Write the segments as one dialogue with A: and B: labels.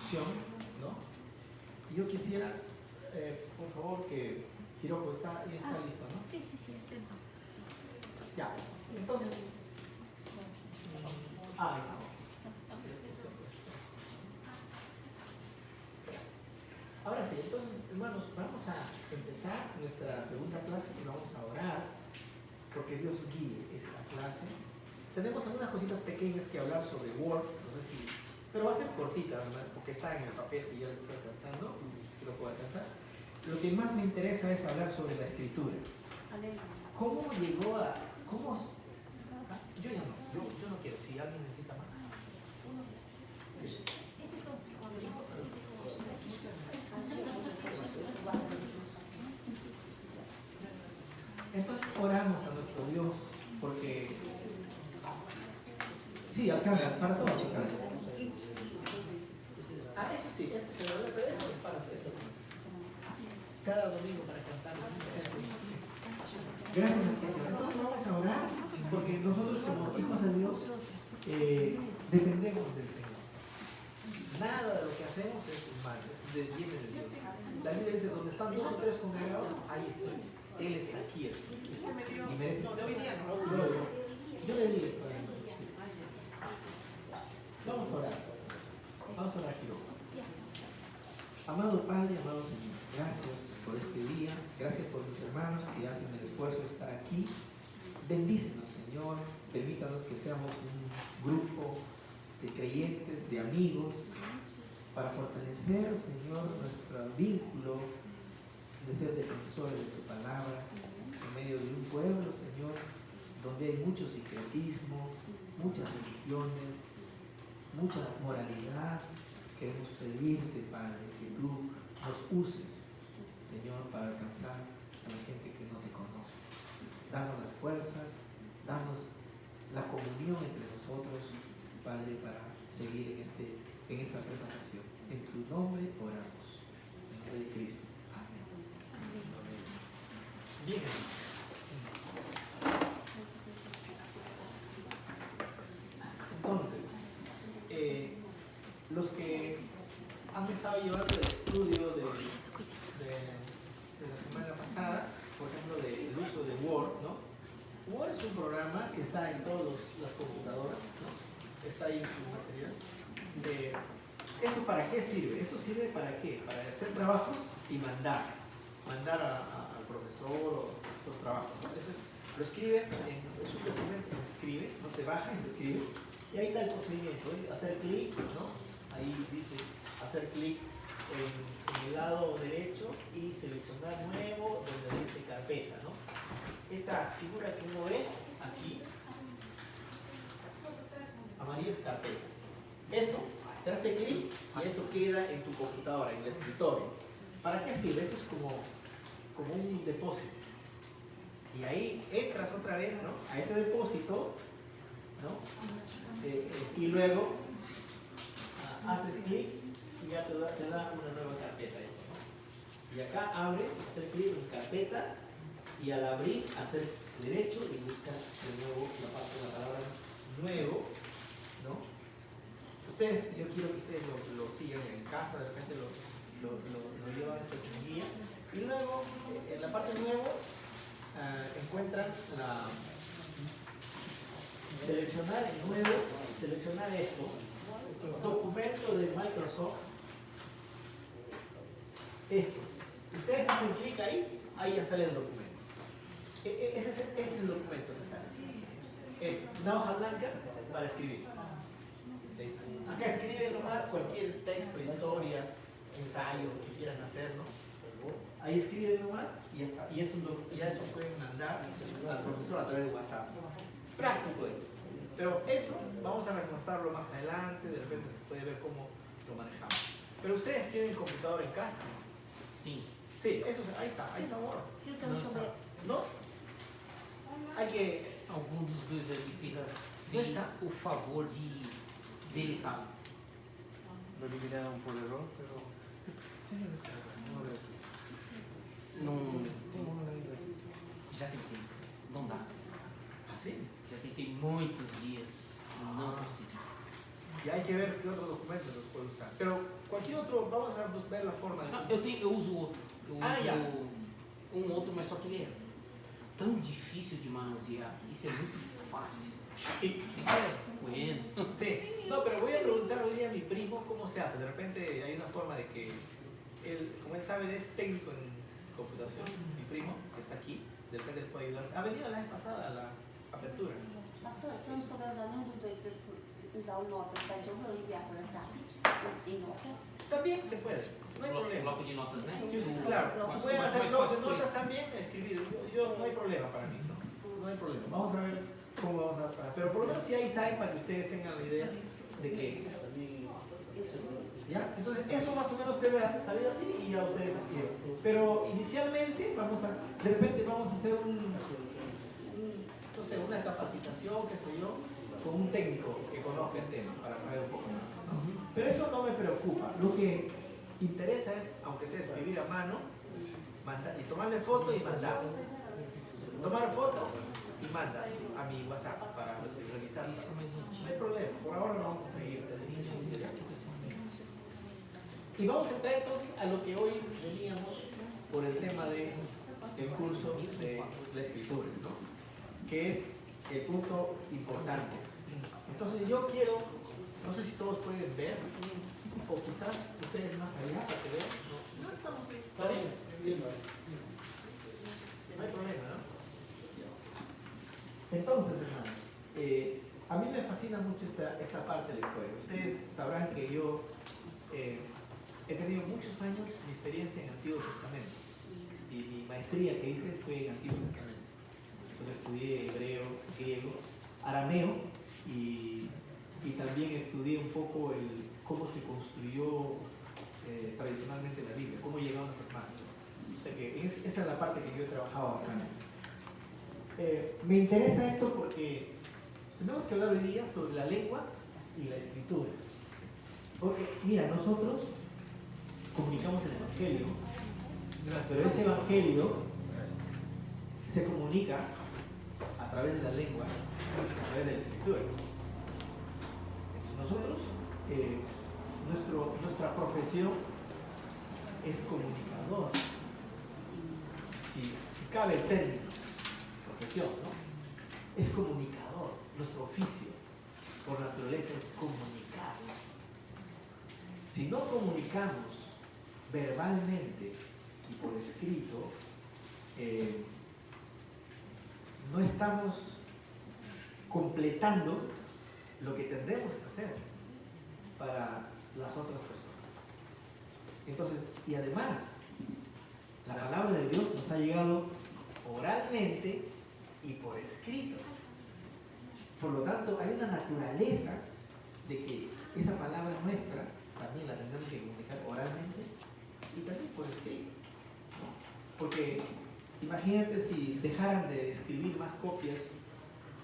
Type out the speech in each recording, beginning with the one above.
A: introducción, ¿no? Y yo quisiera, por favor, que Hiroko está listo, ¿no?
B: Sí, perdón. Sí.
A: Ya, entonces... ahí está. Ahora sí, entonces, hermanos, vamos a empezar nuestra segunda clase y vamos a orar porque Dios guíe esta clase. Tenemos algunas cositas pequeñas que hablar sobre Word, no sé si, pero va a ser cortita, ¿verdad? Porque está en el papel y ya lo estoy alcanzando, y lo puedo alcanzar. Lo que más me interesa es hablar sobre la escritura. ¿Cómo llegó a...? Yo ya no, yo no quiero, si alguien necesita más. Sí. Entonces oramos a nuestro Dios porque sí, alcanzas para todos, chicas. Eso sí, esto se lo pero eso es para ustedes. Cada domingo para cantar. Gracias, Señor. Entonces vamos a orar porque nosotros como hijos de Dios dependemos del Señor. Nada de lo que hacemos es humano, viene de Dios. La Biblia dice, donde están dos o tres congregados, ahí estoy. Él está aquí. Y merece. No, de hoy día no. Yo le digo esto. Vamos a orar. Vamos a orar, Hiroko. Amado Padre, amado Señor, gracias por este día. Gracias por mis hermanos que hacen el esfuerzo de estar aquí. Bendícenos, Señor. Permítanos que seamos un grupo de creyentes, de amigos, para fortalecer, Señor, nuestro vínculo de ser defensores de tu palabra en medio de un pueblo, Señor, donde hay mucho secretismo, muchas religiones, mucha moralidad. Queremos pedirte, Padre, que tú nos uses, Señor, para alcanzar a la gente que no te conoce. Danos las fuerzas, danos la comunión entre nosotros, Padre, para seguir en esta preparación. En tu nombre oramos. En el nombre de Cristo. Amén. Bien. Entonces, los que han estado llevando el estudio de la semana pasada, por ejemplo, del uso de Word, ¿no? Word es un programa que está en todas las computadoras, ¿no? Está ahí en su material. ¿Eso para qué sirve? Eso sirve para qué? Para hacer trabajos y mandar al profesor o los trabajos, ¿no? Eso lo escribes, es un documento que se escribe, no se baja y se escribe, y ahí está el procedimiento, ¿eh? Hacer clic, ¿no? Ahí dice hacer clic en el lado derecho y seleccionar nuevo donde dice carpeta, ¿no? Esta figura que uno ve aquí, amarillo es carpeta. Eso, se hace clic y eso queda en tu computadora, en el escritorio. ¿Para qué sirve? Eso es como un depósito. Y ahí entras otra vez, ¿no? A ese depósito, ¿no? Y luego haces clic y ya te da una nueva carpeta. ¿No? Y acá abres, hacer clic en carpeta y al abrir, hacer derecho y buscar de nuevo la parte de la palabra nuevo, ¿no? Yo quiero que ustedes lo sigan en casa, de repente lo llevan a ese guía. Y luego, en la parte nuevo, encuentran seleccionar el nuevo, seleccionar esto, documento de Microsoft, esto. Ustedes hacen clic ahí ya sale el documento. Este es el documento que sale. Una hoja blanca para escribir. Acá escriben nomás cualquier texto, historia, ensayo que quieran hacer, ¿no? Ahí escriben nomás y eso pueden mandar al profesor a través de WhatsApp. Práctico es. Pero eso vamos a reforzarlo más adelante, de repente se puede ver cómo lo manejamos. Pero ustedes tienen computadora en casa, ¿no?
B: Sí.
A: Sí, ahí está Word. ¿No? Hay que...
B: Algum dos dois ali fez o favor de deletar.
C: Lo eliminaron por error, pero
A: Sí, me descarga.
B: Não, já tentei, não dá.
A: ¿Ah, sí?
B: Já tentei muitos dias e não consegui.
A: Y hay que ver qué otros documentos los puede usar. Pero cualquier otro, vamos a ver la forma de...
B: Não, eu uso outro. Eu uso um outro, mas só que ele é tão difícil de manusear. Isso é muito fácil.
A: Sí.
B: Isso é bueno.
A: Sí. No, pero voy a preguntar hoy día a mi primo cómo se hace. De repente hay una forma de que él, como él sabe, es técnico en computación, mi primo, que está aquí, de repente él puede ayudar. Ha venido la vez pasada a la apertura.
D: Pastor, se eu não souber usar nenhum dos dois, se usar o Notas para eu vou enviar por WhatsApp em Notas.
A: También se puede, no hay problema.
B: Bloco de notas, né?
A: Sí,
D: Sí,
A: claro,
B: Mas
A: pueden
B: mais
A: hacer
B: fácil
A: blogs de
B: por
A: notas también, escribir. Yo no hay problema para mí, ¿no? No hay problema. Vamos a ver cómo vamos a trabajar. Pero por lo menos sí hay time para que ustedes tengan la idea de que... ¿Ya? Entonces eso más o menos debe salir así y a ustedes así. Pero inicialmente vamos a... De repente vamos a hacer no sé, una capacitación, qué sé yo, con un técnico que conozca el tema para saber un poco más, ¿no? Pero eso no me preocupa. Lo que interesa es, aunque sea escribir a mano, mandar, y tomarle foto y mandar. Tomar foto y manda a mi WhatsApp para revisar.
B: Isso é mais
A: No hay
B: antigo.
A: problema, por ahora no vamos a seguir. Y vamos a entrar entonces a lo que hoy veníamos por el tema del curso de la escritura, ¿no? Que es el punto importante. Entonces yo quiero, no sé si todos pueden ver, o quizás ustedes más allá para que vean. ¿No? ¿Está bien? Sí, no hay problema, ¿no? Entonces, hermanos, a mí me fascina mucho esta parte de la historia. Ustedes sabrán que yo he tenido muchos años mi experiencia en Antiguo Testamento. Y mi maestría que hice fue en Antiguo Testamento. Entonces estudié hebreo, griego, arameo y también estudié un poco cómo se construyó tradicionalmente la Biblia, cómo llegaron los hermanos. O sea que esa es la parte que yo he trabajado bastante. Me interesa esto porque tenemos que hablar hoy día sobre la lengua y la escritura. Porque, mira, nosotros comunicamos el Evangelio, pero ese Evangelio se comunica a través de la lengua, a través de la escritura. Nosotros, nuestra profesión es comunicador. Si cabe el término, profesión, ¿no? Es comunicador. Nuestro oficio, por naturaleza, es comunicar. Si no comunicamos verbalmente y por escrito, no estamos completando lo que tendremos que hacer para las otras personas. Entonces, y además, la palabra de Dios nos ha llegado oralmente y por escrito. Por lo tanto, hay una naturaleza de que esa palabra nuestra también la tendremos que comunicar oralmente y también por escrito, ¿no? Porque imagínate si dejaran de escribir más copias,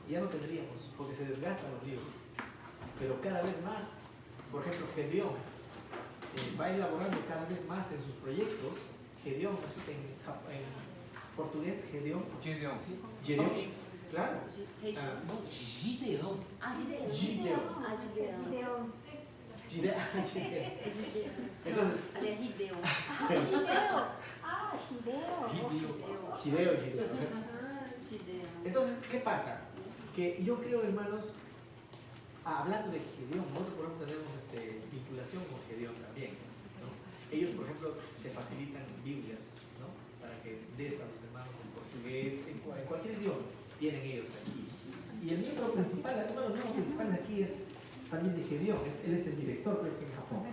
A: ya no tendríamos, porque se desgastan los libros. Pero cada vez más, por ejemplo, Gedeón va elaborando cada vez más en sus proyectos. Gedeón, no sé si en portugués, Gedeón.
C: Gideon.
A: Gedeón, claro.
B: Não, Gideão.
D: Gideão.
A: Entonces,
D: Ali é Gideão.
A: Gideo.
D: Gideão.
A: Entonces, ¿qué pasa? Que yo creo, hermanos, hablando de Gedeón, nosotros por ejemplo tenemos vinculación con Gedeón también, ¿no? Ellos, por ejemplo, te facilitan Biblias, ¿no? Para que des a los hermanos en portugués, en cualquier idioma, tienen ellos aquí. Y el miembro principal, uno de los miembros principales aquí es también de Gedeón, él es el director, creo que en Japón.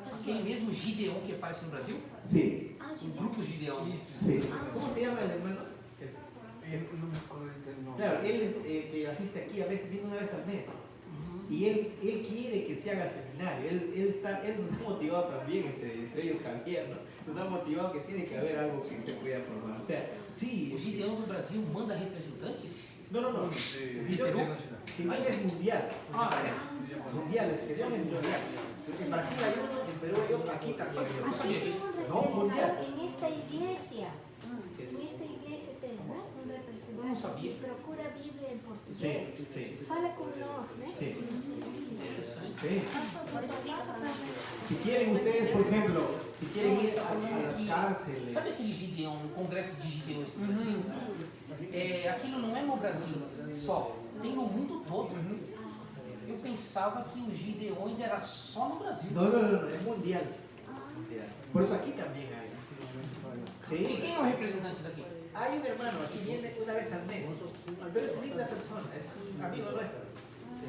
B: Aquele mesmo Gideão que aparece no Brasil?
A: Sí,
B: O grupo Gideão.
A: sí. ¿Cómo se llama el hermano?
C: No me acuerdo del nombre.
A: Claro, él es que asiste aquí a veces, viene una vez al mes. Y él quiere que se haga seminario. Él nos ha motivado también, entre ellos Javier, ¿no? Nos ha motivado que tiene que haber algo que se pueda formar. O sea, sí.
B: O Gideão do Brasil manda representantes?
A: No. Gideón es mundial. Mundial, es Gideón es mundial. En Brasil hay uno, en Perú hay otro, aquí también hay
B: Não
A: otro.
B: sabia disso.
A: No, mundial.
E: En esta iglesia tem, né? Um representante.
B: Eu não sabia.
E: Procura a Bíblia em português.
A: Sí.
E: Fala com nós, né?
A: Sí.
B: Interessante.
A: Sí.
D: Por eso pasa pra gente.
A: Si quieren ustedes, por ejemplo, si quieren ir a las cárceles.
B: Sabe aquele Gideon, um congresso de Gideões no Brasil? Aquilo não é no Brasil só, tem no mundo todo. Eu pensava que os Gideões era só no Brasil.
A: No, es mundial. Por eso aquí también hay.
B: E
A: Sí.
B: quem é o representante daqui?
A: Hay un hermano aquí, viene una vez al mes, pero es linda persona, es un amigo nuestro. Sí.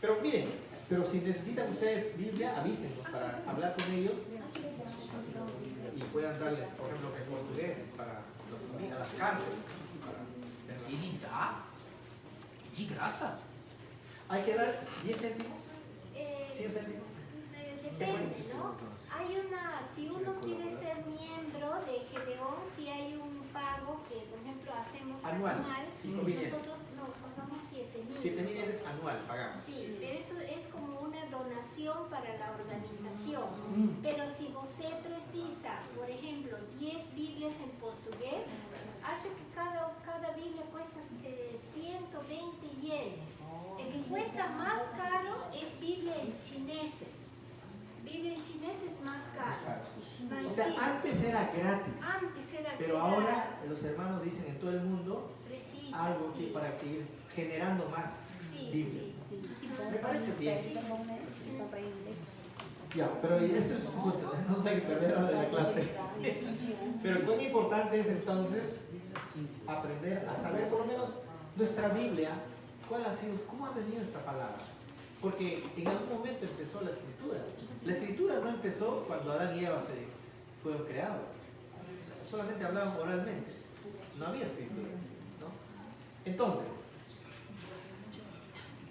A: Pero miren, pero si necesitan ustedes Biblia, avísenos para hablar con ellos y puedan darles, por ejemplo, en portugués para a las cárceles.
B: Ele dá de graça.
A: Hay que dar 10 céntimos, 100 céntimos.
E: Depende, ¿no? Hay una, si uno quiere ser miembro de Gedeón, si hay un pago que, por ejemplo, hacemos
A: Anual,
E: anual,
A: 5.000 yenes.
E: nosotros no, pagamos 7.000.
A: 7.000 yenes anual pagamos.
E: Sí, pero eso es como una donación para la organización. Pero si usted precisa, por ejemplo, 10 Biblias en portugués, acho que cada Biblia cuesta 120 yenes. El que cuesta más caro es Biblia en chinés. Biblia en chinés es más caro.
A: O sea,
E: Sí,
A: antes era gratis,
E: antes era
A: pero
E: gratis.
A: ahora los hermanos dicen en todo el mundo
E: Precisa,
A: algo que
E: sí.
A: para que ir generando más
E: Sí,
A: Biblias.
E: sí.
A: Me parece bien.
D: É bom, né? Então, pra inglês.
A: Ya, pero eso es un punto, no sé qué perder de la clase. Pero cuán importante es entonces aprender a saber por lo menos nuestra Biblia, cuál ha sido, cómo ha venido esta palabra. Porque en algún momento empezó la escritura. La escritura no empezó cuando Adán y Eva fueron creados. Solamente hablaban oralmente. No había escritura, ¿no? Entonces,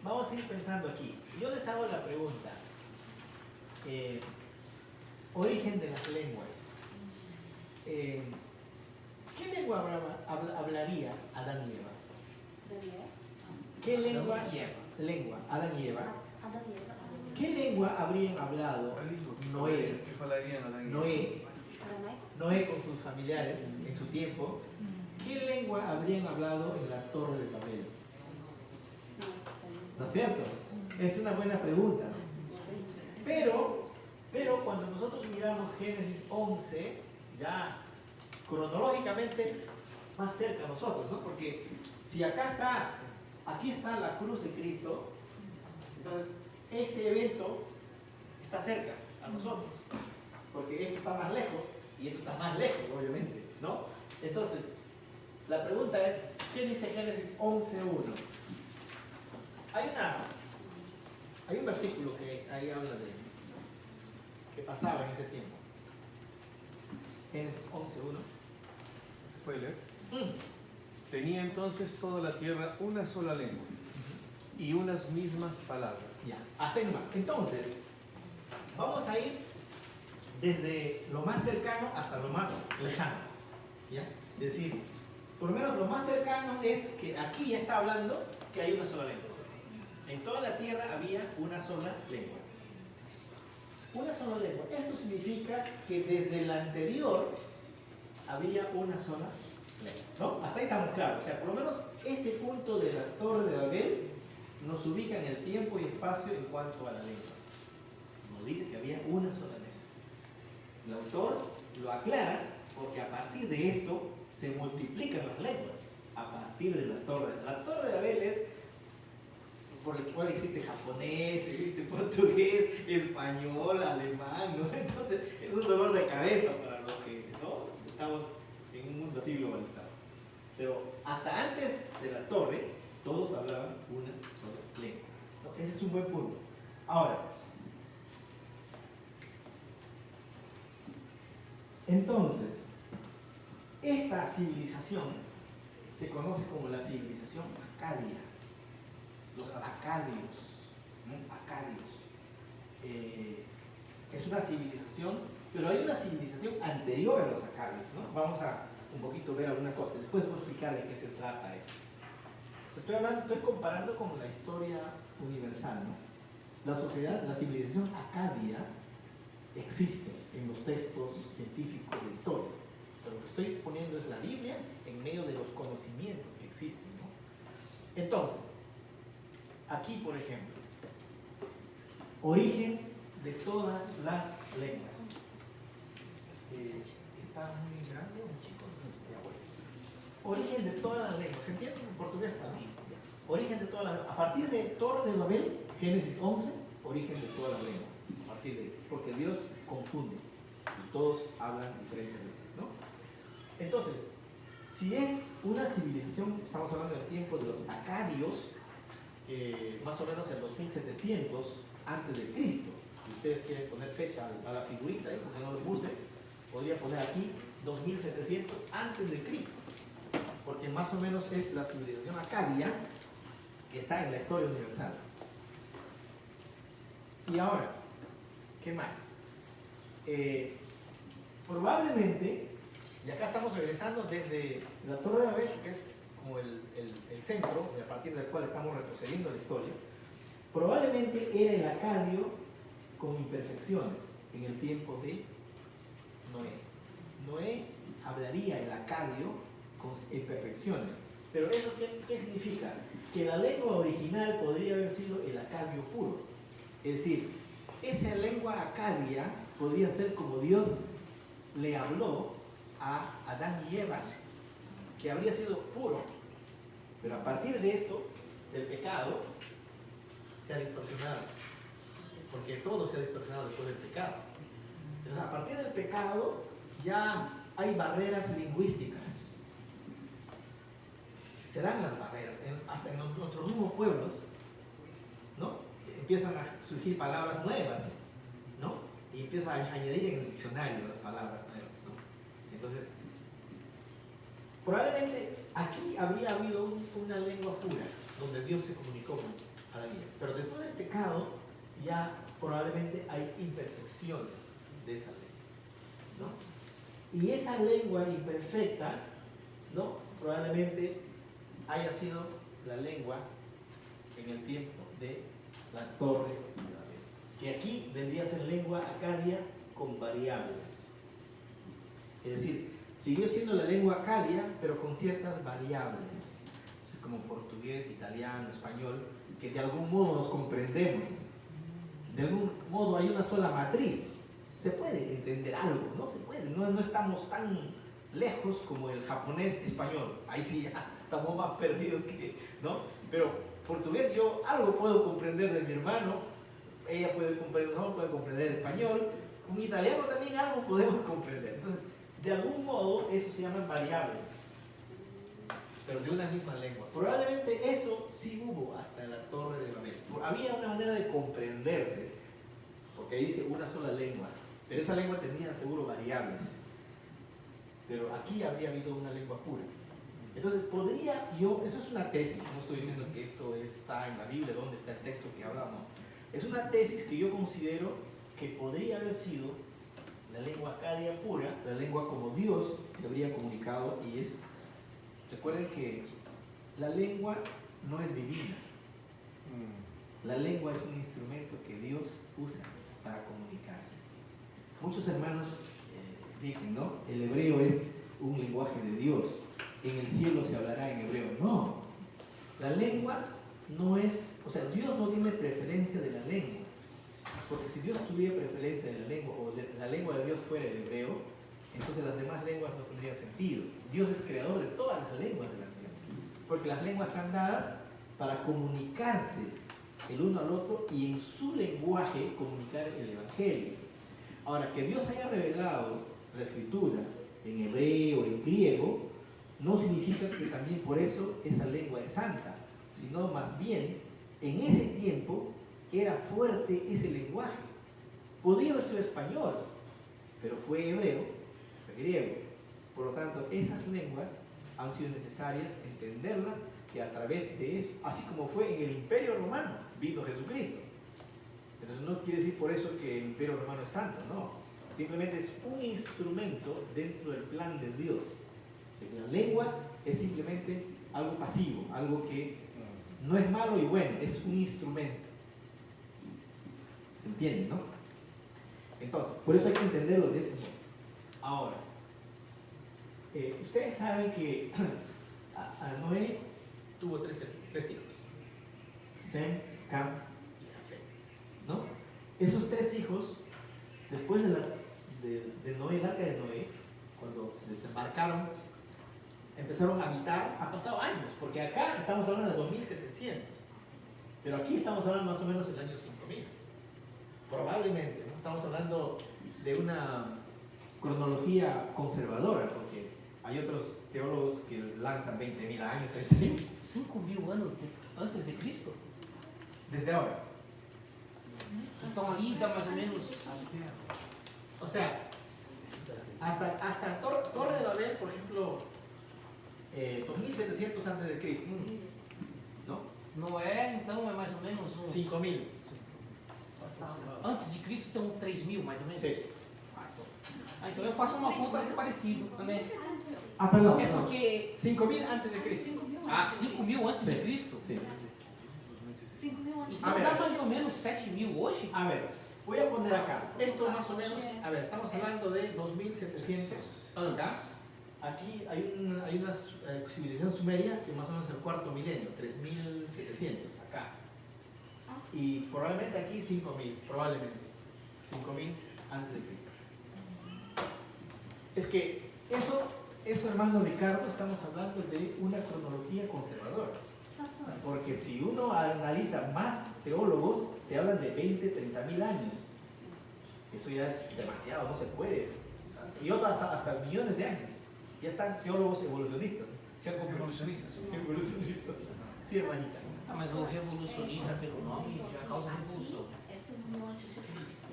A: vamos a ir pensando aquí. Yo les hago la pregunta. Origen de las lenguas. ¿Qué lengua hablaría Adán y Eva?
D: Daniel.
A: ¿Qué lengua?
B: E Eva.
A: Lengua, Adán y Eva.
D: A Daniel.
A: ¿Qué lengua habrían hablado Noé?
C: ¿Qué falarían a Daniel?
D: Aramaico.
A: Noé con sus familiares en su tiempo? ¿Qué lengua habrían hablado en la Torre de Babel? ¿No es cierto? Es una buena pregunta. Pero cuando nosotros miramos Génesis 11, ya cronológicamente más cerca a nosotros, ¿no? Porque si aquí está la cruz de Cristo, entonces este evento está cerca a nosotros, porque esto está más lejos y esto está más lejos, obviamente, ¿no? Entonces, la pregunta es, ¿qué dice Génesis 11:1? Hay un versículo que ahí habla de que pasaba en ese tiempo. Génesis 11:1.
C: ¿Se puede leer? Tenía entonces toda la tierra una sola lengua y unas mismas palabras.
A: Ya, hasta en más. Entonces, vamos a ir desde lo más cercano hasta lo más lejano. ¿Ya? Es decir, por lo menos lo más cercano es que aquí ya está hablando que hay una sola lengua. En toda la tierra había una sola lengua. Una sola lengua. Esto significa que desde el anterior había una sola lengua, ¿no? Hasta ahí estamos claros. O sea, por lo menos este punto de la Torre de Babel nos ubica en el tiempo y espacio en cuanto a la lengua. Nos dice que había una sola lengua. El autor lo aclara porque a partir de esto se multiplican las lenguas. A partir de la Torre. La Torre de Babel es por el cual existe japonés, existe portugués, español, alemán, ¿no? Entonces es un dolor de cabeza para los que, ¿no? Estamos en un mundo así globalizado. Pero hasta antes de la torre, todos hablaban una sola lengua, ¿no? Ese es un buen punto. Ahora, entonces, esta civilización se conoce como la civilización acadia. Los acadios, ¿no? Acadios. Es una civilización, pero hay una civilización anterior a los acadios, ¿no? Vamos a un poquito ver alguna cosa, después voy a explicar de qué se trata eso. Estoy comparando con la historia universal, ¿no? La sociedad, la civilización acadia existe en los textos científicos de historia. Pero lo que estoy poniendo es la Biblia en medio de los conocimientos que existen, ¿no? Entonces, aquí, por ejemplo, Origen de todas las lenguas. ¿Está muy grande o muy chico? Ya, bueno. Origen de todas las lenguas. ¿Se entiende? En portugués también. Origen de todas las lenguas. A partir de Torre de Babel, Génesis 11, origen de todas las lenguas. A partir de, porque Dios confunde y todos hablan diferentes lenguas, ¿no? Entonces, si es una civilización, estamos hablando del tiempo de los acadios, más o menos en 2700 antes de Cristo. Si ustedes quieren poner fecha a la figurita, pues no lo puse, podría poner aquí 2700 antes de Cristo, porque más o menos es la civilización acadia que está en la historia universal. Y ahora, ¿qué más? Probablemente, y acá estamos regresando desde la Torre de Babel, que es como el centro, a partir del cual estamos retrocediendo la historia, probablemente era el acadio con imperfecciones en el tiempo de Noé. Noé hablaría el acadio con imperfecciones. Pero ¿eso qué significa? Que la lengua original podría haber sido el acadio puro. Es decir, esa lengua acadia podría ser como Dios le habló a Adán y Eva, que habría sido puro. Pero a partir de esto, del pecado, se ha distorsionado. Porque todo se ha distorsionado después del pecado. Entonces, a partir del pecado, ya hay barreras lingüísticas. Se dan las barreras, hasta en nuestros mismos pueblos, ¿no? Empiezan a surgir palabras nuevas, ¿no? Y empieza a añadir en el diccionario las palabras nuevas, ¿no? Entonces, probablemente aquí habría habido una lengua pura, donde Dios se comunicó con Adán y Eva. Pero después del pecado, ya probablemente hay imperfecciones de esa lengua, ¿no? Y esa lengua imperfecta, ¿no? Probablemente haya sido la lengua en el tiempo de la Torre de Babel, que aquí vendría a ser lengua acadia con variables. Es decir, siguió siendo la lengua acadia, pero con ciertas variables. Es como portugués, italiano, español, que de algún modo nos comprendemos. De algún modo hay una sola matriz. Se puede entender algo, ¿no? Se puede. No estamos tan lejos como el japonés español. Ahí sí ya estamos más perdidos que, ¿no? Pero portugués yo algo puedo comprender de mi hermano, ella puede comprender español, un italiano también algo podemos comprender. Entonces, de algún modo eso se llaman variables, pero de una misma lengua. Probablemente eso sí hubo hasta en la Torre de Babel. Había una manera de comprenderse, porque ahí dice una sola lengua, pero esa lengua tenía seguro variables. Pero aquí habría habido una lengua pura. Entonces, eso es una tesis, no estoy diciendo que esto está en la Biblia, donde está el texto que habla, no. Es una tesis que yo considero que podría haber sido la lengua acadia pura, la lengua como Dios se habría comunicado, y es, recuerden que la lengua no es divina. La lengua es un instrumento que Dios usa para comunicarse. Muchos hermanos dicen, ¿no? El hebreo es un lenguaje de Dios. En el cielo se hablará en hebreo. No. La lengua no es, o sea, Dios no tiene preferencia de la lengua. Porque si Dios tuviera preferencia de la lengua, o la lengua de Dios fuera el hebreo, entonces las demás lenguas no tendrían sentido. Dios es creador de todas las lenguas de la tierra. Porque las lenguas están dadas para comunicarse el uno al otro y en su lenguaje comunicar el evangelio. Ahora, que Dios haya revelado la escritura en hebreo, en griego, no significa que también por eso esa lengua es santa, sino más bien en ese tiempo era fuerte ese lenguaje. Podía haber sido español, pero fue hebreo, fue griego. Por lo tanto, esas lenguas han sido necesarias entenderlas, que a través de eso, así como fue en el Imperio Romano, vino Jesucristo. Entonces no quiere decir por eso que el Imperio Romano es santo, no. Simplemente es un instrumento dentro del plan de Dios. La lengua es simplemente algo pasivo, algo que no es malo y bueno, es un instrumento. ¿Se entiende, no? Entonces, por eso hay que entenderlo de ese modo. Ahora, ustedes saben que a Noé tuvo tres hijos: Sem, Cam y Jafet, ¿no? Esos tres hijos, después de Noé, el arca de Noé, cuando se desembarcaron, empezaron a habitar, ha pasado años, porque acá estamos hablando de 2700, pero aquí estamos hablando más o menos del año 5000. Probablemente, ¿no? Estamos hablando de una cronología conservadora, porque hay otros teólogos que lanzan 20.000 años, 30.000.
B: 5.000 anos antes de Cristo.
A: Desde ahora.
B: Então ali dá mais ou menos.
A: O sea, hasta Torre de Babel, por ejemplo, 2700 antes de Cristo, ¿no?
B: Noé, então, é mais ou menos uns.
A: 5000.
B: Antes de Cristo tem 3.000, mais ou menos.
A: Sí.
B: Então eu faço uma conta parecida também.
A: Ah, perdón.
B: É porque.
A: 5000 antes de Cristo.
B: 5.000 antes de
A: Sí.
B: Cristo?
A: Sí.
D: 5.000 antes.
B: Então dá mais ou menos 7.000 hoje?
A: A ver, voy a poner acá. Esto más o menos, a ver, estamos hablando de 2700 acá. Aquí hay una civilización sumeria que más o menos es el cuarto milenio, 3700 acá. Y probablemente aquí 5000, probablemente 5000 antes de Cristo. Es que eso, hermano Ricardo, estamos hablando de una cronología conservadora. Porque si uno analiza más teólogos, te hablan de 20, 30.000 años. Eso ya es demasiado, no se puede. Y otros hasta millones de años. Ya están teólogos evolucionistas. ¿Se han
C: Evolucionistas.
A: Evolucionistas. Sí, hermanita.
B: Ah, mas o revolucionista, pelo nome, já causa revolução.
D: É 5.000 antes de Cristo.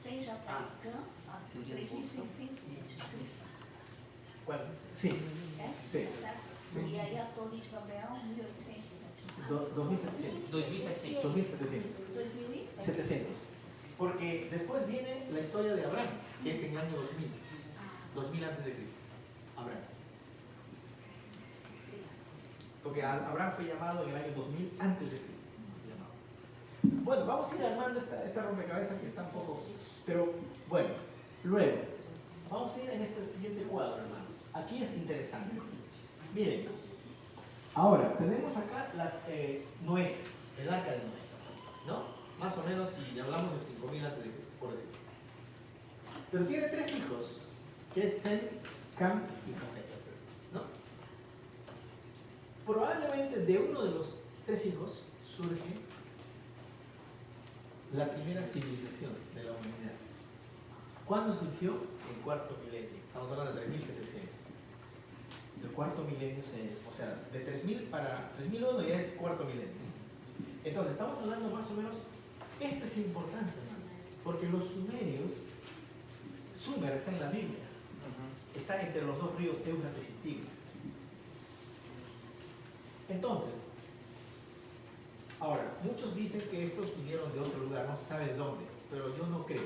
D: Sem já tá
B: A teoria da evolução.
D: 3.600 antes de Cristo.
A: ¿Cuál? Sí.
D: É?
A: Sí.
D: Certo? E aí a Torre de Babel, 1.800 antes de Cristo.
A: 2700.
B: 2.700.
A: 2700.
D: 2.700.
A: 700. Porque después viene la historia de Abraham, que es en el año 2000. 2000 antes de Cristo. Abraham. Porque Abraham fue llamado en el año 2000 antes de Cristo. Bueno, vamos a ir armando esta rompecabezas que está un poco... Pero bueno, luego, vamos a ir en este siguiente cuadro, hermanos. Aquí es interesante. Miren, ahora tenemos acá Noé, el arca de Noé, ¿no? Más o menos si hablamos de 5000 antes de Cristo, por decirlo. Pero tiene tres hijos, que es Sem, Cam y Jafet, ¿no? Probablemente de uno de los tres hijos surge la primera civilización de la humanidad. ¿Cuándo surgió? El cuarto milenio. Estamos hablando de 3700. El cuarto milenio, o sea, de 3000 para 3001 ya es cuarto milenio. Entonces, estamos hablando más o menos, esto es importante, ¿no? Porque los sumerios, Sumer está en la Biblia, está entre los dos ríos Éufrates y Tigris. Entonces, ahora, muchos dicen que estos vinieron de otro lugar, no se sabe de dónde, pero yo no creo,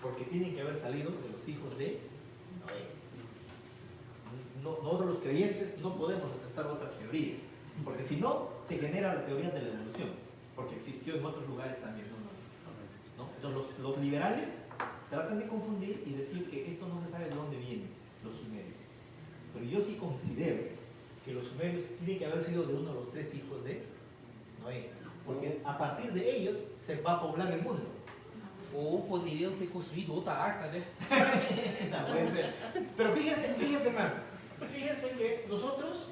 A: porque tienen que haber salido de los hijos de Noé. Nosotros los creyentes no podemos aceptar otra teoría, porque si no, se genera la teoría de la evolución, porque existió en otros lugares también, ¿no? Entonces los liberales tratan de confundir y decir que esto no se sabe de dónde vienen los sumerios, pero yo sí considero que los sumerios tienen que haber sido de uno de los tres hijos de Noé, porque a partir de ellos se va a poblar el mundo.
B: Ou poderiam ter construído outra arca, né?
A: No puede ser. Pero fíjense, hermano, fíjense que nosotros,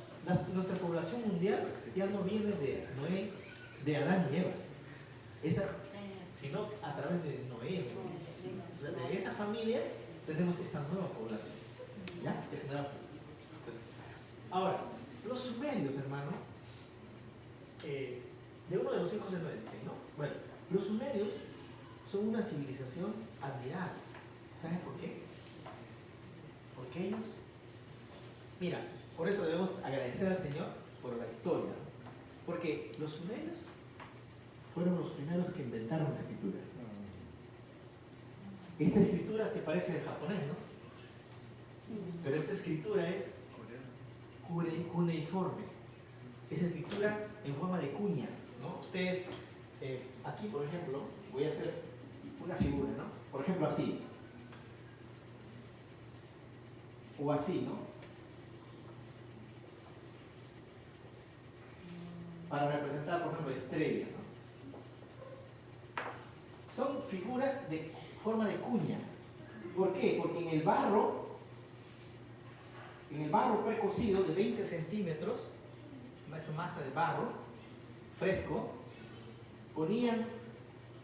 A: nuestra población mundial ya no viene de Noé, de Adán y Eva, sino a través de Noé. O sea, de esa familia tenemos esta nueva población. ¿Ya? Ahora, los sumerios, hermano, de uno de los hijos de Noé, dicen, ¿no? Bueno, los sumerios son una civilización admirable. ¿Saben por qué? Porque ellos, mira, por eso debemos agradecer al Señor por la historia, ¿no? Porque los sumerios fueron los primeros que inventaron la escritura. Esta escritura se parece al japonés, ¿no? Pero esta escritura es cuneiforme. Es escritura en forma de cuña, ¿no? Ustedes, aquí por ejemplo, voy a hacer una figura, ¿no? Por ejemplo así. O así, ¿no? Para representar, por ejemplo, estrellas, ¿no? figuras de forma de cuña. ¿Por qué? Porque en el barro precocido de 20 centímetros, esa masa de barro fresco, ponían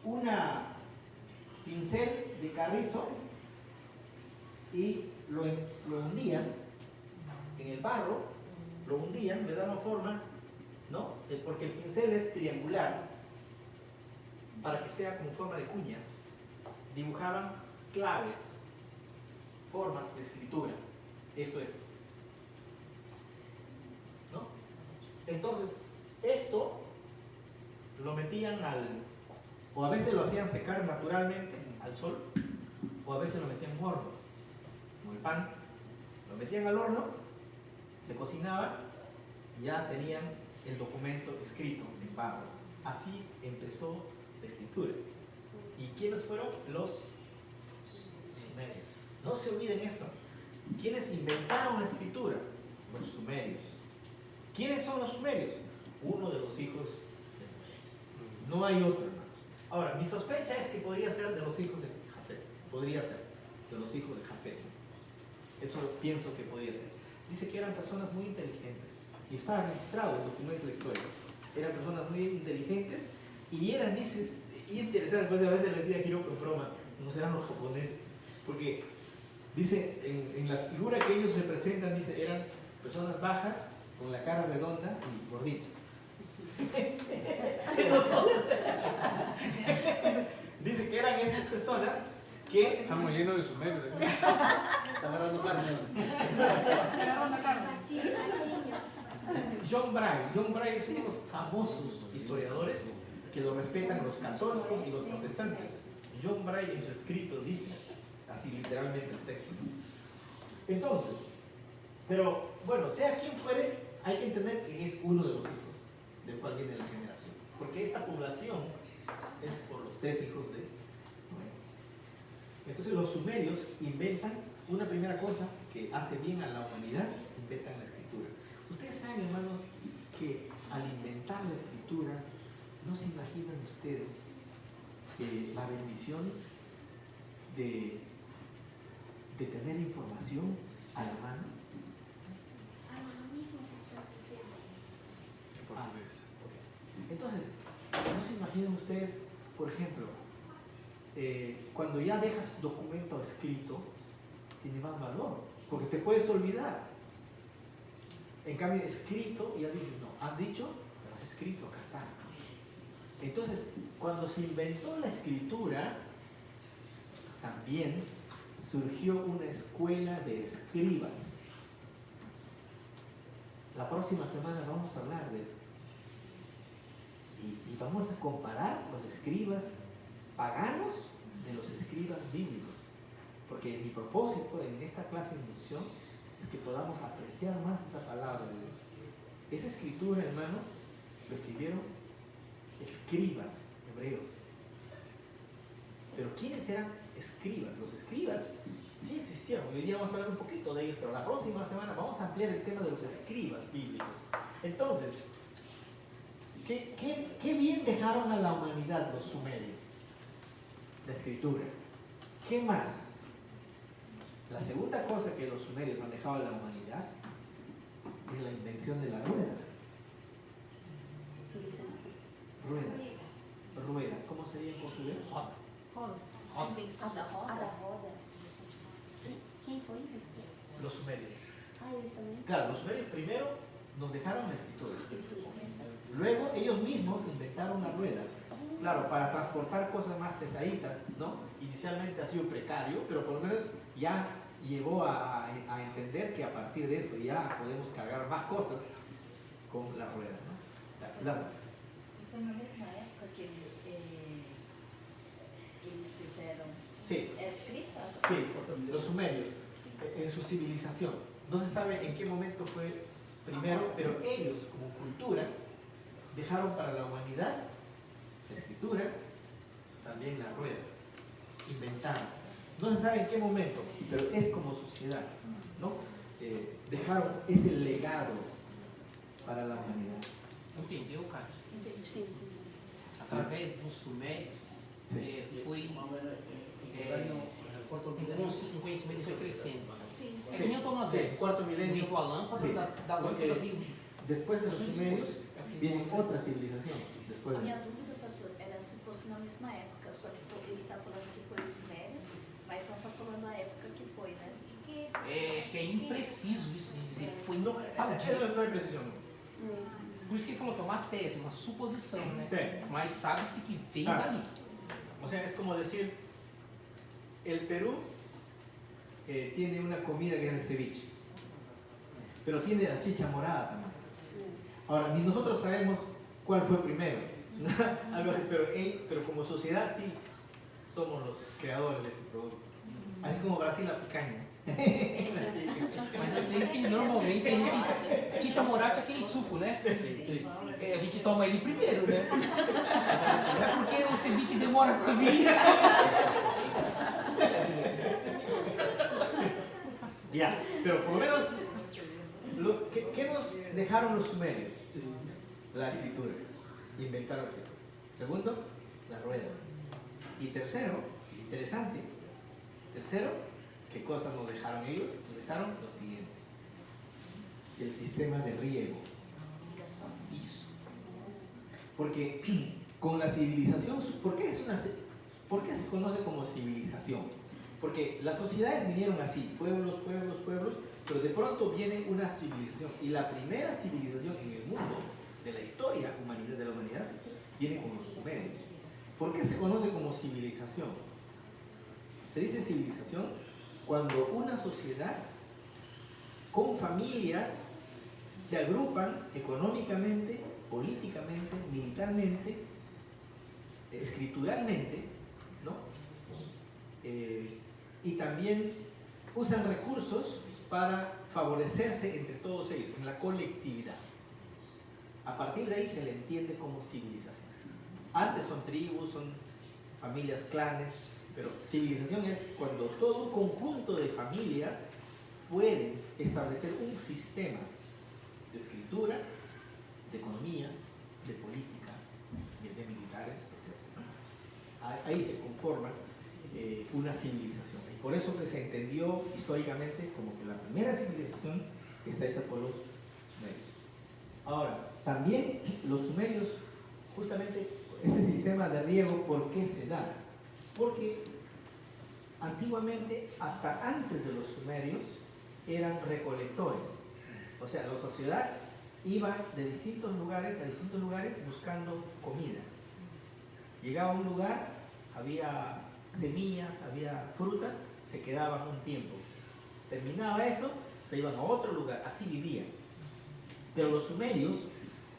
A: una pincel de carrizo y lo hundían en el barro, lo hundían, le daban forma, ¿no? Porque el pincel es triangular, para que sea como forma de cuña, dibujaban claves, formas de escritura, eso es, ¿no? Entonces, esto lo metían o a veces lo hacían secar naturalmente al sol, o a veces lo metían en horno, como el pan, lo metían al horno, se cocinaba, ya tenían el documento escrito en barro. Así empezó la escritura. ¿Y quiénes fueron? Los sumerios. No se olviden eso. ¿Quiénes inventaron la escritura? Los sumerios. ¿Quiénes son los sumerios? Uno de los hijos de Noé. No hay otro, hermanos. Ahora, mi sospecha es que podría ser de los hijos de Jafet. Podría ser de los hijos de Jafet. Eso pienso que podría ser. Dice que eran personas muy inteligentes. Y estaba registrado en el documento de historia. Eran personas muy inteligentes y eran, dices, interesantes. Pues a veces les decía Hiroko en broma, no serán los japoneses. Porque dice, en la figura que ellos representan, dice, eran personas bajas, con la cara redonda y gorditas. Dice que eran esas personas que...
C: Estamos llenos de sumerios.
B: Está agarrando carne.
A: John Bray es uno de los famosos historiadores que lo respetan los católicos y los protestantes. John Bray en su escrito dice, así literalmente el texto. Entonces, pero bueno, sea quien fuere, hay que entender que es uno de los hijos del cual viene la generación. Porque esta población es por los 3 hijos de Noé. Entonces los sumerios inventan una primera cosa que hace bien a la humanidad, inventan la escritura. Ustedes saben, hermanos, que al inventar la escritura, ¿no se imaginan ustedes la bendición de tener información a la mano?
E: Lo mismo que estás diciendo.
C: En portugués.
A: Entonces, ¿no se imaginan ustedes, por ejemplo, cuando ya dejas documento escrito, tiene más valor, porque te puedes olvidar. En cambio, escrito, ya dices, no, has dicho, pero has escrito, acá está. Entonces, cuando se inventó la escritura, también surgió una escuela de escribas. La próxima semana vamos a hablar de eso. Y vamos a comparar los escribas paganos de los escribas bíblicos. Porque mi propósito en esta clase de inducción es que podamos apreciar más esa palabra de Dios. Esa escritura, hermanos, lo escribieron escribas hebreos. Pero ¿quiénes eran escribas? Los escribas sí existieron. Hoy día vamos a hablar un poquito de ellos, pero la próxima semana vamos a ampliar el tema de los escribas bíblicos. Entonces, ¿qué bien dejaron a la humanidad los sumerios? La escritura. ¿Qué más? La segunda cosa que los sumerios han dejado a la humanidad es la invención de la rueda. Rueda. ¿Cómo sería en portugués?
D: A invenção da roda. Quem foi?
A: Los sumerios.
D: Eles também.
A: Claro, los sumerios primero nos dejaron la escritura. Luego ellos mismos inventaron la rueda. Claro, para transportar cosas más pesaditas, ¿no? Inicialmente ha sido precario, pero por lo menos ya llegó a entender que a partir de eso ya podemos cargar más cosas con la rueda, ¿no? O sea,
F: E foi na mesma época que eles fizeram
A: sí,
F: escritas?
A: sí, los sumerios, en su civilización. No se sabe en qué momento fue primero, pero ellos como cultura dejaron para la humanidad la escritura, también la rueda, inventaron. No se sabe en qué momento, pero es como sociedad, ¿no? Dejaron esse legado para la humanidad.
B: Entendeu, Cátia?
D: Entendi.
B: Através dos sumérios, foi um conhecimento foi crescendo.
F: Sim,
B: É
F: sim.
B: que nem o Thomas
A: Sí,
B: Edison.
A: cuarto milenio.
B: Inventou a lâmpada,
A: Sí.
B: da lâmpada
A: Porque
B: veio.
A: después de los sumerios viene otra civilización. Después
F: A
A: de...
F: minha dúvida, pastor, era se fosse na mesma época, só que ele está falando que foi os Sumérios, mas não está falando a época que foi, né?
B: Acho que é impreciso isso de dizer. Foi no tal
A: Eso
B: dia.
A: no hay precisión.
B: Por isso que ele falou que é uma tese, uma suposição, né?
A: Sí.
B: Mas sabe-se que veio
A: Ah.
B: dali.
A: O sea, es como decir, el Perú tiene una comida que es el ceviche, pero tiene la chicha morada también. Ahora, ni nosotros sabemos cuál fue primero, algo así, pero como sociedad sí somos los creadores de ese producto. Así como Brasil la picanha.
B: Mas eu sei que normalmente a gente. Chicha morate é aquele suco, né? A gente toma ele primeiro, né? Não é porque o ceviche demora pra vir.
A: Ya, pero por lo menos, ¿qué nos dejaron los sumerios? La escritura. Inventaron la escritura. Segundo, la rueda. Y tercero, interesante, ¿qué cosas nos dejaron ellos? Nos dejaron lo siguiente. El sistema de riego.
F: Ligação.
B: Isso.
A: Porque con la civilización, ¿por qué se conoce como civilización? Porque las sociedades vinieron así, pueblos, pero de pronto viene una civilización. Y la primera civilización en el mundo de la historia de la humanidad viene con los sumerios. ¿Por qué se conoce como civilización? Se dice civilización cuando una sociedad con familias se agrupan económicamente, políticamente, militarmente, escrituralmente, ¿no? Y también usan recursos para favorecerse entre todos ellos, en la colectividad. A partir de ahí se le entiende como civilización. Antes son tribus, son familias, clanes, pero civilización es cuando todo un conjunto de familias pueden establecer un sistema de escritura, de economía, de política, de militares, etc. Ahí se conforma una civilización. Y por eso que se entendió históricamente como que la primera civilización está hecha por los sumerios. Ahora, también los sumerios, justamente ese sistema de riego, ¿por qué se da? Porque antiguamente, hasta antes de los sumerios, eran recolectores. O sea, la sociedad iba de distintos lugares a distintos lugares buscando comida. Llegaba a un lugar, había semillas, había frutas, se quedaban un tiempo. Terminaba eso, se iban a otro lugar, así vivían. Pero los sumerios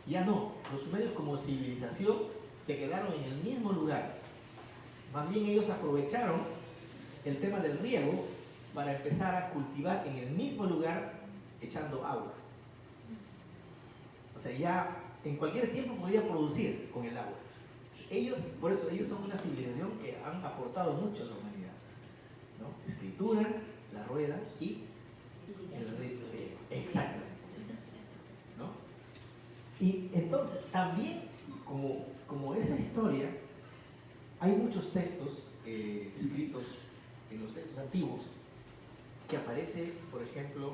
A: ya no. Los sumerios como civilización se quedaron en el mismo lugar. Más bien ellos aprovecharon el tema del riego para empezar a cultivar en el mismo lugar echando agua. O sea, ya en cualquier tiempo podía producir con el agua. Por eso ellos son una civilización que han aportado mucho a la humanidad, ¿no? Escritura, la rueda y el riego. Exactamente. ¿No? Y entonces también como esa historia, hay muchos textos escritos en los textos antiguos que aparece, por ejemplo,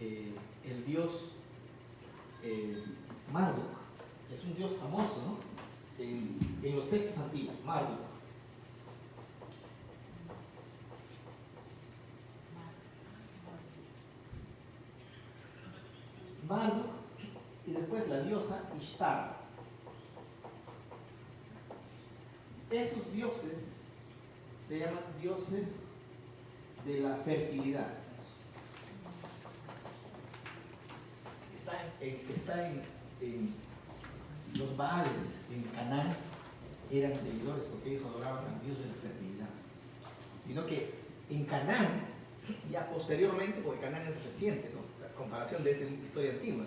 A: el dios Marduk. Es un dios famoso, ¿no? En los textos antiguos, Marduk. Marduk y después la diosa Ishtar. Esos dioses se llaman dioses de la fertilidad. Está en los Baales, en Canaán, eran seguidores porque ellos adoraban al dios de la fertilidad. Sino que en Canaán, ya posteriormente, porque Canaán es reciente, ¿no? La comparación de esa historia antigua,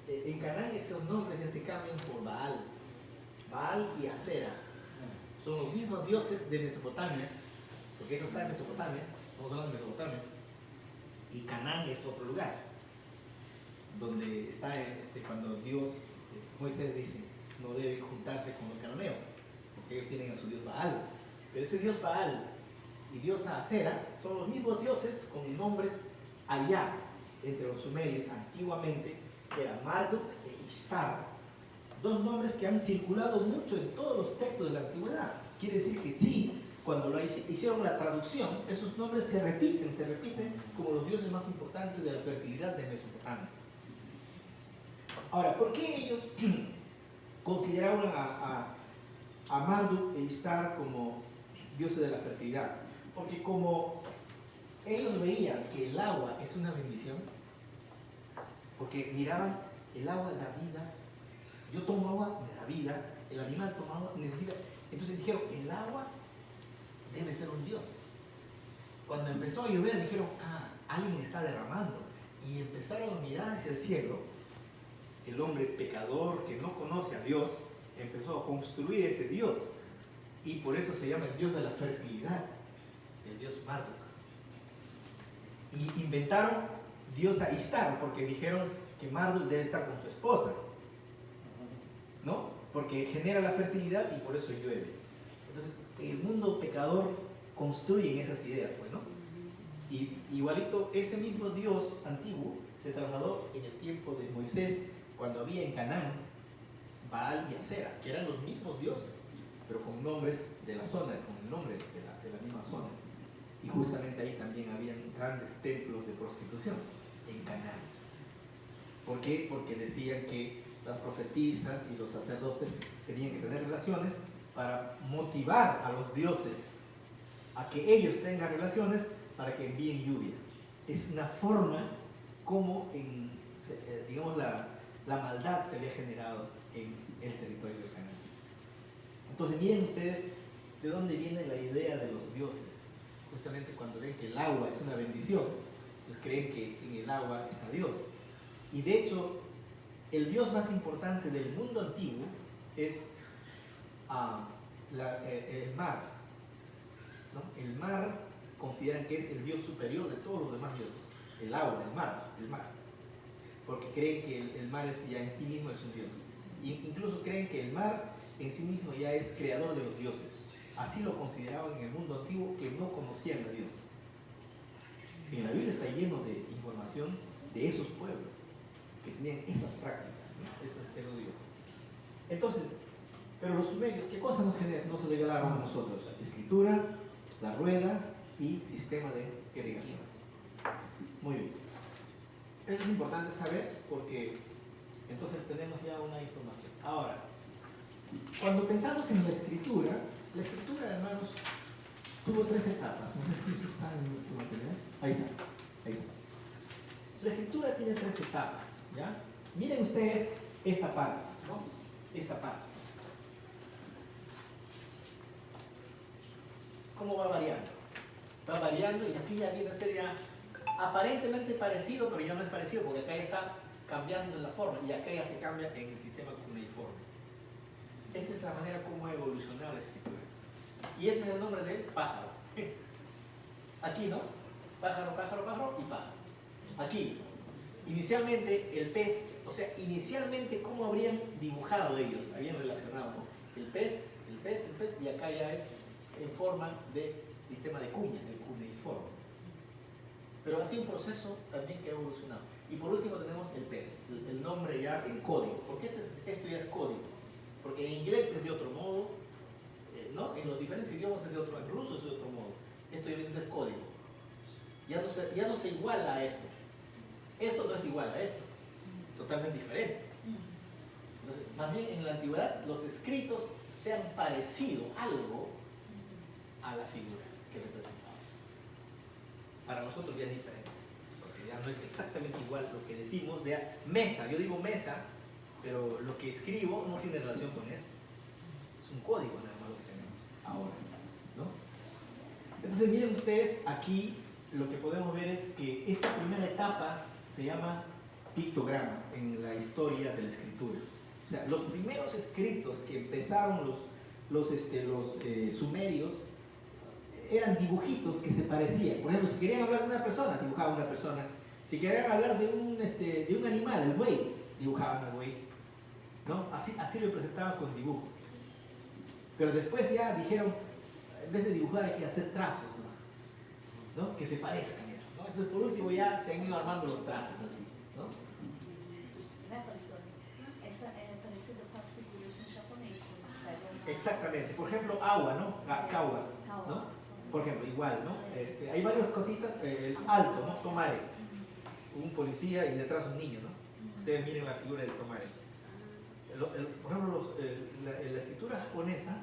A: en Canaán esos nombres ya se cambian por Baal y Acera. Son los mismos dioses de Mesopotamia, porque eso está en Mesopotamia, estamos hablando de Mesopotamia, y Canaán es otro lugar, donde está cuando Dios, Moisés dice, no debe juntarse con los cananeos, porque ellos tienen a su dios Baal. Pero ese dios Baal y diosa Acera son los mismos dioses con nombres allá, entre los sumerios antiguamente, que eran Marduk e Ishtar. Dos nombres que han circulado mucho en todos los textos de la antigüedad. Quiere decir que sí, cuando hicieron la traducción, esos nombres se repiten como los dioses más importantes de la fertilidad de Mesopotamia. Ahora, ¿por qué ellos consideraron a Marduk e Ishtar como dioses de la fertilidad? Porque como ellos veían que el agua es una bendición, porque miraban, el agua da vida, yo tomo agua, me da vida, el animal toma agua, necesita. Entonces dijeron, el agua debe ser un dios. Cuando empezó a llover dijeron, alguien está derramando. Y empezaron a mirar hacia el cielo. El hombre pecador que no conoce a Dios empezó a construir ese dios. Y por eso se llama el dios de la fertilidad, el dios Marduk. Y inventaron diosa Ishtar, porque dijeron que Marduk debe estar con su esposa, ¿no? Porque genera la fertilidad y por eso llueve. Entonces, el mundo pecador construye en esas ideas, pues, ¿no? Y igualito, ese mismo Dios antiguo se trasladó en el tiempo de Moisés, cuando había en Canaán Baal y Acera, que eran los mismos dioses, pero con nombres de la zona, con el nombre de la misma zona. Y justamente ahí también habían grandes templos de prostitución, en Canaán. ¿Por qué? Porque decían que las profetisas y los sacerdotes tenían que tener relaciones para motivar a los dioses a que ellos tengan relaciones para que envíen lluvia. Es una forma como, digamos, la maldad se había generado en el territorio de Canaán. Entonces miren ustedes de dónde viene la idea de los dioses. Justamente cuando ven que el agua es una bendición, entonces creen que en el agua está Dios. Y de hecho, el dios más importante del mundo antiguo es el mar, ¿no? El mar consideran que es el dios superior de todos los demás dioses. El agua, el mar. Porque creen que el mar ya en sí mismo es un dios. Y incluso creen que el mar en sí mismo ya es creador de los dioses. Así lo consideraban en el mundo antiguo, que no conocían a Dios. En la Biblia está lleno de información de esos pueblos que tenían esas prácticas, ¿no? Esos dioses. Entonces, pero los sumerios, ¿qué cosa nos regalaron a nosotros? Escritura, la rueda y sistema de irrigaciones. Muy bien. Eso es importante saber porque entonces tenemos ya una información. Ahora, cuando pensamos en la escritura, hermanos, tuvo 3 etapas. No sé si eso está en nuestro material. Ahí está. La escritura tiene 3 etapas, ¿ya? Miren ustedes esta parte, ¿no? Esta parte. ¿Cómo va variando? Va variando y aquí ya viene a ser ya aparentemente parecido, pero ya no es parecido porque acá ya está cambiando la forma y acá ya se cambia en el sistema cuneiforme. Esta es la manera como ha evolucionado la escritura. Y ese es el nombre del pájaro. Aquí, ¿no? Pájaro, pájaro, pájaro y pájaro. Aquí, inicialmente el pez, o sea, inicialmente cómo habrían dibujado ellos, habían relacionado, ¿no? El pez, y acá ya es en forma de sistema de cuña, el cuneiforme. Pero ha sido un proceso también que ha evolucionado. Y por último tenemos el pez, el nombre ya en código. ¿Por qué esto ya es código? Porque en inglés es de otro modo, ¿no? En los diferentes idiomas es de otro, en ruso es de otro modo. Esto ya viene a ser código. Ya no se iguala a esto. Esto no es igual a esto. Totalmente diferente. Entonces, más bien en la antigüedad los escritos se han parecido algo a la figura que representaba. Para nosotros ya es diferente, porque ya no es exactamente igual lo que decimos de mesa. Yo digo mesa, pero lo que escribo no tiene relación con esto. Es un código nada más lo que tenemos ahora, ¿no? Entonces miren ustedes, aquí lo que podemos ver es que esta primera etapa se llama pictograma en la historia de la escritura. O sea, los primeros escritos que empezaron los sumerios eran dibujitos que se parecían. Por ejemplo, si querían hablar de una persona, dibujaban una persona. Si querían hablar de un animal, el buey, dibujaban al buey, ¿no? Así lo presentaban con dibujos. Pero después ya dijeron, en vez de dibujar hay que hacer trazos, ¿no? Que se parezcan, ¿no? Entonces por último ya se han ido armando los trazos así, ¿no?
F: Né, pastor? Essa é parecida com as figuras em japonês.
A: Exactamente. Por ejemplo, agua, ¿no? Kawa, ¿no? Por ejemplo, igual, ¿no? Hay varias cositas. Alto, ¿no? Tomare. Un policía y detrás un niño, ¿no? Ustedes miren la figura del tomare. Por ejemplo, la escritura japonesa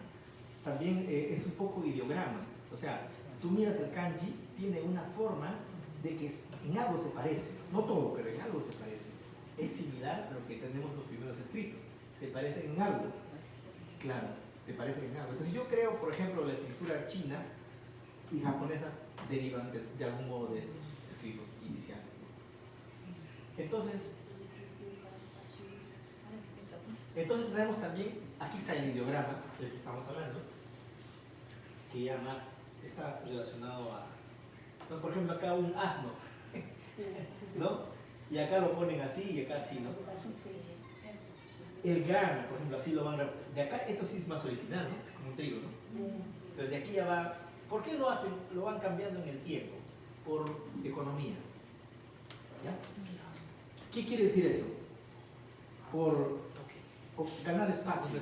A: también es un poco ideograma. O sea, tú miras el kanji, tiene una forma de que en algo se parece. No todo, pero en algo se parece. Es similar a lo que tenemos los primeros escritos. Se parecen en algo. Claro, se parecen en algo. Entonces yo creo, por ejemplo, la escritura china y japonesa derivan de algún modo de estos escritos iniciales. Entonces tenemos también, aquí está el ideograma del que estamos hablando, que ya más está relacionado a, ¿no? Por ejemplo, acá un asno, ¿no? Y acá lo ponen así y acá así, ¿no? El grano, por ejemplo, así lo van a... De acá, esto sí es más original, ¿no? Es como un trigo, ¿no? Pero de aquí ya va... ¿Por qué lo hacen? Lo van cambiando en el tiempo. Por economía. ¿Ya? ¿Qué quiere decir eso? Por ganar espacio.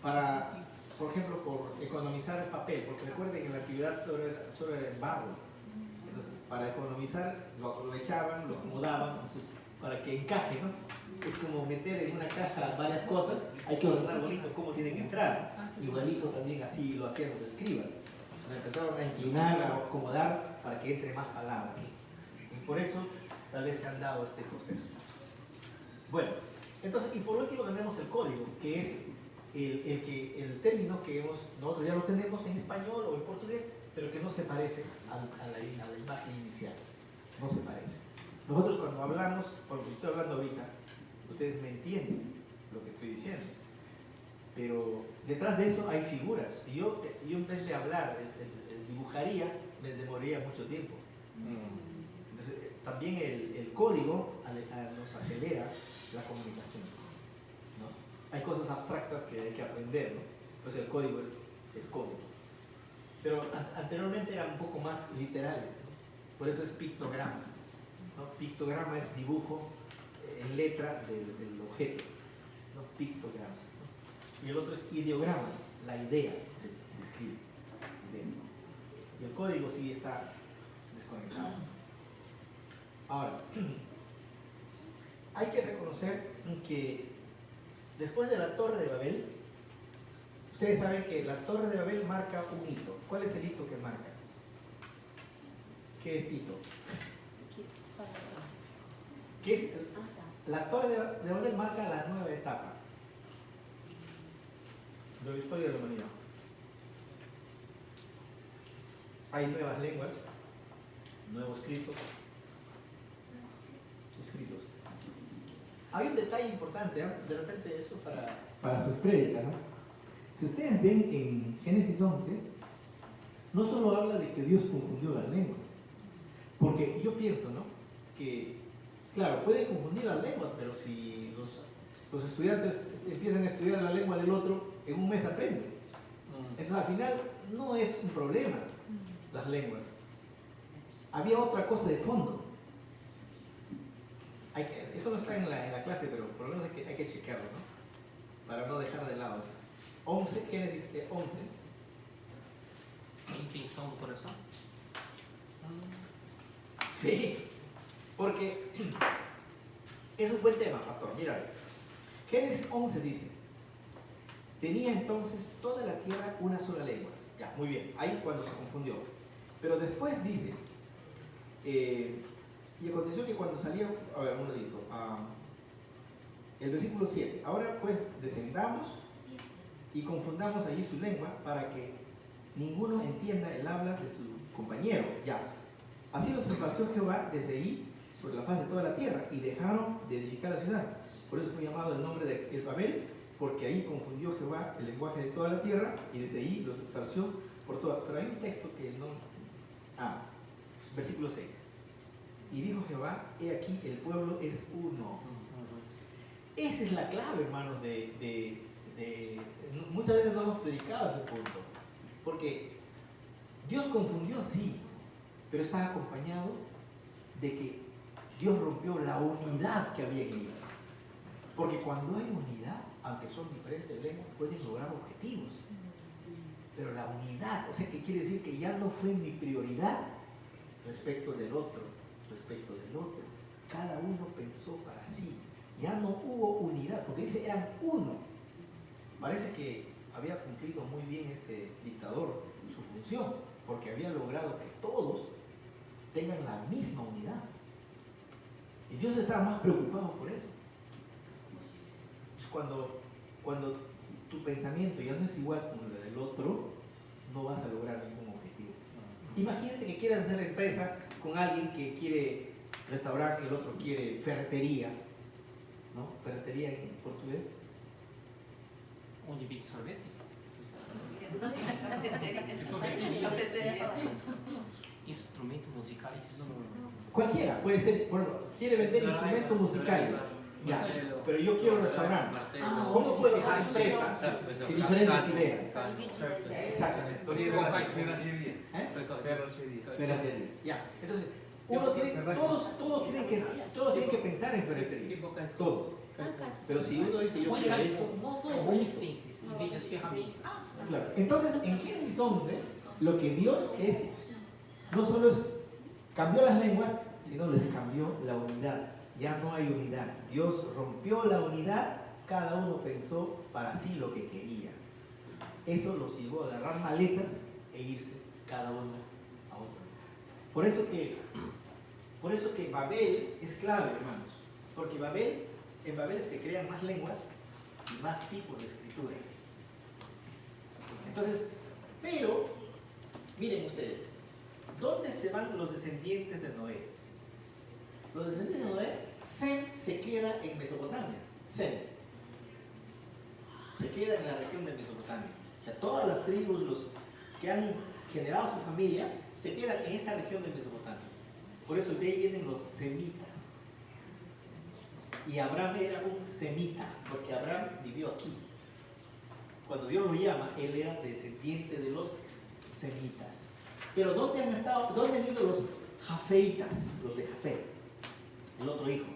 A: Para, por ejemplo, por economizar el papel. Porque recuerden que en la actividad solo era en barro. Entonces, para economizar, lo aprovechaban, lo acomodaban para que encaje, ¿no? Es como meter en una casa varias cosas, hay que ordenar bonito cómo tienen que entrar. Igualito también así lo hacían los escribas. Empezaron a inclinar, a acomodar para que entre más palabras. Y por eso tal vez se han dado este proceso. Bueno, entonces, y por último tenemos el código, que es el término que nosotros ya lo tenemos en español o en portugués, pero que no se parece a la imagen inicial. No se parece. Nosotros cuando hablamos, porque estoy hablando ahorita, ustedes me entienden lo que estoy diciendo. Pero detrás de eso hay figuras. Y yo en vez de hablar, dibujaría, me demoraría mucho tiempo. Entonces, también el código nos acelera la comunicación, ¿no? Hay cosas abstractas que hay que aprender, ¿no? Pues el código es el código. Pero anteriormente eran un poco más literales, ¿no? Por eso es pictograma, ¿no? Pictograma es dibujo en letra del objeto, ¿no? Pictograma, ¿no? Y el otro es ideograma, la idea se escribe. Y el código sí está desconectado. Ahora, hay que reconocer que después de la Torre de Babel, ustedes saben que la Torre de Babel marca un hito. ¿Cuál es el hito que marca? ¿Qué es hito? ¿Qué es? La Torre de Babel marca la nueva etapa de la historia de la humanidad. Hay nuevas lenguas, nuevos escritos. Hay un detalle importante, ¿eh? De repente eso para sus prédicas, ¿no? Si ustedes ven en Génesis 11, no solo habla de que Dios confundió las lenguas, porque yo pienso, ¿no? Que, claro, puede confundir las lenguas, pero si los estudiantes empiezan a estudiar la lengua del otro, en un mes aprenden. Entonces al final no es un problema las lenguas. Había otra cosa de fondo. Eso no está en la clase, pero por lo menos hay que chequearlo, ¿no? Para no dejar de lado eso. 11, Génesis 11.
B: Intenção do coração?
A: Sí, porque es un buen tema, pastor. Mira, Génesis 11 dice: tenía entonces toda la tierra una sola lengua. Ya, muy bien, ahí cuando se confundió. Pero después dice, y aconteció que cuando salieron, a ver, un ratito, el versículo 7, ahora pues descendamos y confundamos allí su lengua para que ninguno entienda el habla de su compañero. Ya, así los esparció Jehová desde ahí sobre la faz de toda la tierra y dejaron de edificar la ciudad. Por eso fue llamado el nombre de El Babel, porque ahí confundió Jehová el lenguaje de toda la tierra y desde ahí los esparció por toda. Pero hay un texto que no... versículo 6. Y dijo Jehová, he aquí el pueblo es uno. Esa es la clave, hermanos, de muchas veces no hemos predicado ese punto, porque Dios confundió, sí, pero está acompañado de que Dios rompió la unidad que había en ellos. Porque cuando hay unidad, aunque son diferentes lenguas, pueden lograr objetivos. Pero la unidad, o sea, que quiere decir que ya no fue mi prioridad respecto del otro, Cada uno pensó para sí. Ya no hubo unidad, porque dice eran uno. Parece que había cumplido muy bien este dictador su función, porque había logrado que todos tengan la misma unidad. Y Dios estaba más preocupado por eso. Cuando tu pensamiento ya no es igual con el del otro, no vas a lograr ningún objetivo. Imagínate que quieras hacer empresa con alguien que quiere restaurante y el otro quiere ferretería, ¿no? Ferretería en portugués.
B: Onde vende sorvete? Instrumentos musicales.
A: Cualquiera, puede ser, bueno, quiere vender instrumentos musicales, ya, pero yo quiero restaurante. ¿Cómo puede dejar empresa sin diferentes ideas? Exactamente. Ferretería. Ya, entonces, todos tienen que pensar en ferretería, todos. Pero si uno dice yo quiero esto,
B: É bom e simples. Vende as ferramentas.
A: claro. Entonces, en Génesis 11, lo que Dios es, no solo es, cambió las lenguas, sino les cambió la unidad. Ya no hay unidad. Dios rompió la unidad, cada uno pensó para sí lo que quería. Eso los llevó a agarrar maletas e irse cada uno a otro. Por eso que Babel es clave, hermanos. Porque en Babel se crean más lenguas y más tipos de escritura. Entonces, pero, miren ustedes, ¿dónde se van los descendientes de Noé? Los descendientes de Noé, Sem se queda en Mesopotamia. Sem se queda en la región de Mesopotamia. O sea, todas las tribus, los que han generado su familia, se quedan en esta región de Mesopotamia. Por eso de ahí vienen los semitas. Y Abraham era un semita, porque Abraham vivió aquí. Cuando Dios lo llama, él era descendiente de los semitas. Pero ¿dónde han estado? ¿Dónde han ido los jafeitas? Los de Jafet, el otro hijo.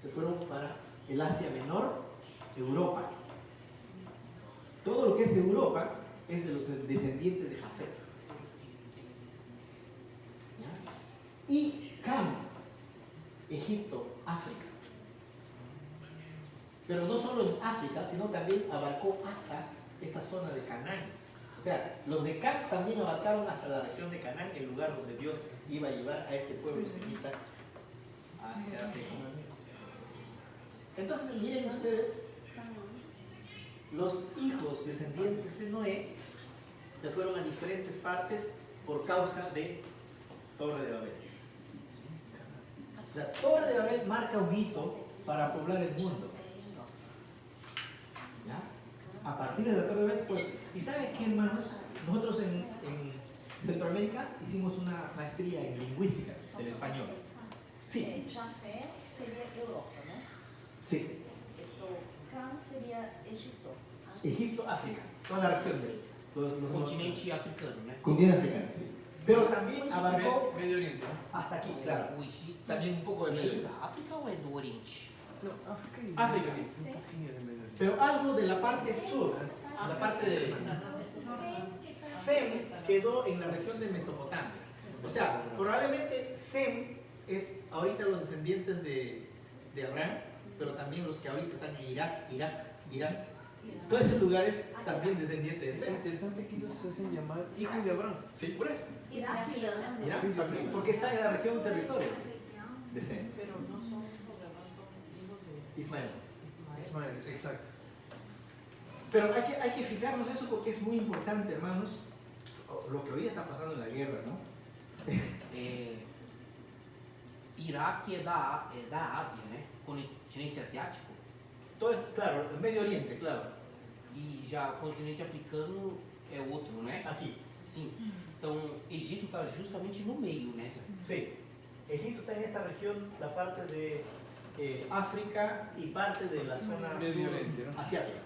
A: Se fueron para el Asia Menor, Europa. Todo lo que es Europa es de los descendientes de Jafet. ¿Ya? Y Cam, Egipto, África. Pero no solo en África, sino también abarcó hasta esta zona de Canaán. O sea, los de Cam también abarcaron hasta la región de Canaán, el lugar donde Dios iba a llevar a este pueblo semita a quedarse con él. Entonces, miren ustedes, los hijos descendientes de Noé se fueron a diferentes partes por causa de Torre de Babel. O sea, Torre de Babel marca un hito para poblar el mundo. ¿Ya? A partir de la Torre de Babel, pues, ¿y saben qué, hermanos? Nosotros en Centroamérica hicimos una maestría en lingüística del español. Sí.
F: Jafé seria Europa, né?
A: Sí.
F: Cam seria Egipto.
A: Egipto, África, toda la región de
B: O continente africano, né?
A: continente africano, sí. Pero también abarcó
C: Medio Oriente, ¿no?
A: hasta aquí, claro.
B: O Egito.
A: También un poco de
B: O
A: Medio
B: Egito
A: Oriente.
B: da África ou é do Oriente?
C: No, África y
A: África.
C: un poquillo de Medio Oriente.
A: Pero algo de la parte sur, la parte de Sem quedó en la región de Mesopotamia. O sea, probablemente Sem es ahorita los descendientes de Abraham, pero también los que ahorita están en Irak, Irán. Todos esos lugares también descendientes de
C: Es
A: Sem.
C: interesante que ellos se hacen llamar hijos de Abraham.
A: Sí, por eso.
D: Iraquiana.
A: Irak también, porque está en la región territorio de Sem.
G: Pero no son hijos de Abraham, son hijos de
A: Ismael.
G: Ismael.
C: Exacto.
A: Pero hay que fijarnos eso porque es muy importante, hermanos, lo que hoy está pasando en la guerra, ¿no?
B: Iraque é da Ásia, né? Continente asiático.
A: Todo es, claro, el Medio Oriente, claro.
B: E já o continente africano é outro, né?
A: Aquí.
B: Sim. Então, Egito está justamente no meio, né?
A: Sí. Egipto está en esta región, la parte de África y parte de la zona
C: Medio
A: sur
C: Oriente, ¿no?
A: asiática.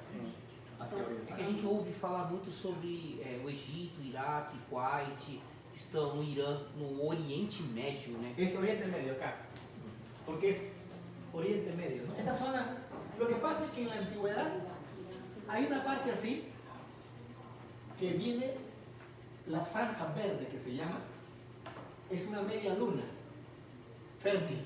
A: hacia oriente.
B: É que a gente ouve falar muito sobre o Egito, Iraque, Kuwait, estão no Irã, no Oriente Médio, né?
H: Es Oriente Medio acá, porque es Oriente Medio, ¿no? Esta zona, lo que pasa es que en la antigüedad hay una parte así que viene, las franjas verdes que se llama, es una media luna fértil.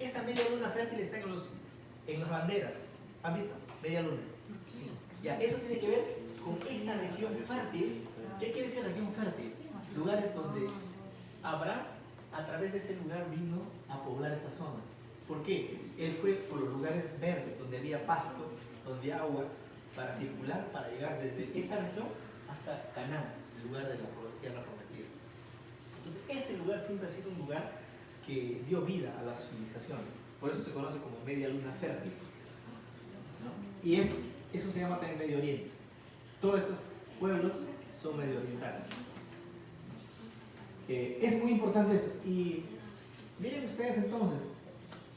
H: Esa media luna fértil está en las banderas, ¿han visto? Media luna.
B: Sim.
H: Ya, eso tiene que ver con esta región fértil. ¿Qué quiere decir región fértil? Lugares donde Abraham, a través de ese lugar, vino a poblar esta zona. ¿Por qué? Él fue por los lugares verdes, donde había pasto, donde había agua, para circular, para llegar desde esta región hasta Canaán, el lugar de la tierra prometida. Entonces, este lugar siempre ha sido un lugar que dio vida a las civilizaciones. Por eso se conoce como media luna fértil, ¿no? Y eso se llama también Medio Oriente. Todos esos pueblos son medio orientales. Es muy importante eso. Y miren ustedes entonces,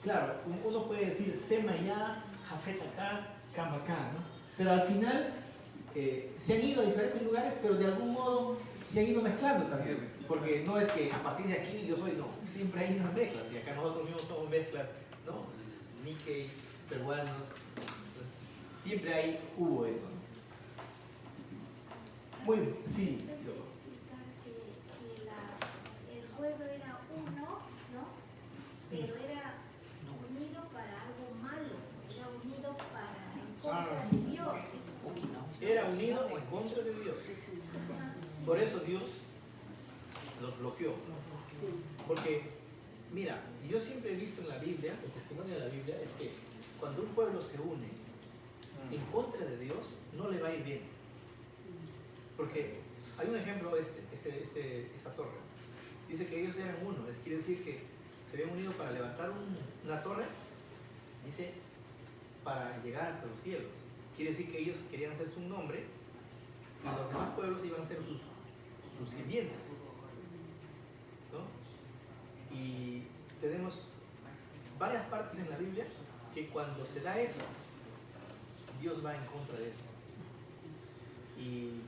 H: claro, uno puede decir Semaya, Jafet acá, Cam acá, ¿no? Pero al final se han ido a diferentes lugares, pero de algún modo se han ido mezclando también. Porque no es que a partir de aquí yo soy, no, siempre hay unas mezclas. Y acá nosotros mismos somos mezclas, ¿no? Nikkei, peruanos. Entonces, siempre hubo eso, ¿no? Muy bien, sí.
E: El pueblo era uno, ¿no? Pero era unido para algo malo, era unido para en contra de Dios.
H: Era unido en contra de Dios. Por eso Dios los bloqueó. Porque, mira, yo siempre he visto en la Biblia, el testimonio de la Biblia es que cuando un pueblo se une en contra de Dios, no le va a ir bien. Porque hay un ejemplo, esta torre. Dice que ellos eran uno, quiere decir que se habían unido para levantar una torre, dice, para llegar hasta los cielos. Quiere decir que ellos querían hacerse un nombre y los demás pueblos iban a ser sus sirvientes, ¿no? Y tenemos varias partes en la Biblia que cuando se da eso, Dios va en contra de eso. Y,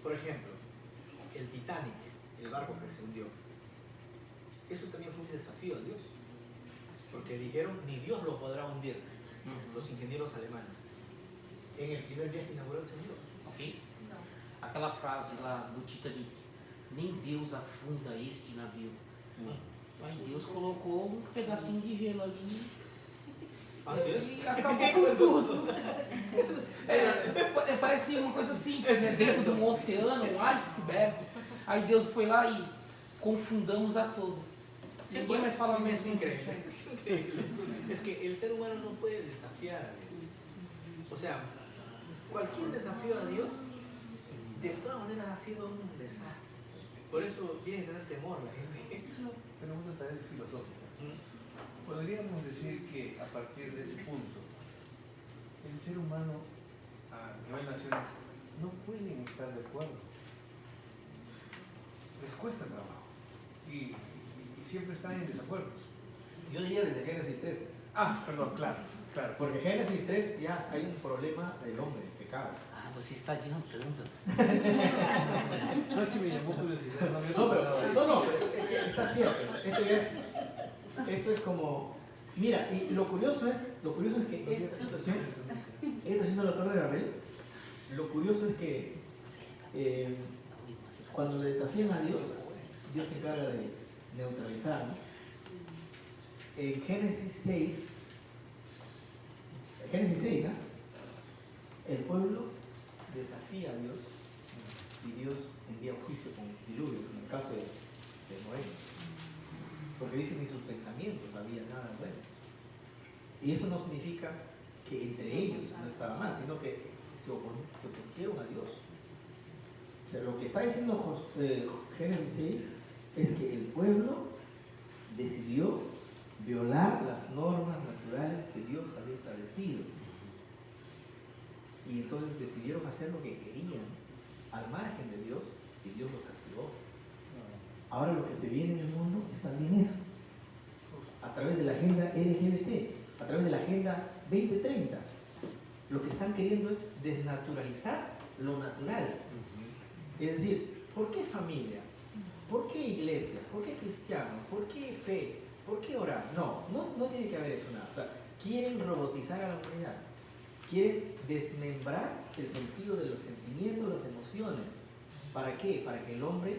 H: por ejemplo, el Titanic, el barco que se hundió, eso también fue un desafío a Dios, porque dijeron, ni Dios lo podrá hundir, los ingenieros alemanes. En el primer viaje inaugural se hundió.
B: Ok? Aquela frase lá do Titanic, nem Deus afunda este navio. Aí Deus colocou um pedacinho de gelo ali e acabou com tudo. Parecia uma coisa simples, né? Dentro de um oceano, um iceberg. Aí Deus foi lá e confundamos a todo. Ninguém mais fala
H: Es
B: mesmo.
H: increíble, es increíble. Es que el ser humano no puede desafiar a Dios. O sea, cualquier desafío a Dios, de todas maneras ha sido un desastre. Por eso viene a tener temor la gente.
C: Es una pregunta tal vez filosófica. Podríamos decir que a partir de ese punto, el ser humano a nivel naciones no pueden estar de acuerdo. Les cuesta trabajo y siempre están en desacuerdos.
H: Yo diría desde Génesis 3.
C: Perdón, claro.
H: Porque Génesis 3 ya hay un problema del hombre, el pecado.
B: Ah, você está adiantando.
C: No es que me llamó curiosidad.
H: No, está cierto. Esto es como, mira, y lo curioso es que esta situación, haciendo la Torre de Babel, lo curioso es que cuando le desafían a Dios, Dios se encarga de neutralizar, ¿no? En Génesis 6, el pueblo desafía a Dios y Dios envía un juicio con el diluvio, en el caso de Noé. Porque dicen ni sus pensamientos había nada bueno. Y eso no significa que entre ellos no estaba mal, sino que se opusieron a Dios. O sea, lo que está diciendo Génesis 6 es que el pueblo decidió violar las normas naturales que Dios había establecido. Y entonces decidieron hacer lo que querían al margen de Dios y Dios los castigó. Ahora lo que se viene en el mundo es también eso. A través de la agenda LGBT, a través de la agenda 2030.
B: lo que están queriendo es desnaturalizar lo natural. Es decir, ¿por qué familia? ¿Por qué iglesia? ¿Por qué cristiano? ¿Por qué fe? ¿Por qué orar? No tiene que haber eso nada. O sea, quieren robotizar a la humanidad. Quieren desmembrar el sentido de los sentimientos, las emociones. ¿Para qué? Para que el hombre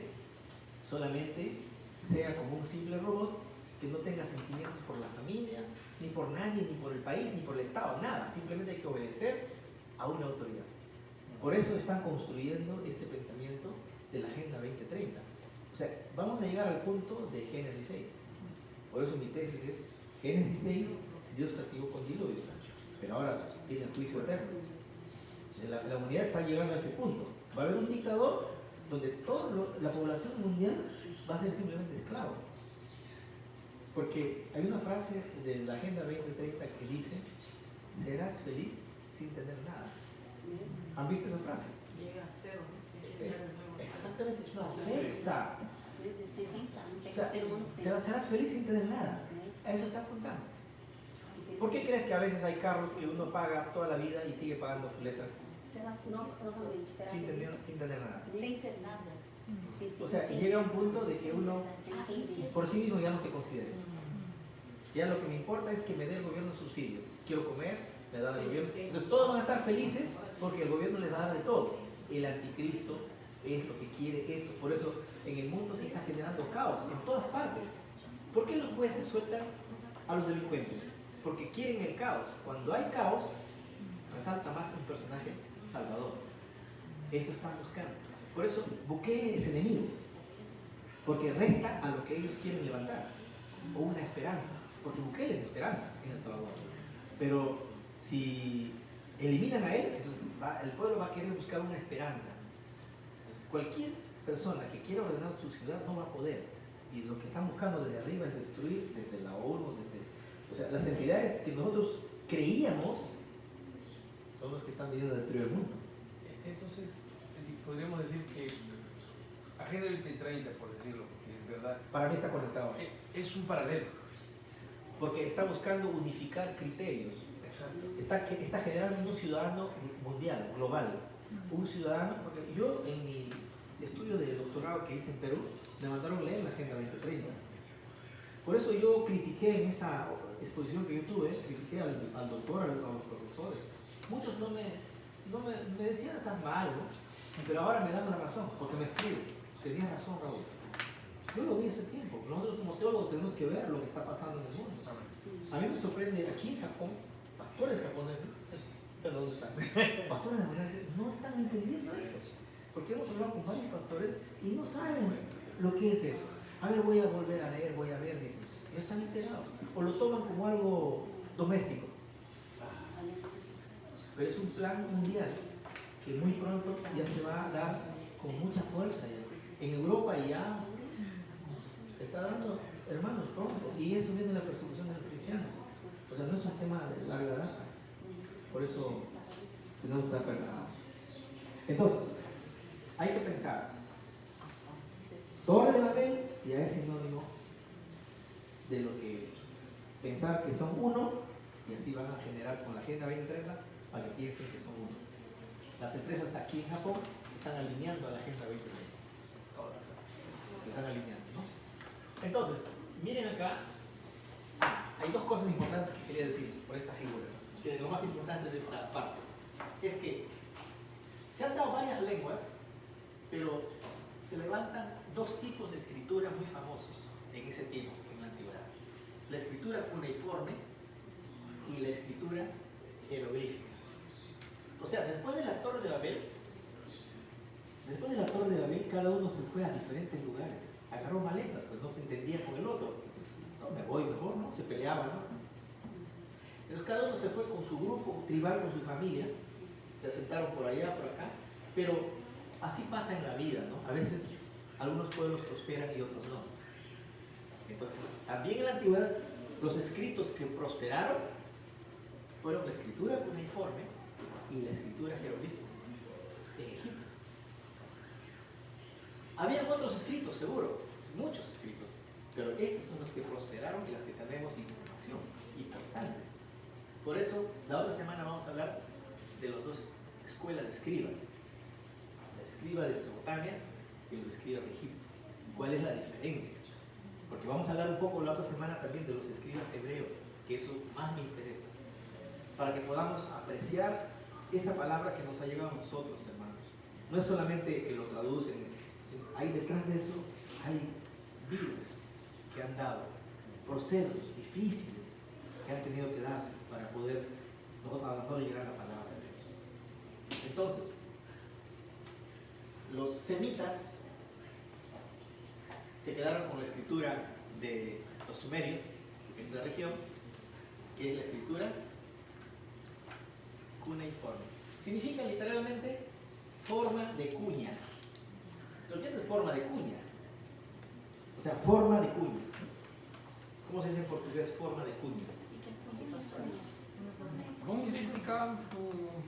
B: solamente sea como un simple robot que no tenga sentimientos por la familia, ni por nadie, ni por el país, ni por el Estado, nada. Simplemente hay que obedecer a una autoridad. Por eso están construyendo este pensamiento de la Agenda 2030. O sea, vamos a llegar al punto de Génesis 6. Por eso mi tesis es, Génesis 6, Dios castigó con diluvio, pero ahora viene el juicio eterno. La humanidad está llegando a ese punto. Va a haber un dictador donde toda la población mundial va a ser simplemente esclavo. Porque hay una frase de la Agenda 2030 que dice, serás feliz sin tener nada. ¿Han visto esa frase?
G: Llega a cero.
B: Exactamente, es una ofensa. O sea,
D: Ser
B: serás feliz sin tener nada. A eso está apuntando. ¿Por qué crees que a veces hay carros que uno paga toda la vida y sigue pagando su letra sin tener nada?
F: Sem ter nada.
B: O sea, y llega un punto de que uno por sí mismo ya no se considera. Ya lo que me importa es que me dé el gobierno subsidio. Quiero comer, me da el gobierno. Entonces todos van a estar felices porque el gobierno les va a dar de todo. El anticristo es lo que quiere eso. Por eso en el mundo se está generando caos en todas partes. ¿Por qué los jueces sueltan a los delincuentes? Porque quieren el caos. Cuando hay caos, resalta más un personaje salvador. Eso están buscando. Por eso Bukele es enemigo. Porque resta a lo que ellos quieren levantar. O una esperanza. Porque Bukele es esperanza en El Salvador. Pero si eliminan a él, entonces el pueblo va a querer buscar una esperanza. Cualquier persona que quiera ordenar su ciudad no va a poder. Y lo que están buscando desde arriba es destruir desde la ONU, o sea, las entidades que nosotros creíamos son los que están viniendo a destruir el mundo.
C: Entonces, podríamos decir que Agenda 2030, por decirlo, porque es verdad,
B: Para mí está conectado.
C: es un paralelo.
B: Porque está buscando unificar criterios.
C: Exacto.
B: Está generando un ciudadano mundial, global. Un ciudadano, porque yo en mi estudio de doctorado que hice en Perú, me mandaron leer la Agenda 2030. Por eso yo critiqué en esa exposición que yo tuve, critiqué al doctor, a los profesores. Muchos no me decían tan mal, ¿no? Pero ahora me dan la razón, porque me escriben. Tenías razón, Raúl. Yo lo vi hace tiempo. Nosotros como teólogos tenemos que ver lo que está pasando en el mundo. A mí me sorprende aquí en Japón, pastores japoneses, ¿dónde están? Pastores japoneses no están entendiendo esto. Porque hemos hablado con varios pastores y no saben lo que es eso. A ver, voy a volver a leer, voy a ver, dicen. No están enterados. O lo toman como algo doméstico. Pero es un plan mundial que muy pronto ya se va a dar con mucha fuerza. En Europa ya está dando, hermanos, pronto. Y eso viene de la persecución de los cristianos. O sea, no es un tema de larga data. Por eso tenemos que estar preparados. Entonces, hay que pensar. Torre de Babel ya es sinónimo de lo que pensar que son uno, y así van a generar con la Agenda 2030 para que piensen que son uno. Las empresas aquí en Japón están alineando a la Agenda 2030. Todas están alineando, ¿no? Entonces, miren acá, hay dos cosas importantes que quería decir por esta figura, que es lo más importante de esta parte. Es que se han dado varias lenguas, pero se levantan dos tipos de escritura muy famosos en ese tiempo, en la antigüedad. La escritura cuneiforme y la escritura jeroglífica. O sea, después de la Torre de Babel, cada uno se fue a diferentes lugares. Agarró maletas, pues no se entendía con el otro. No, me voy mejor, ¿no? Se peleaban, ¿no? Entonces cada uno se fue con su grupo tribal, con su familia. Se asentaron por allá, por acá. Pero así pasa en la vida, ¿no? A veces algunos pueblos prosperan y otros no. Entonces, también en la antigüedad, los escritos que prosperaron fueron la escritura cuneiforme y la escritura jeroglífica de Egipto. Habían otros escritos, seguro, muchos escritos, pero estos son los que prosperaron y los que tenemos información importante. Por eso, la otra semana vamos a hablar
H: de las dos escuelas de escribas. La escriba de Mesopotamia y los escribas de Egipto. ¿Cuál es la diferencia? Porque vamos a hablar un poco la otra semana también de los escribas hebreos, que eso más me interesa, para que podamos apreciar esa palabra que nos ha llegado a nosotros, hermanos. No es solamente que lo traducen, sino hay detrás de eso, hay vidas que han dado, procesos difíciles que han tenido que darse para poder nosotros llegar a la palabra de Dios. Entonces, los semitas se quedaron con la escritura de los sumerios, de la región, que es la escritura cuneiforme. Significa literalmente forma de cuña. ¿Pero qué es forma de cuña? O sea, forma de cuña. ¿Cómo se dice en portugués forma de cuña?
F: E que é como pastor?
B: Vamos verificar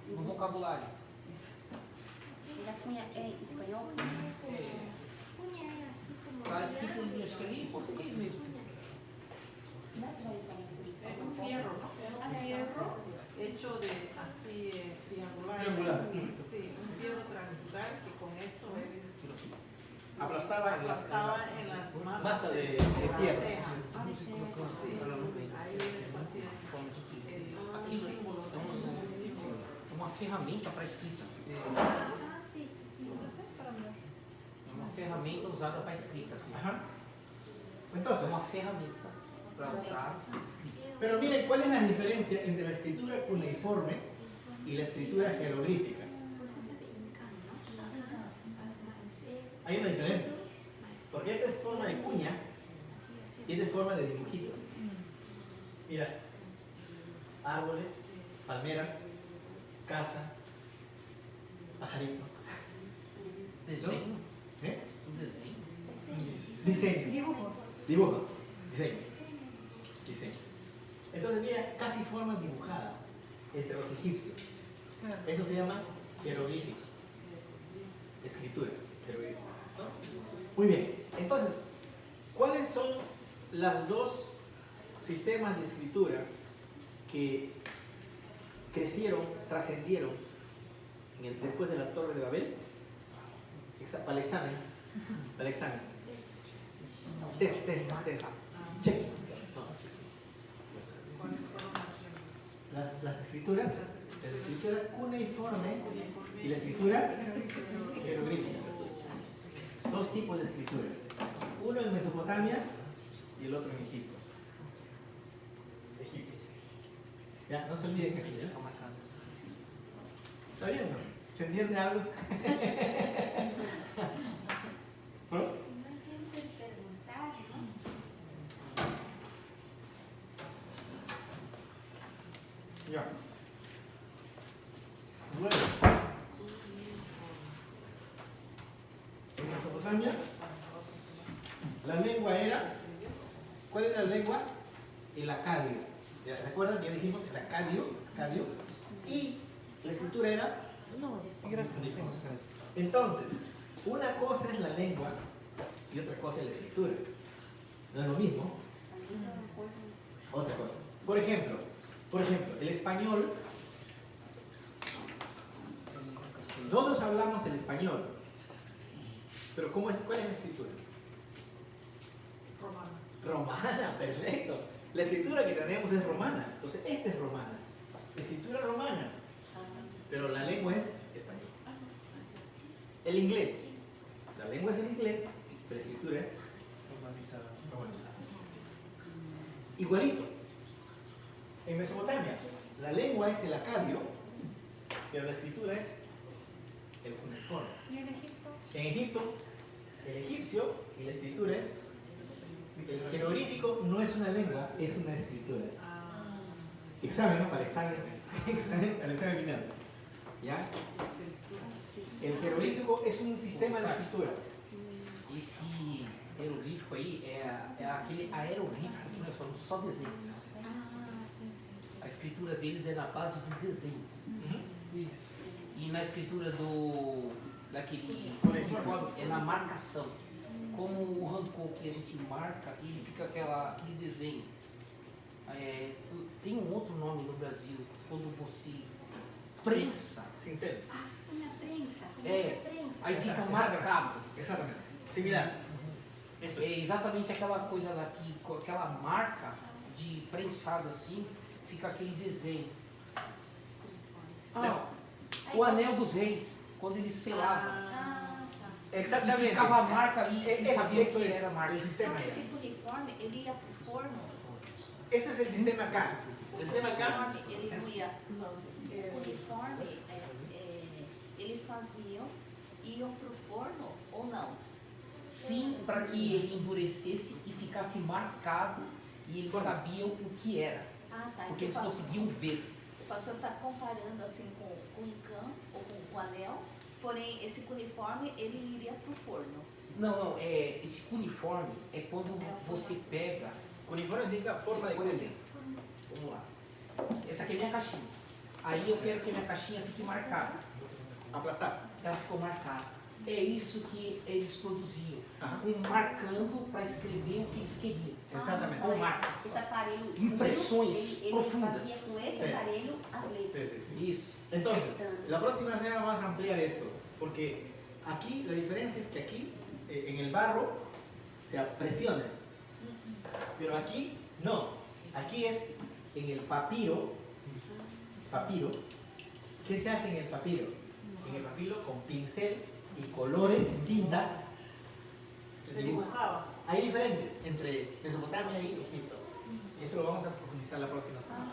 B: no vocabulário.
D: La cuña é espanhol?
E: Cuña é assim como.
B: Está escrito acho que em português mesmo.
D: Não é só italiano.
G: Es un fierro, ¿no? Es un fierro hecho de así triangular.
B: Triangular.
G: Sí, un fierro triangular que con eso él
H: Aplastaba en
G: aplastaba en las masas
H: masa de
G: la
H: piedra.
G: teja.
D: Ah, de terra.
G: Sí, ahí es así el símbolo. Un símbolo.
B: É uma ferramenta para escrita.
E: Ah, sim, sim.
B: É uma ferramenta usada para escrita.
H: Ajá.
B: É
H: Entonces,
B: uma ferramenta para usar escrita.
H: pero miren, ¿cuál es la diferencia entre la escritura cuneiforme y la escritura jeroglífica?
E: Você sabe Inca, não?
H: Hay una diferencia. Porque esta es forma de cuña y esta es forma de dibujitos. Mira, árboles, palmeras, casa, pajarito.
B: Desenho?
H: ¿Eh?
B: Um desenho.
H: Diseño.
D: Dibujos.
H: Dibujos. Diseño. Diseño. Entonces, mira, casi forma dibujada entre los egipcios. Eso se llama jeroglífico. Escritura. Jeroglífico. ¿No? Muy bien. Entonces, ¿cuáles son los dos sistemas de escritura que crecieron, trascendieron después de la Torre de Babel? Para el examen. Para el examen. Test. Check. Las escrituras, la escritura cuneiforme y la escritura jeroglífica. Dos tipos de escrituras. Uno en Mesopotamia y el otro en Egipto. Ya, no se olviden que así, ¿eh? ¿Está bien o no? ¿Se entiende algo? ¿No?
E: Se não entende perguntar, não?
H: Ya. Luego, en Mesopotamia, la lengua era, ¿cuál era la lengua? El acadio. ¿Ya recuerdan? Ya dijimos el acadio, y la escritura era. Entonces, una cosa es la lengua y otra cosa es la escritura. No es lo mismo. Otra cosa. Por ejemplo, el español. Nosotros hablamos el español, pero ¿cuál es la escritura? Romana, perfecto. La escritura que tenemos es romana, entonces esta es romana. La escritura romana, pero la lengua es español. El inglés, la lengua es el inglés, pero la escritura es
C: Normalizada.
H: igualito. En Mesopotamia, la lengua es el acadio, pero la escritura es el cuneiforme.
E: E en Egipto?
H: En Egipto, el egipcio y la escritura es. El jeroglífico no es una lengua, es una escritura. Examen, ¿no? Para el examen final. ¿Ya? El jeroglífico es un sistema de escritura.
B: Esse hieroglífico aí é aquele aeroglífico que nós falamos só desenho.
F: Ah, sim.
B: A escritura deles é na base do desenho.
C: Isso.
B: E na escritura daquele cuneiforme é na marcação. Como o rancor que a gente marca, ele fica aquele desenho. Tem um outro nome no Brasil, quando você prensa.
H: Cincel.
E: Ah, una prensa, como
B: É,
E: una prensa.
B: aí fica
H: Exatamente.
B: marcado.
H: Exatamente. Similar. Eso
B: É
H: es.
B: exatamente aquela coisa lá que, com aquela marca de prensado assim, fica aquele desenho. Ah, o anel dos reis, quando ele selava.
F: Ah, tá.
B: E
H: Exactamente.
B: ficava a marca ali e sabia
H: Eso
B: que
H: es
B: era a marca.
H: el
F: Só
H: sistema
F: que
H: allá.
F: esse uniforme, ele ia pro forno.
H: Eso es el sistema acá. El sistema acá.
F: Uniforme, ele não ia.
G: Nossa,
F: O uniforme, eles faziam, iam pro forno ou não?
B: Sim, para que ele endurecesse e ficasse marcado e eles
H: Correto.
B: sabiam o que era,
F: Ah, tá.
B: porque eles
F: Então,
B: conseguiam ver.
F: o pastor está comparando assim com o Incam ou com o anel, porém esse uniforme ele iria pro forno.
B: Não, esse cuneiforme é quando você pega,
H: Uniforme significa forma de
B: por
H: coser.
B: exemplo, vamos lá, essa aqui é minha caixinha, aí eu quero que a minha caixinha fique marcada,
H: Aplastar.
B: ela ficou marcada. É isso que eles produziam,
H: Aham.
B: marcando para escrever o que eles queriam.
H: Exatamente.
B: Com marcas.
D: Esse aparelho
B: Impressões
D: ele
B: profundas.
D: fazia com esse
H: Sí.
D: aparelho as letras.
H: Sí, sí, sí.
B: Isso.
H: Entonces, la próxima semana vamos a ampliar esto, porque aquí la diferencia es que aquí en el barro se presiona, pero aquí no. Aquí es en el papiro. Papiro. ¿Qué se hace en el papiro? En el papiro con pincel y colores, tinta,
G: se dibujaba.
H: Hay diferente entre Mesopotamia y Egipto. Eso lo vamos a profundizar la próxima semana.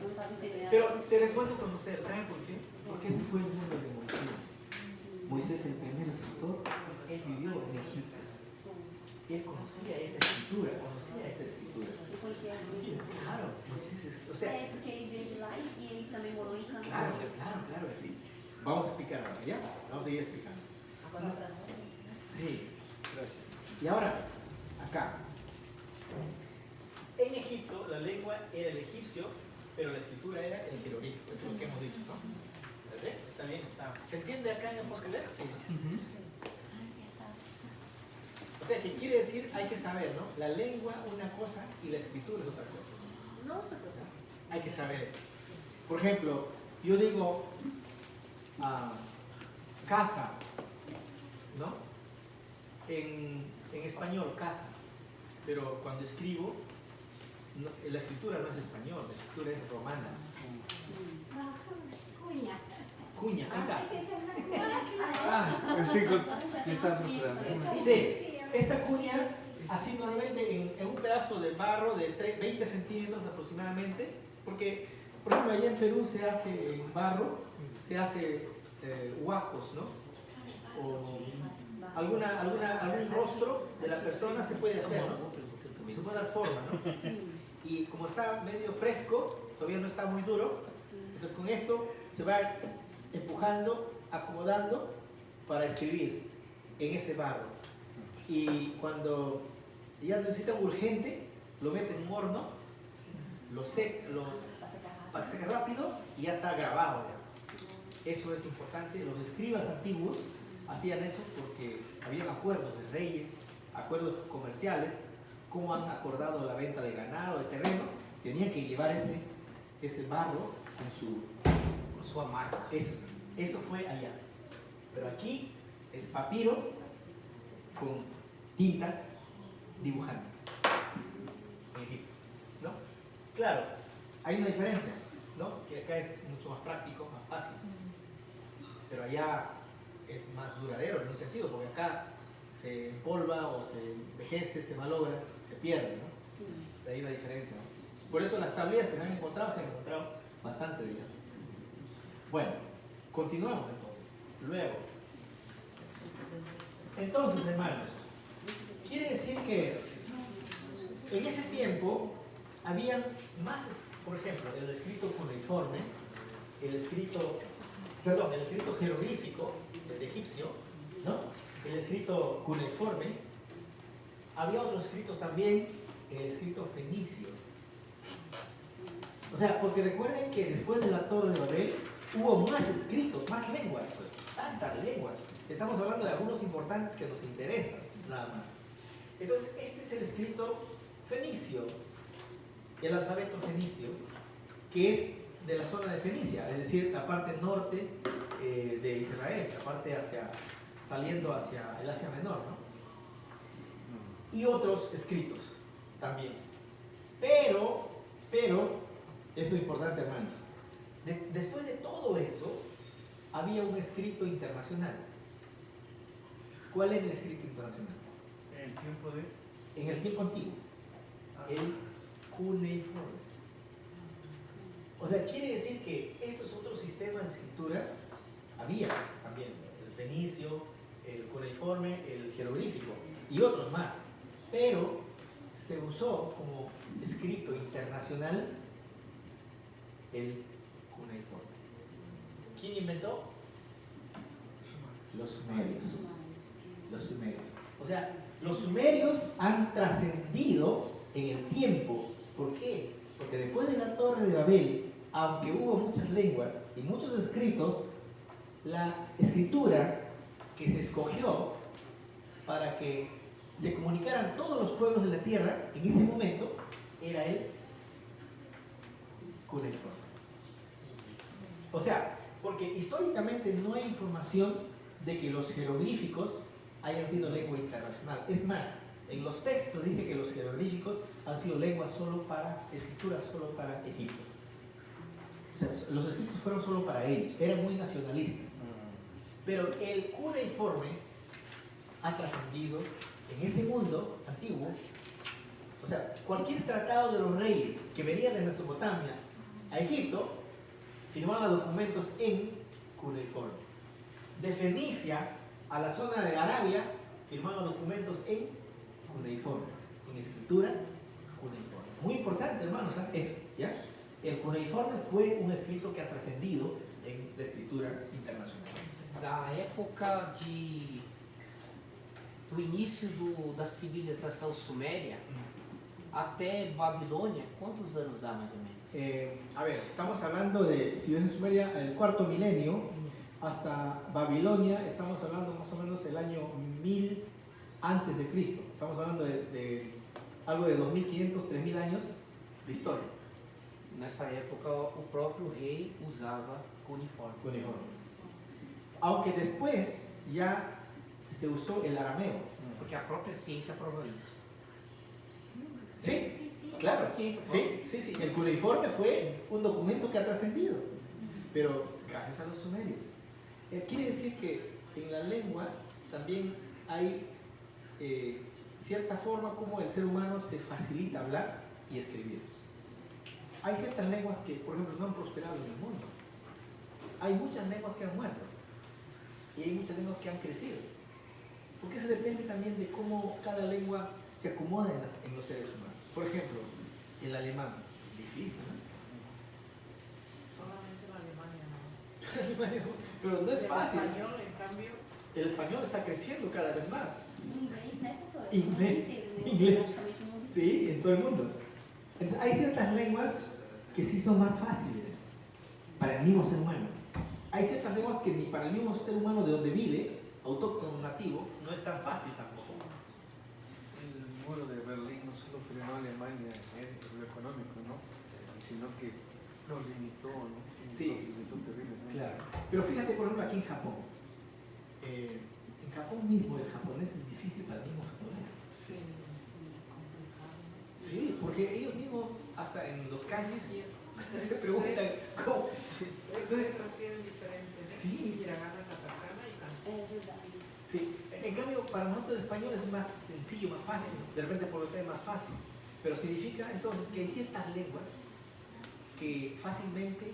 D: Eu não faço ideia.
H: Pero te resuelvo con usted, ¿saben por qué? Porque ese fue el mundo de Moisés. Moisés, el primer escritor, él vivió en Egipto. Él conocía esa escritura, conocía esta escritura.
D: Ele conhecia muito.
H: Claro, Moisés o sea,
D: É, porque ele veio de lá e ele também morou em Canaã.
H: claro que sí. Vamos a explicar ahora, ¿ya? Vamos a seguir explicando.
F: Agora para nós, né?
H: Sí, gracias. Y ahora, acá. En Egipto la lengua era el egipcio, pero la escritura era el jeroglífico. Eso es lo que hemos dicho, ¿no? ¿Verdad? ¿Está bien? ¿Se entiende acá en Apocalipsis? Sí. O sea, que quiere decir, hay que saber, ¿no? La lengua una cosa y la escritura es otra cosa.
F: Não se preocupe.
H: Hay que saber eso. Por ejemplo, yo digo casa, ¿no? En español, casa. Pero cuando escribo, la escritura no es español, la escritura es romana.
E: Ah, cuña.
H: Cuña, ahí está.
E: Esa es una cuña.
C: El cinco que está atrás.
H: Sí, esta cuña, así normalmente en un pedazo de barro de 20 centímetros aproximadamente, porque, por ejemplo, allá en Perú se hace en barro, se hace huacos, ¿no? O algún rostro de la persona se puede hacer, ¿no? Se puede dar forma, ¿no? Y como está medio fresco, todavía no está muy duro, entonces con esto se va empujando, acomodando para escribir en ese barro. Y cuando ya necesitan urgente, lo meten en un horno, lo para que seque rápido y ya está grabado ya. Eso es importante. Los escribas antiguos hacían eso porque habían acuerdos de reyes, acuerdos comerciales, como han acordado la venta de ganado, de terreno, tenían que llevar ese barro con su marca. Eso fue allá. Pero aquí es papiro con tinta dibujando. En Egipto, ¿no? Claro, hay una diferencia, ¿no? Que acá es mucho más práctico, más fácil. Pero allá es más duradero en un sentido, porque acá se empolva o se envejece, se malogra, se pierde, ¿no? De ahí la diferencia, ¿no? Por eso las tablillas que se han encontrado bastante, digamos. Bueno, continuamos entonces. Luego. Entonces, hermanos, quiere decir que en ese tiempo habían más, por ejemplo, el escrito cuneiforme, el escrito jeroglífico del egipcio, ¿no? El escrito cuneiforme, había otros escritos también, el escrito fenicio. O sea, porque recuerden que después de la Torre de Babel hubo más escritos, más lenguas, pues, tantas lenguas. Estamos hablando de algunos importantes que nos interesan, nada más. Entonces, este es el escrito fenicio, el alfabeto fenicio, que es
A: de la zona de Fenicia, es decir, la parte norte de Israel, la parte saliendo hacia el Asia Menor, ¿no? Y otros escritos también. Pero, eso es importante, hermanos. Después de todo eso, había un escrito internacional. ¿Cuál era el escrito internacional?
C: En el tiempo de...
A: En el tiempo antiguo, el cuneiforme. O sea, quiere decir que estos otros sistemas de escritura había también, el fenicio, el cuneiforme, el jeroglífico y otros más, pero se usó como escrito internacional el cuneiforme. ¿Quién inventó? Los sumerios. Los sumerios. O sea, los sumerios han trascendido en el tiempo. ¿Por qué? Porque después de la Torre de Babel, aunque hubo muchas lenguas y muchos escritos, la escritura que se escogió para que se comunicaran todos los pueblos de la tierra en ese momento era el cuneiforme. O sea, porque históricamente no hay información de que los jeroglíficos hayan sido lengua internacional. Es más, en los textos dice que los jeroglíficos han sido lenguas solo para, escrituras solo para Egipto. O sea, los escritos fueron solo para ellos, eran muy nacionalistas. Pero el cuneiforme ha trascendido en ese mundo antiguo. O sea, cualquier tratado de los reyes que venía de Mesopotamia a Egipto firmaba documentos en cuneiforme. De Fenicia a la zona de Arabia firmaba documentos en cuneiforme, en escritura cuneiforme. Muy importante, hermanos, eso, ¿ya? El cuneiforme fue un escrito que ha trascendido en la escritura internacional.
B: Da época do início da civilização suméria até Babilônia, quantos anos dá mais ou menos?
A: A ver, estamos hablando de civilización sumeria, el cuarto milenio, hasta Babilonia, estamos hablando más o menos el año 1000 antes de Cristo. Estamos hablando de algo de 2500, 3000 años de historia.
B: Nessa época, o próprio rei usava cuneiforme.
A: Aunque después ya se usó el arameo.
B: Porque a própria ciência prova isso.
A: Sí, claro.
B: Sí,
A: Sí. El cuneiforme fue un documento que ha trascendido, pero gracias a los sumerios. Quiere decir que en la lengua también hay cierta forma como el ser humano se facilita hablar y escribir. Hay ciertas lenguas que, por ejemplo, no han prosperado en el mundo. Hay muchas lenguas que han muerto y hay muchas lenguas que han crecido. Porque eso depende también de cómo cada lengua se acomoda en los seres humanos. Por ejemplo, el alemán, difícil, ¿no?
G: Solamente en Alemania, ¿no?
A: Pero no es fácil.
G: El español, en cambio,
A: El español está creciendo cada vez más.
D: Inglês, né, professora?
A: Inglês.
D: Sim,
A: Inglês.
D: praticamente não existe.
A: Sí, en todo el mundo. Entonces, hay ciertas lenguas que sí son más fáciles para el mismo ser humano. Hay ciertas lenguas que ni para el mismo ser humano de donde vive, autóctono, nativo, no es tan fácil tampoco.
C: El muro de Berlín no solo frenó a Alemania en lo económico, ¿no? Sino que lo limitó, ¿no?
A: Sí.
C: Lo limitó terriblemente.
A: Claro. Pero fíjate, por ejemplo, aquí en Japón. En Japón mismo, el japonés es difícil para el mismo japonés.
G: sí, complicado.
A: Sí, porque ellos mismos, hasta en los kanjis, se preguntan cómo.
G: Las letras tienen diferentes.
A: Sí.
G: Hiragana, katakana y kanji.
D: É verdade.
A: Sí, en cambio para nosotros el español es más sencillo, más fácil, de repente por usted es más fácil, pero significa entonces que hay ciertas lenguas que fácilmente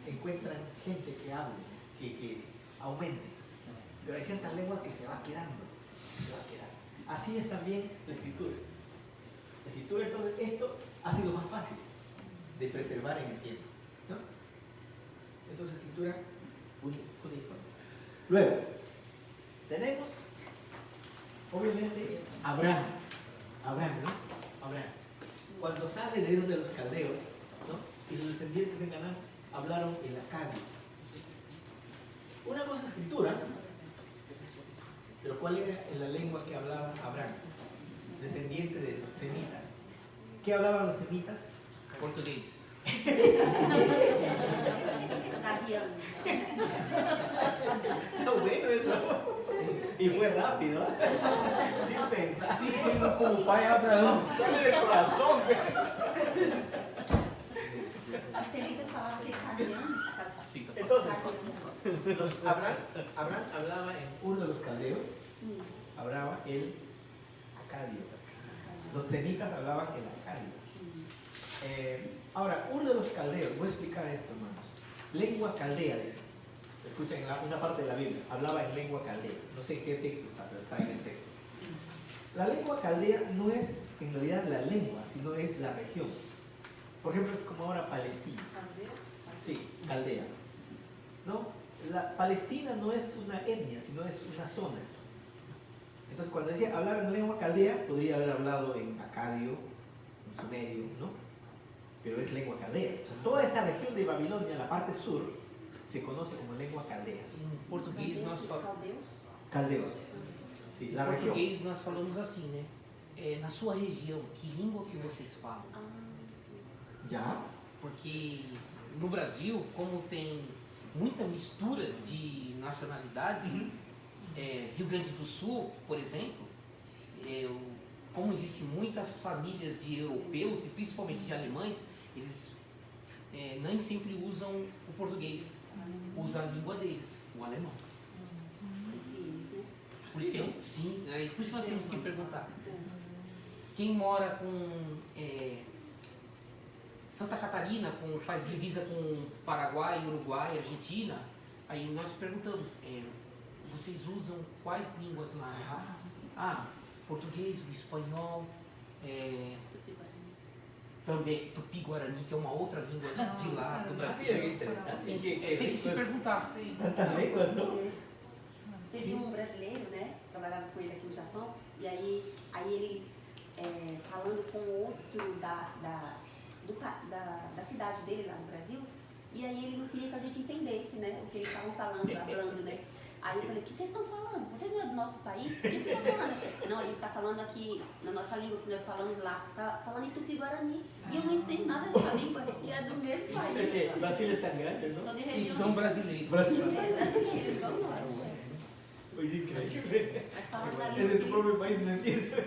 A: encuentran gente que hable, que aumente, pero hay ciertas lenguas que se va quedando, Así es también la escritura. La escritura, entonces, esto ha sido más fácil de preservar en el tiempo, ¿no? Entonces, escritura cuneiforme. Luego, tenemos, obviamente, Abraham, ¿no? Abraham. Cuando sale de uno de los caldeos, ¿no? Y sus descendientes en Canaán hablaron el acadio. Una cosa es escritura, pero ¿cuál era la lengua que hablaba Abraham? Descendiente de los semitas. ¿Qué hablaban los semitas?
B: Português.
D: Cabiano.
H: Está bueno eso. Y fue rápido, sin pensar.
B: Sí, como o pai Abraão.
H: Sale del corazón.
D: Os semitas falavam que cabiano.
H: Sí. Entonces, Abraham hablaba en Ur de los Caldeos, hablaba el acadio. Los semitas hablaban el acadio. Ahora, Ur de los Caldeos, voy a explicar esto, hermanos. Lengua caldea, dice. Escuchen, en una parte de la Biblia, hablaba en lengua caldea. No sé en qué texto está, pero está en el texto. La lengua caldea no es en realidad la lengua, sino es la región. Por ejemplo, es como ahora Palestina. Sí, caldea. ¿No? La Palestina no es una etnia, sino es una zona. Entonces, cuando decía hablar en lengua caldea, podría haber hablado en acadio, en sumerio, ¿no? Pero es lengua caldea. O sea, toda esa región de Babilonia, la parte sur, se conoce como lengua caldea.
B: Em português nós falamos.
H: Caldeos. Sí,
B: Em
H: la región.
B: português nós falamos assim, né? Na sua região, que língua que vocês falam?
H: ¿Ya?
B: Porque no Brasil, como tem muita mistura de nacionalidades, Rio Grande do Sul, por exemplo, como existem muitas famílias de europeus e principalmente de alemães, eles nem sempre usam o português, usam a língua deles, o alemão. Por isso que, sim, por isso nós temos que perguntar. Quem mora com Santa Catarina, faz divisa com Paraguai, Uruguai, Argentina, aí nós perguntamos, vocês usam quais línguas lá? Ah, português, o espanhol, também Tupi-Guarani, que é uma outra língua de lá, do Brasil.
H: Mira qué interesante.
B: Sim, tem que se perguntar.
H: Tantas lenguas, ¿no?
D: Teve um brasileiro, né? Trabalhava com ele aqui no Japão, e aí ele falando com outro da cidade dele lá no Brasil, e aí ele não queria que a gente entendesse, né? O que eles estavam falando, né? Aí eu falei, o que vocês estão falando? Vocês não é do nosso país? Por que vocês estão falando? Não, a gente está falando aqui na nossa língua que nós falamos lá, está falando em Tupi-Guarani. E eu não entendo nada dessa língua, e é do mesmo país.
H: Brasil es tan grande, ¿no?
D: São de
B: E
D: região.
B: são brasileiros.
D: Brasileiros, vamos lá.
H: Pues increíble.
D: Mas falando da
H: Es
D: língua
H: de tu
D: que
H: propio país, no entiendes.
B: O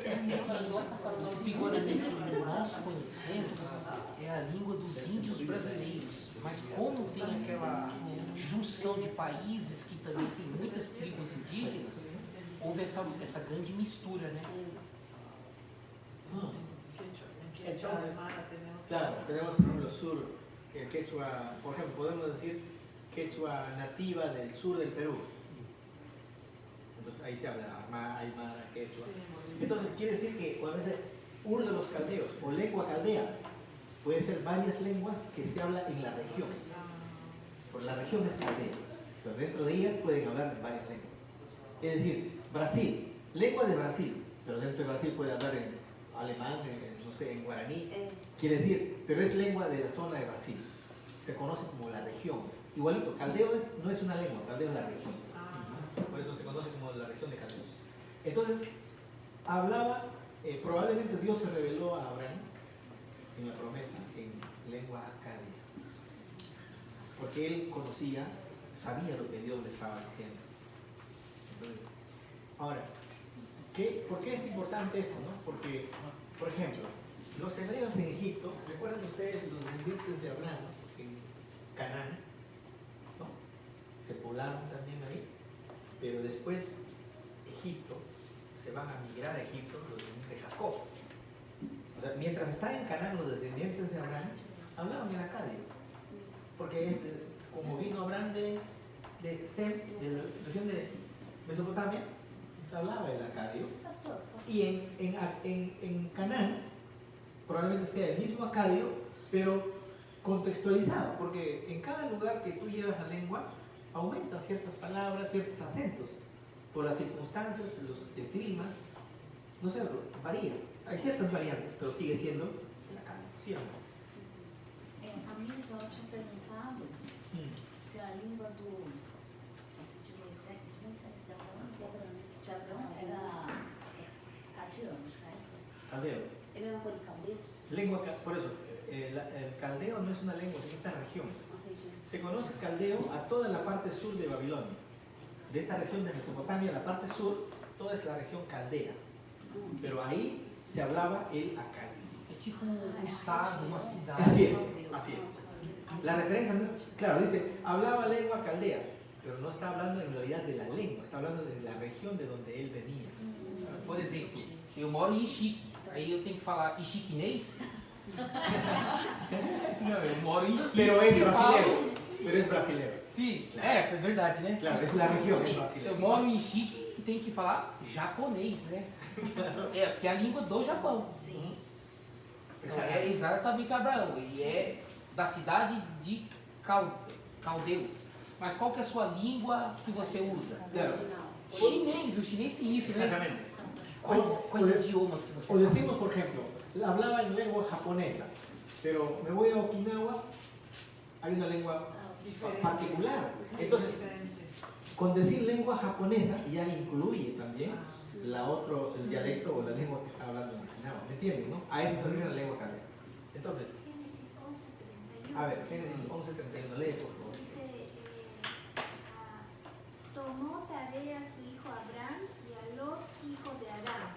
B: Tupi-Guarani que nós conhecemos é a língua dos índios brasileiros, mas como tem aquela junção de países que também tem muitas tribos indígenas, houve essa grande mistura, né?
H: Entonces, claro, tenemos por ejemplo sur, quechua, por ejemplo, podemos decir quechua nativa del sur del Perú. Entonces ahí se habla aymara, quechua. Entonces quiere decir que cuando dice Ur de los Caldeos o lengua caldea, puede ser varias lenguas que se habla en la región. Porque la región es caldea, pero dentro de ellas pueden hablar varias lenguas. Es decir, Brasil, lengua de Brasil, pero dentro de Brasil puede hablar en alemán, no sé, en guaraní. Quiere decir, pero es lengua de la zona de Brasil. Se conoce como la región. Igualito, caldeo no es una lengua, caldeo es la región. Por eso se conoce como la región de Caldeos. Entonces, hablaba, probablemente Dios se reveló a Abraham en la promesa en lengua acadia. Porque él conocía, sabía lo que Dios le estaba diciendo. Entonces, ahora, ¿por qué es importante esto? ¿No? Porque, por ejemplo, los hebreos en Egipto, ¿recuerdan ustedes los descendientes de Abraham en Canaán? ¿No? Se poblaron también ahí. Pero después Egipto, se van a migrar a Egipto los de Jacob. O sea, mientras están en Canaán los descendientes de Abraham, hablaban en acadio. Porque como vino Abraham de Sem, de la región de Mesopotamia, se hablaba el acadio. Y en Canaán probablemente sea el mismo acadio, pero contextualizado. Porque en cada lugar que tú llevas la lengua, aumenta ciertas palabras, ciertos acentos, por las circunstancias, el clima, no sé, varía. Hay ciertas variantes, pero sigue siendo el acadio. ¿Sí o no?
F: A minha irmã tinha perguntado se a língua de Moisés, de Abraão era cadiano, certo?
H: Caldeo.
D: É a mesma coisa de caldeus?
H: Lengua, por eso, el caldeo no es una lengua, es esta región.
D: Uma região.
H: Se conoce caldeo a toda la parte sur de Babilonia. De esta región de Mesopotamia, la parte sur, toda es la región caldea. Pero ahí se hablaba el acadi.
B: É tipo um estado, uma cidade.
H: Así es, así es. La referencia no es, claro, dice, hablaba lengua caldea, pero no está hablando en realidad de la lengua, está hablando de la región de donde él venía.
B: Por exemplo, eu moro em Ixique, aí eu tenho que falar ixiquinês? Não, eu moro em Ixique.
H: Pero es
B: e falo-
H: brasilero, pero es brasilero.
B: Sim, é verdade, né?
H: Claro, es la región, es
B: Eu
H: brasilero.
B: moro em Ixique e tenho que falar japonês, né? É, porque é a língua do Japão.
F: Sim.
B: Então, é exatamente Abraão, ele é da cidade de Caldeus. Mas qual que é a sua língua que você usa?
D: Original.
B: O chinês tem isso, né?
H: Exactamente.
B: Quais idiomas que você
H: O decimos, por ejemplo, hablaba en lengua japonesa, pero me voy a Okinawa, hay una lengua particular. Entonces, con decir lengua japonesa ya incluye también el dialecto o la lengua que está hablando en Okinawa. ¿Me entienden, no? A eso se refiere la lengua caldea. Entonces,
E: Génesis 11:31.
H: a ver, Génesis 11:31, lee por favor.
E: Dice, tomó tarea a su hijo Abraham y a Lot, hijo de Aram,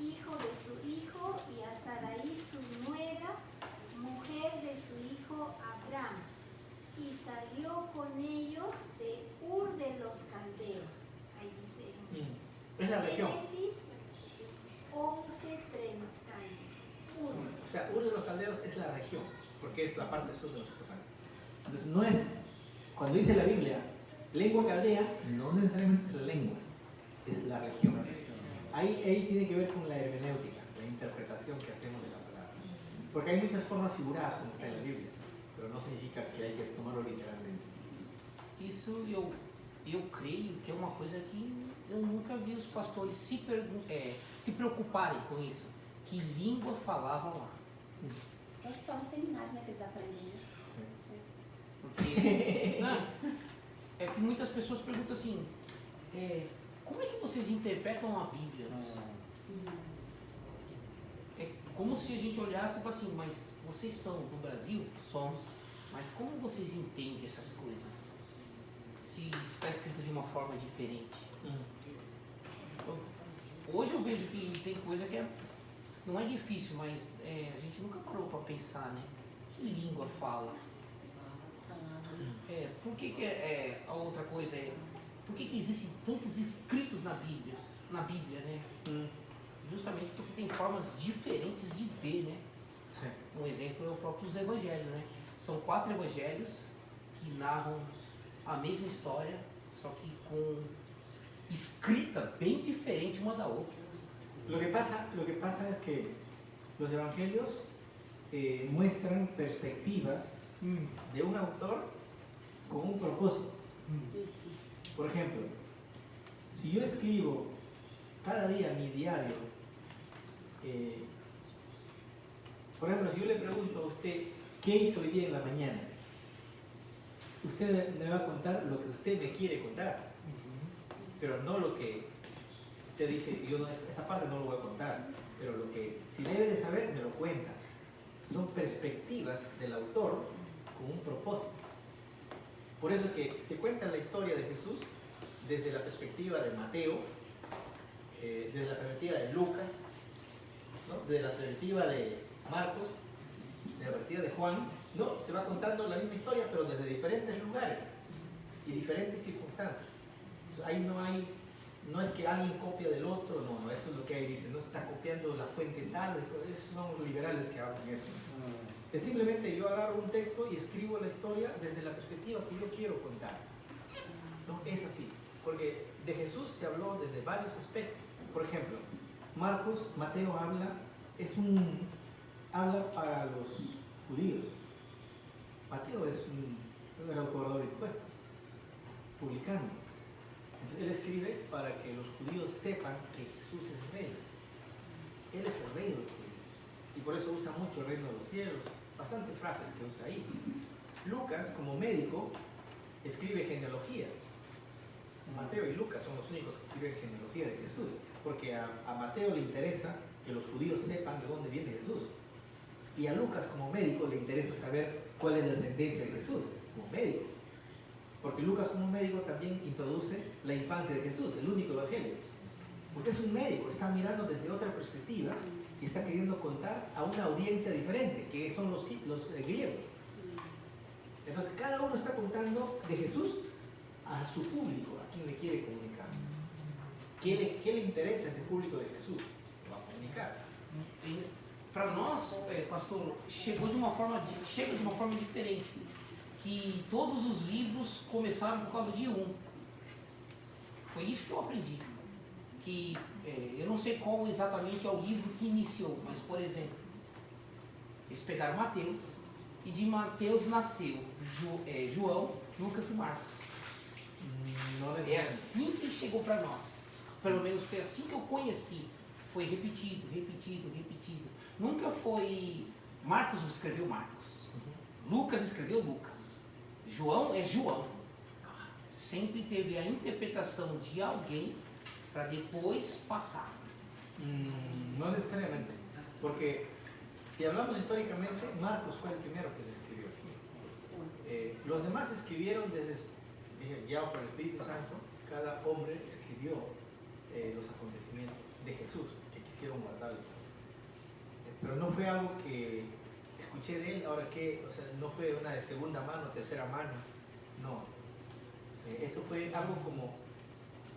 E: hijo de su hijo, y a Sarai su nuera, mujer de su hijo Abraham, y salió con ellos de Ur de los Caldeos. Ahí dice.
H: Es la región.
E: Génesis 11:31.
H: O sea, Ur de los Caldeos es la región, porque es la parte sur de Mesopotamia. Entonces, no es, cuando dice la Biblia, lengua caldea, no necesariamente es la lengua, es la región. Ahí tiene que ver con la hermenéutica, la interpretación que hacemos de la palabra. Porque hay muchas formas figuradas como está en la Biblia, pero no significa que hay que tomarlo literalmente.
B: Isso eu creio que é uma coisa que eu nunca vi os pastores se preocuparem com isso. Que língua falava lá?
D: Eu acho que só no seminário, né, que eles aprendem, né?
B: Porque é que muitas pessoas perguntam assim, como é que vocês interpretam a Bíblia? É como se a gente olhasse e falasse assim, mas vocês são do Brasil? Somos. Mas como vocês entendem essas coisas? Se está escrito de uma forma diferente. Hoje eu vejo que tem coisa que não é difícil, mas a gente nunca parou para pensar, né? Que língua fala? Por que a outra coisa por que existem tantos escritos na Bíblia, né? Justamente porque tem formas diferentes de ver, né?
H: Sim.
B: Um exemplo é o próprio Evangelhos, né? São 4 evangelhos que narram a mesma história, só que com escrita bem diferente uma da outra.
H: Lo que pasa es que los evangelios muestran perspectivas de un autor con un propósito. Por ejemplo, si yo escribo cada día mi diario, por ejemplo, si yo le pregunto a usted qué hizo hoy día en la mañana, usted me va a contar lo que usted me quiere contar, pero no lo que usted dice, yo esta parte no lo voy a contar, pero lo que si debe de saber me lo cuenta. Son perspectivas del autor con un propósito. Por eso que se cuenta la historia de Jesús desde la perspectiva de Mateo, desde la perspectiva de Lucas, ¿no? Desde la perspectiva de Marcos, de la perspectiva de Juan, ¿no? Se va contando la misma historia, pero desde diferentes lugares y diferentes circunstancias. Entonces, ahí no es que alguien copia del otro, no, eso es lo que ahí dice, no está copiando la fuente tal, esos son los liberales que hablan eso. Es simplemente yo agarro un texto y escribo la historia desde la perspectiva que yo quiero contar. No, es así, porque de Jesús se habló desde varios aspectos. Por ejemplo, Mateo habla para los judíos. Mateo era un cobrador de impuestos, publicano. Entonces él escribe para que los judíos sepan que Jesús es el rey. Él es el rey de los judíos. Y por eso usa mucho el reino de los cielos, bastantes frases que usa ahí. Lucas, como médico, escribe genealogía. Mateo y Lucas son los únicos que escriben genealogía de Jesús, porque a Mateo le interesa que los judíos sepan de dónde viene Jesús. Y a Lucas como médico le interesa saber cuál es la ascendencia de Jesús, como médico. Porque Lucas como médico también introduce la infancia de Jesús, el único evangelio. Porque es un médico, está mirando desde otra perspectiva y está queriendo contar a una audiencia diferente, que son los griegos. Entonces cada uno está contando de Jesús a su público, a quien le quiere comunicar. ¿Qué le interesa a esse público de Jesús? Lo va a comunicar.
B: Para nós, pastor, chega de uma forma diferente. Que todos os livros começaram por causa de um. Foi isso que eu aprendi. Que eu não sei qual exatamente é o livro que iniciou, mas, por exemplo, eles pegaram Mateus, e de Mateus nasceu João, Lucas e Marcos. É assim que chegou para nós. Pelo menos foi assim que eu conheci. Foi repetido. Nunca foi... Marcos escreveu Marcos. Lucas escreveu Lucas. João é João. Sempre teve a interpretação de alguém para depois passar.
H: No necesariamente, porque si hablamos históricamente, Marcos fue el primero que se escribió aquí. Los demás escribieron desde, guiado por el Espíritu Santo, cada hombre escribió los acontecimientos de Jesús que quisieron guardar. Pero no fue algo que escuché de él, ahora que, o sea, no fue una de segunda mano, tercera mano, no. Eso fue algo como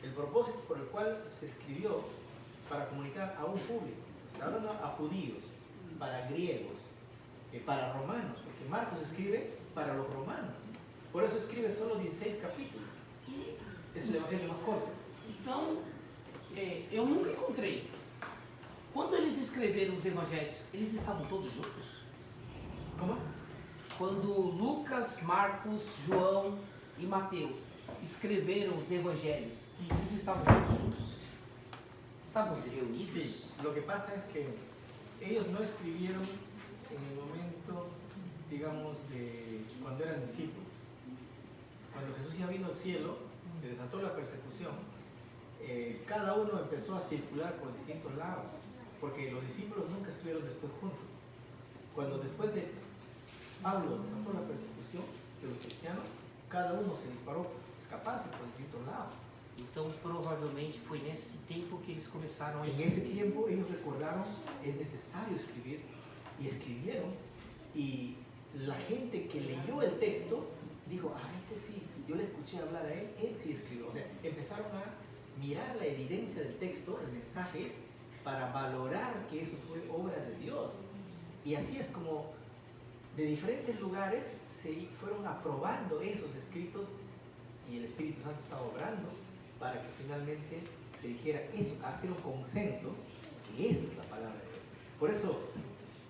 H: el propósito por el cual se escribió para comunicar a un público. Está hablando a judíos, para griegos, para romanos, porque Marcos escribe para los romanos. Por eso escribe solo 16 capítulos. Es el evangelio más corto.
B: Então, eu nunca encontrei. Quando eles escreveram os evangelhos, eles estavam todos juntos?
H: Como?
B: Quando Lucas, Marcos, João e Mateus escreveram os evangelhos, eles estavam todos juntos? Estavam reunidos?
H: Sí, lo que pasa es que ellos no escribieron en el momento, digamos, de cuando eran discípulos. Cuando Jesús ya vino al cielo, se desató la persecución, cada uno empezó a circular por distintos lados, porque los discípulos nunca estuvieron después juntos. Cuando después de Pablo desató la persecución de los cristianos, cada uno se disparó a escaparse por distintos lados.
B: Então, provavelmente foi nesse tempo que eles começaram a
H: En
B: escrever.
H: ese tiempo ellos recordaron, es necesario escribir, y escribieron, y la gente que leyó el texto dijo, este sí, yo le escuché hablar a él sí escribió. O sea, empezaron a mirar la evidencia del texto, el mensaje, para valorar que eso fue obra de Dios. Y así es como de diferentes lugares se fueron aprobando esos escritos y el Espíritu Santo estaba obrando para que finalmente se dijera eso, hacer un consenso que esa es la palabra de Dios. Por eso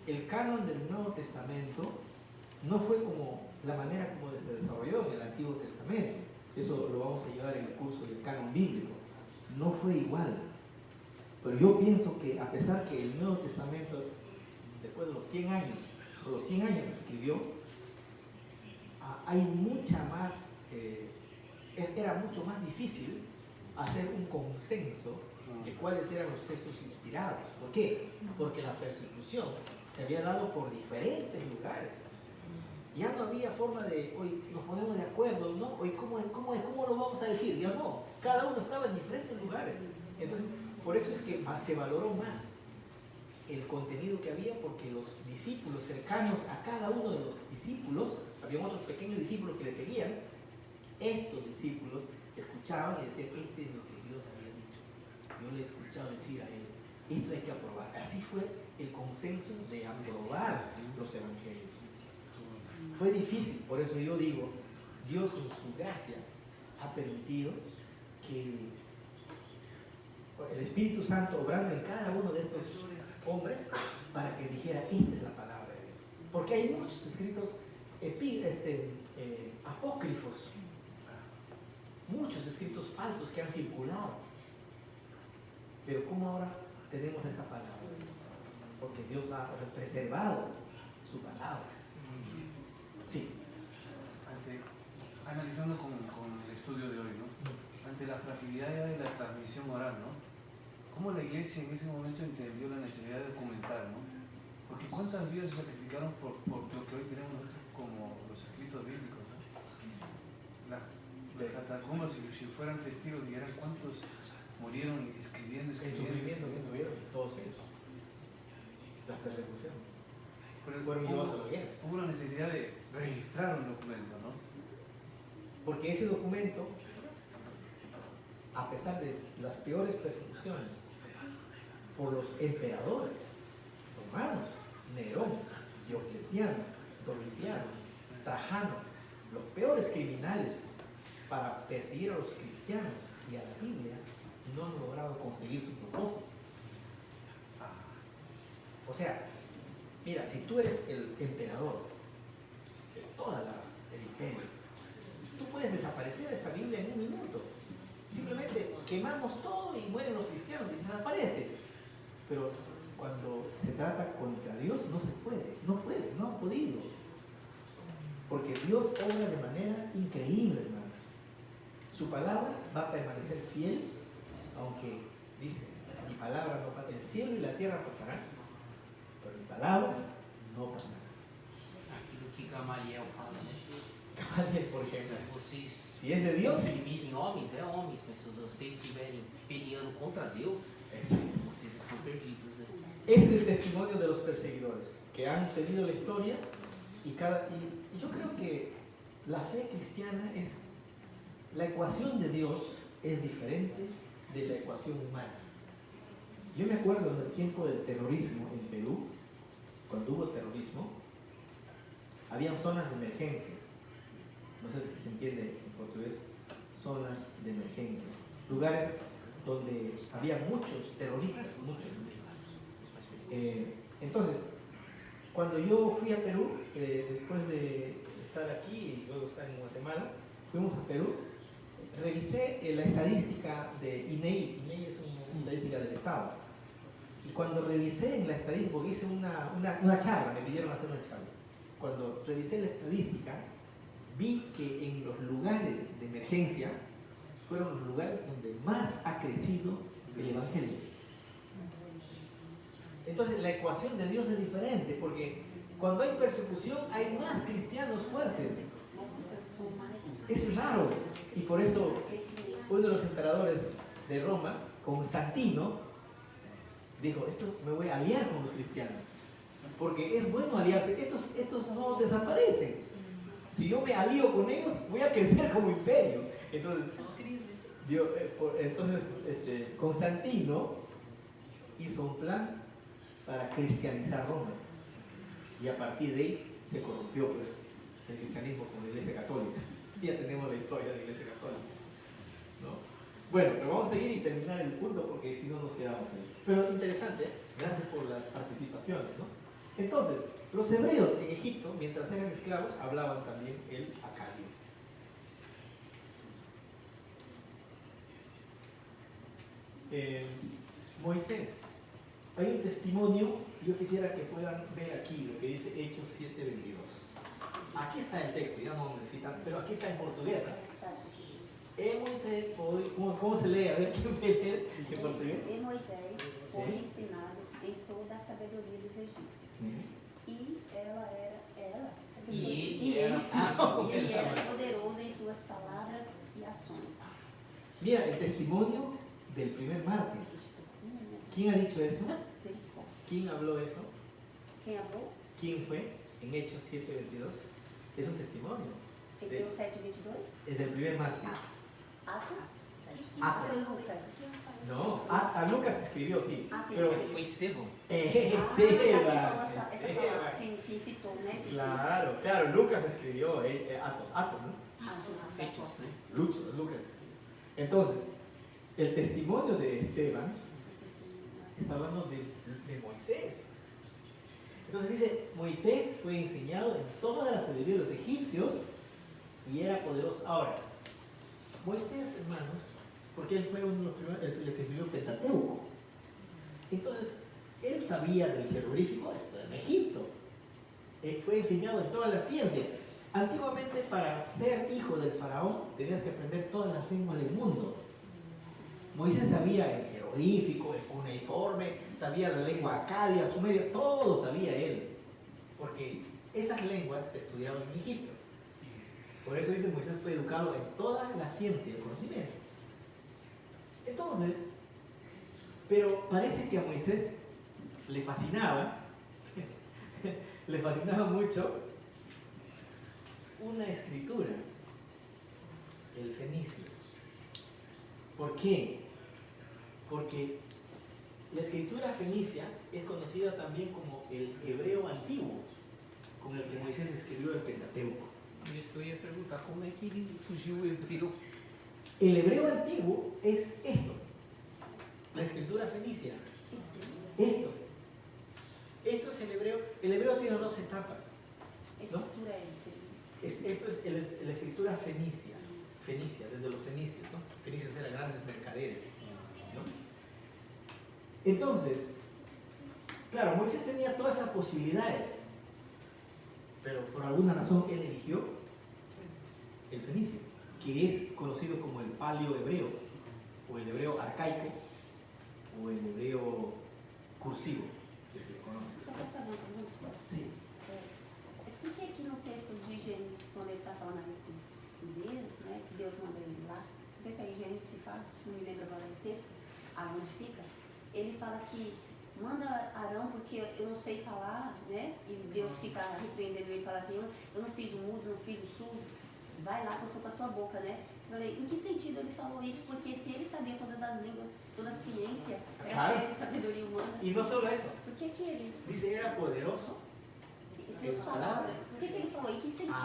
H: el canon del Nuevo Testamento no fue como la manera como se desarrolló en el Antiguo Testamento. Eso lo vamos a llevar en el curso del canon bíblico. No fue igual. Pero yo pienso que a pesar que el Nuevo Testamento, después de los 100 años, por los 100 años se escribió, hay mucha más, era mucho más difícil hacer un consenso de cuáles eran los textos inspirados. ¿Por qué? Porque la persecución se había dado por diferentes lugares. Ya no había forma de, hoy nos ponemos de acuerdo, ¿no? Hoy, ¿cómo lo vamos a decir? Ya no, cada uno estaba en diferentes lugares. Entonces, por eso es que se valoró más el contenido que había, porque los discípulos cercanos a cada uno de los discípulos, había otros pequeños discípulos que le seguían, estos discípulos escuchaban y decían, este es lo que Dios había dicho. Yo le he escuchado decir a él, esto hay que aprobar. Así fue el consenso de aprobar los evangelios. Fue difícil, por eso yo digo, Dios en su gracia ha permitido que el Espíritu Santo obrando en cada uno de estos hombres para que dijera, esta es la palabra de Dios. Porque hay muchos escritos apócrifos, muchos escritos falsos que han circulado. Pero ¿cómo ahora tenemos esta palabra de Dios? Porque Dios ha preservado su palabra. Sí.
C: Analizando con el estudio de hoy, ¿no? Ante la fragilidad ya de la transmisión oral, ¿no? ¿Cómo la iglesia en ese momento entendió la necesidad de documentar, ¿no? Porque cuántas vidas se sacrificaron por lo que hoy tenemos nosotros como los escritos bíblicos, ¿no? Las catacumbas, si fueran testigos, dijeran cuántos murieron escribiendo.
H: El sufrimiento que tuvieron todos ellos. Las persecuciones. Fueron llevados a la guerra.
C: Hubo una necesidad de registrar un documento, ¿no?
H: Porque ese documento, a pesar de las peores persecuciones por los emperadores romanos, Nerón, Diocleciano, Domiciano, Trajano, los peores criminales para perseguir a los cristianos y a la Biblia, no han logrado conseguir su propósito. O sea, mira, si tú eres el emperador de toda el imperio, tú puedes desaparecer esta Biblia en un minuto. Simplemente quemamos todo y mueren los cristianos y desaparece. Pero cuando se trata contra Dios no se puede, no han podido. Porque Dios obra de manera increíble, hermanos. Su palabra va a permanecer fiel, aunque dice, mi palabra no pasará, el cielo y la tierra pasarán, pero mis palabras no pasarán.
B: Aquilo que Gamaliel fala, né?
H: Gamaliel, por ejemplo.
B: Vocês
H: Si es de Dios,
B: dividem homens, é homens, mas se vocês estiverem peleando contra Deus,
H: ese
B: vocês estão perdidos, né?
H: es el testimonio de los perseguidores que han tenido la historia y yo creo que la fe cristiana es, la ecuación de Dios es diferente de la ecuación humana. Yo me acuerdo en el tiempo del terrorismo en Perú, cuando hubo terrorismo, habían zonas de emergencia. No sé si se entiende en portugués, zonas de emergencia. Lugares donde había muchos terroristas, muchos. Entonces, cuando yo fui a Perú, después de estar aquí y luego estar en Guatemala, fuimos a Perú, revisé la estadística de INEI. INEI es una estadística del Estado. Y cuando revisé en la estadística, porque hice una charla, me pidieron hacer una charla. Cuando revisé la estadística, vi que en los lugares de emergencia fueron los lugares donde más ha crecido el Evangelio. Entonces la ecuación de Dios es diferente, porque cuando hay persecución hay más cristianos fuertes. Es raro. Y por eso uno de los emperadores de Roma, Constantino, dijo, esto me voy a aliar con los cristianos, porque es bueno aliarse, estos no desaparecen. Si yo me alío con ellos, voy a crecer como imperio. Entonces, Constantino hizo un plan para cristianizar Roma. Y a partir de ahí se corrompió pues, el cristianismo con la Iglesia Católica. Y ya tenemos la historia de la Iglesia Católica, ¿no? Bueno, pero vamos a seguir y terminar el culto porque si no nos quedamos ahí. Pero interesante, gracias por las participaciones, ¿no? Entonces, los hebreos en Egipto, mientras eran esclavos, hablaban también el acadio. Moisés. Hay un testimonio, yo quisiera que puedan ver aquí lo que dice Hechos 7:22. Aquí está el texto, ya no necesitan, pero aquí está en portugués, ¿no? Moisés foi, ¿cómo se lee? A ver, ¿quién puede leer en portugués?
D: Moisés foi ensinado em toda a sabedoria dos egípcios. E ele era poderoso em suas palavras e ações.
H: Mira, el testimonio del primer mártir. ¿Quién ha dicho eso? ¿Quién habló eso?
D: ¿Quién habló?
H: ¿Quién fue? En Hechos 7:22. Es un testimonio.
D: ¿Es de 7:22?
H: Es del primer mártir.
D: Atos? Lucas.
H: No, a Lucas escribió, sí.
D: Ah, sí,
H: pero
D: sí.
B: Foi Estevão.
H: Esteban.
D: Essa palavra, quem citou, né?
H: Claro, Lucas escribió Atos, ¿no?
B: Hechos, né?
H: Lucas. Entonces, el testimonio de Esteban está hablando de Moisés. Entonces dice, Moisés fue enseñado en toda la sabiduría de los egipcios y era poderoso. Ahora, Moisés, hermanos, porque él fue uno de los primeros, el que escribió Pentateuco. Entonces, él sabía del jeroglífico en Egipto. Fue enseñado en toda la ciencia. Antiguamente, para ser hijo del faraón, tenías que aprender todas las lenguas del mundo. Moisés sabía el jeroglífico, el cuneiforme, sabía la lengua acadia, sumeria, todo sabía él. Porque esas lenguas estudiaban en Egipto. Por eso dice Moisés fue educado en toda la ciencia y el conocimiento. Entonces, pero parece que a Moisés le fascinaba mucho una escritura, el fenicio. ¿Por qué? Porque la escritura fenicia es conocida también como el hebreo antiguo, con el que Moisés escribió el Pentateuco.
B: Isso eu ia perguntar, como é que surgiu o hebreu?
H: El hebreo antiguo es esto, la escritura fenicia. Esto es el hebreo. El hebreo tiene dos etapas.
D: Escritura
H: Esto es la escritura fenicia, desde los fenicios, ¿no? Fenicios eran grandes mercaderes, ¿no? Entonces, claro, Moisés tenía todas esas posibilidades, pero por alguna razón él eligió el fenicio, que es conocido como el paleo hebreo, o el hebreo arcaico, o el hebreo cursivo, que se le conoce.
D: Só para fazer uma pergunta.
H: Sí.
D: Por que aqui no texto de Gênesis, quando ele está falando ali com Deus, né, que Deus manda ele lá, não sei se é em Gênesis que fala, não me lembro agora do texto, aonde fica, ele fala que manda Arão porque eu não sei falar, né, e Deus fica repreendendo ele e fala assim, eu não fiz o mudo, não fiz o surdo, vai lá que eu sou com a tua boca, né? Eu falei, em que sentido ele falou isso? Porque se ele sabia todas as línguas, toda a ciência,
H: Claro.
D: é sabedoria humana.
H: Y no solo eso,
D: Por que que ele...
H: dice era poderoso.
D: Sus palabras. ¿Por qué que ele falou? ¿En qué sentido?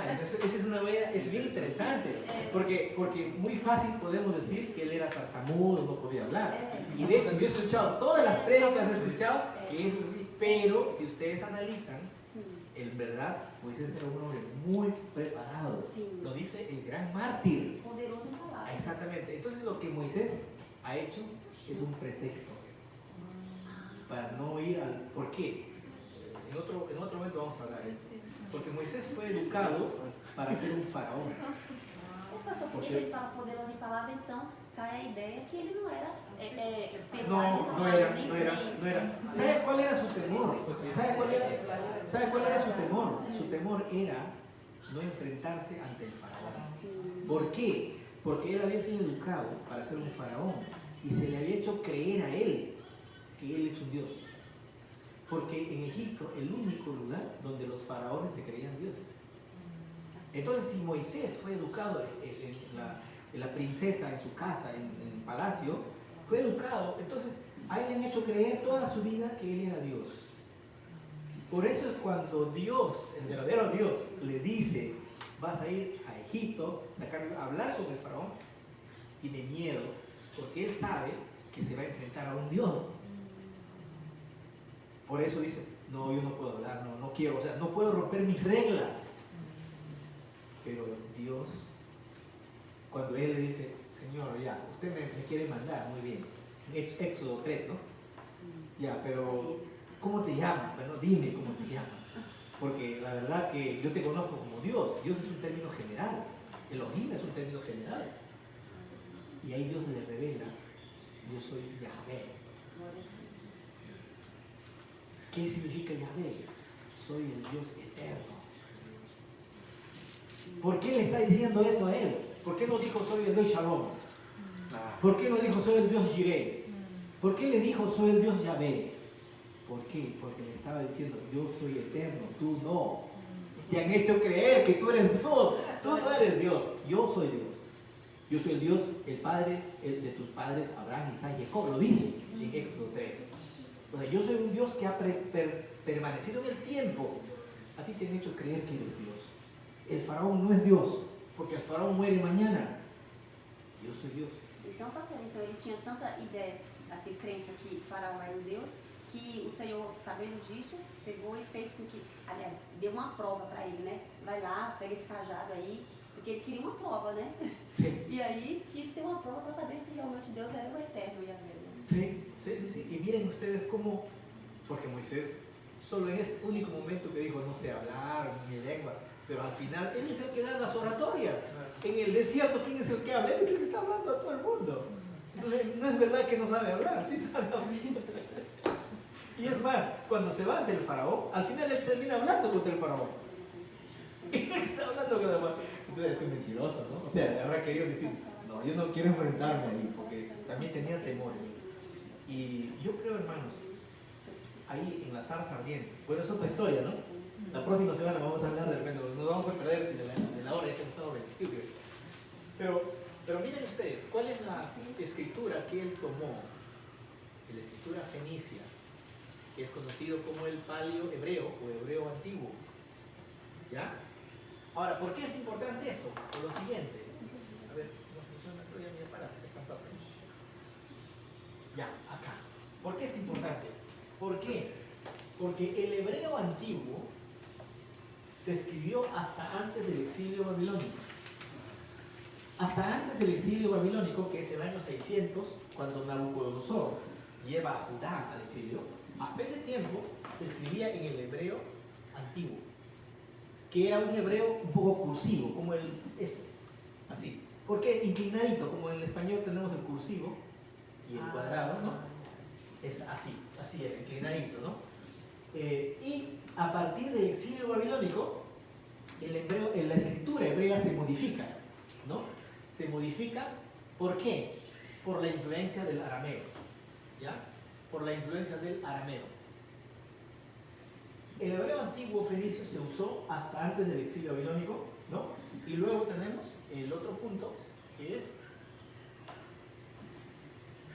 H: Entonces esa es una buena, es bien interesante, porque muy fácil podemos decir que él era tartamudo, no podía hablar. Y de hecho yo he escuchado, todas las prédicas he escuchado que eso sí, pero si ustedes analizan, en verdad Moisés era un hombre muy preparado.
D: Sí.
H: Lo dice el gran mártir.
D: Poderoso en palabras.
H: Exactamente. Entonces lo que Moisés ha hecho es un pretexto para no ir al... ¿Por qué? En otro momento vamos a hablar de esto. Porque Moisés fue educado para ser un faraón.
D: Pastor, porque se ele fala poderoso em palavra, então cai a ideia que ele não era pesado
H: No era. ¿Sabe cuál era su temor? ¿Sabe cuál era su temor? Su temor era no enfrentarse ante el faraón. ¿Por qué? Porque él había sido educado para ser un faraón y se le había hecho creer a él que él es un dios. Porque en Egipto el único lugar donde los faraones se creían dioses. Entonces, si Moisés fue educado en la princesa, en su casa, en el palacio, fue educado, entonces a él le han hecho creer toda su vida que él era Dios. Por eso es cuando Dios, el verdadero Dios, le dice, vas a ir a Egipto, a hablar con el faraón, tiene miedo, porque él sabe que se va a enfrentar a un Dios. Por eso dice, no, yo no puedo hablar, no quiero, o sea, no puedo romper mis reglas. Pero Dios, cuando Él le dice, Señor, ya, usted me quiere mandar, muy bien. Éxodo 3, ¿no? Ya, pero ¿cómo te llamas? Bueno, dime cómo te llamas. Porque la verdad que yo te conozco como Dios. Dios es un término general. Elohim es un término general. Y ahí Dios le revela, yo soy Yahvé. ¿Qué significa Yahvé? Soy el Dios eterno. ¿Por qué le está diciendo eso a él? ¿Por qué no dijo soy el Dios Shalom? ¿Por qué no dijo soy el Dios Jireh? ¿Por qué le dijo soy el Dios Yahvé? ¿Por qué? Porque le estaba diciendo yo soy eterno, tú no. Te han hecho creer que tú eres Dios. Tú no eres Dios, yo soy Dios. Yo soy el Dios, el Padre de tus padres, Abraham, Isaac y Jacob. Lo dice en Éxodo 3. O sea, yo soy un Dios que ha permanecido en el tiempo. A ti te han hecho creer que eres Dios. El faraón no es Dios, porque el faraón muere mañana. Yo soy Dios.
D: Então, pastor, ele tinha tanta ideia, assim, crença que Faraó era um Deus, que o Senhor, sabendo disso, pegou e fez com que, aliás, deu uma prova para ele, né? Vai lá, pega esse cajado aí, porque ele queria uma prova, né? E aí tinha que ter uma prova para saber se realmente Deus era o eterno e a verdade.
H: Sí. Y miren ustedes cómo, porque Moisés solo en ese único momento que dijo no sé hablar, mi lengua, pero al final él es el que da las oratorias. En el desierto, ¿quién es el que habla? Él es el que está hablando a todo el mundo. Entonces, no no es verdad que no sabe hablar, sí sabe hablar. Y es más, cuando se va del faraón, al final él termina hablando contra el faraón. Y está hablando con el faraón. Se puede decir mentiroso, ¿no? O sea, habrá querido decir, no, yo no quiero enfrentarme ahí, porque también tenía temores. Y yo creo, hermanos, ahí en la zarza ardiente, bueno, es otra historia, ¿no? La próxima semana vamos a hablar de repente, nos vamos a perder de la hora, esta hora, pero miren ustedes, ¿cuál es la escritura que él tomó? La escritura fenicia, que es conocido como el paleo hebreo o hebreo antiguo. ¿Ya? Ahora, ¿por qué es importante eso? Por lo siguiente. A ver, no funciona, pero ya mi aparato se pasa. Ya, acá. ¿Por qué es importante? ¿Por qué? Porque el hebreo antiguo se escribió hasta antes del exilio babilónico. Hasta antes del exilio babilónico, que es el año 600, cuando Nabucodonosor lleva a Judá al exilio, hasta ese tiempo se escribía en el hebreo antiguo, que era un hebreo un poco cursivo, como este, así. ¿Por qué? Inclinadito, como en el español tenemos el cursivo y el cuadrado, ¿no? Es así, así era, inclinadito, ¿no? Y a partir del exilio babilónico, la escritura hebrea se modifica, ¿no? Se modifica, ¿por qué? Por la influencia del arameo, ¿ya? Por la influencia del arameo. El hebreo antiguo fenicio se usó hasta antes del exilio babilónico, ¿no? Y luego tenemos el otro punto, que es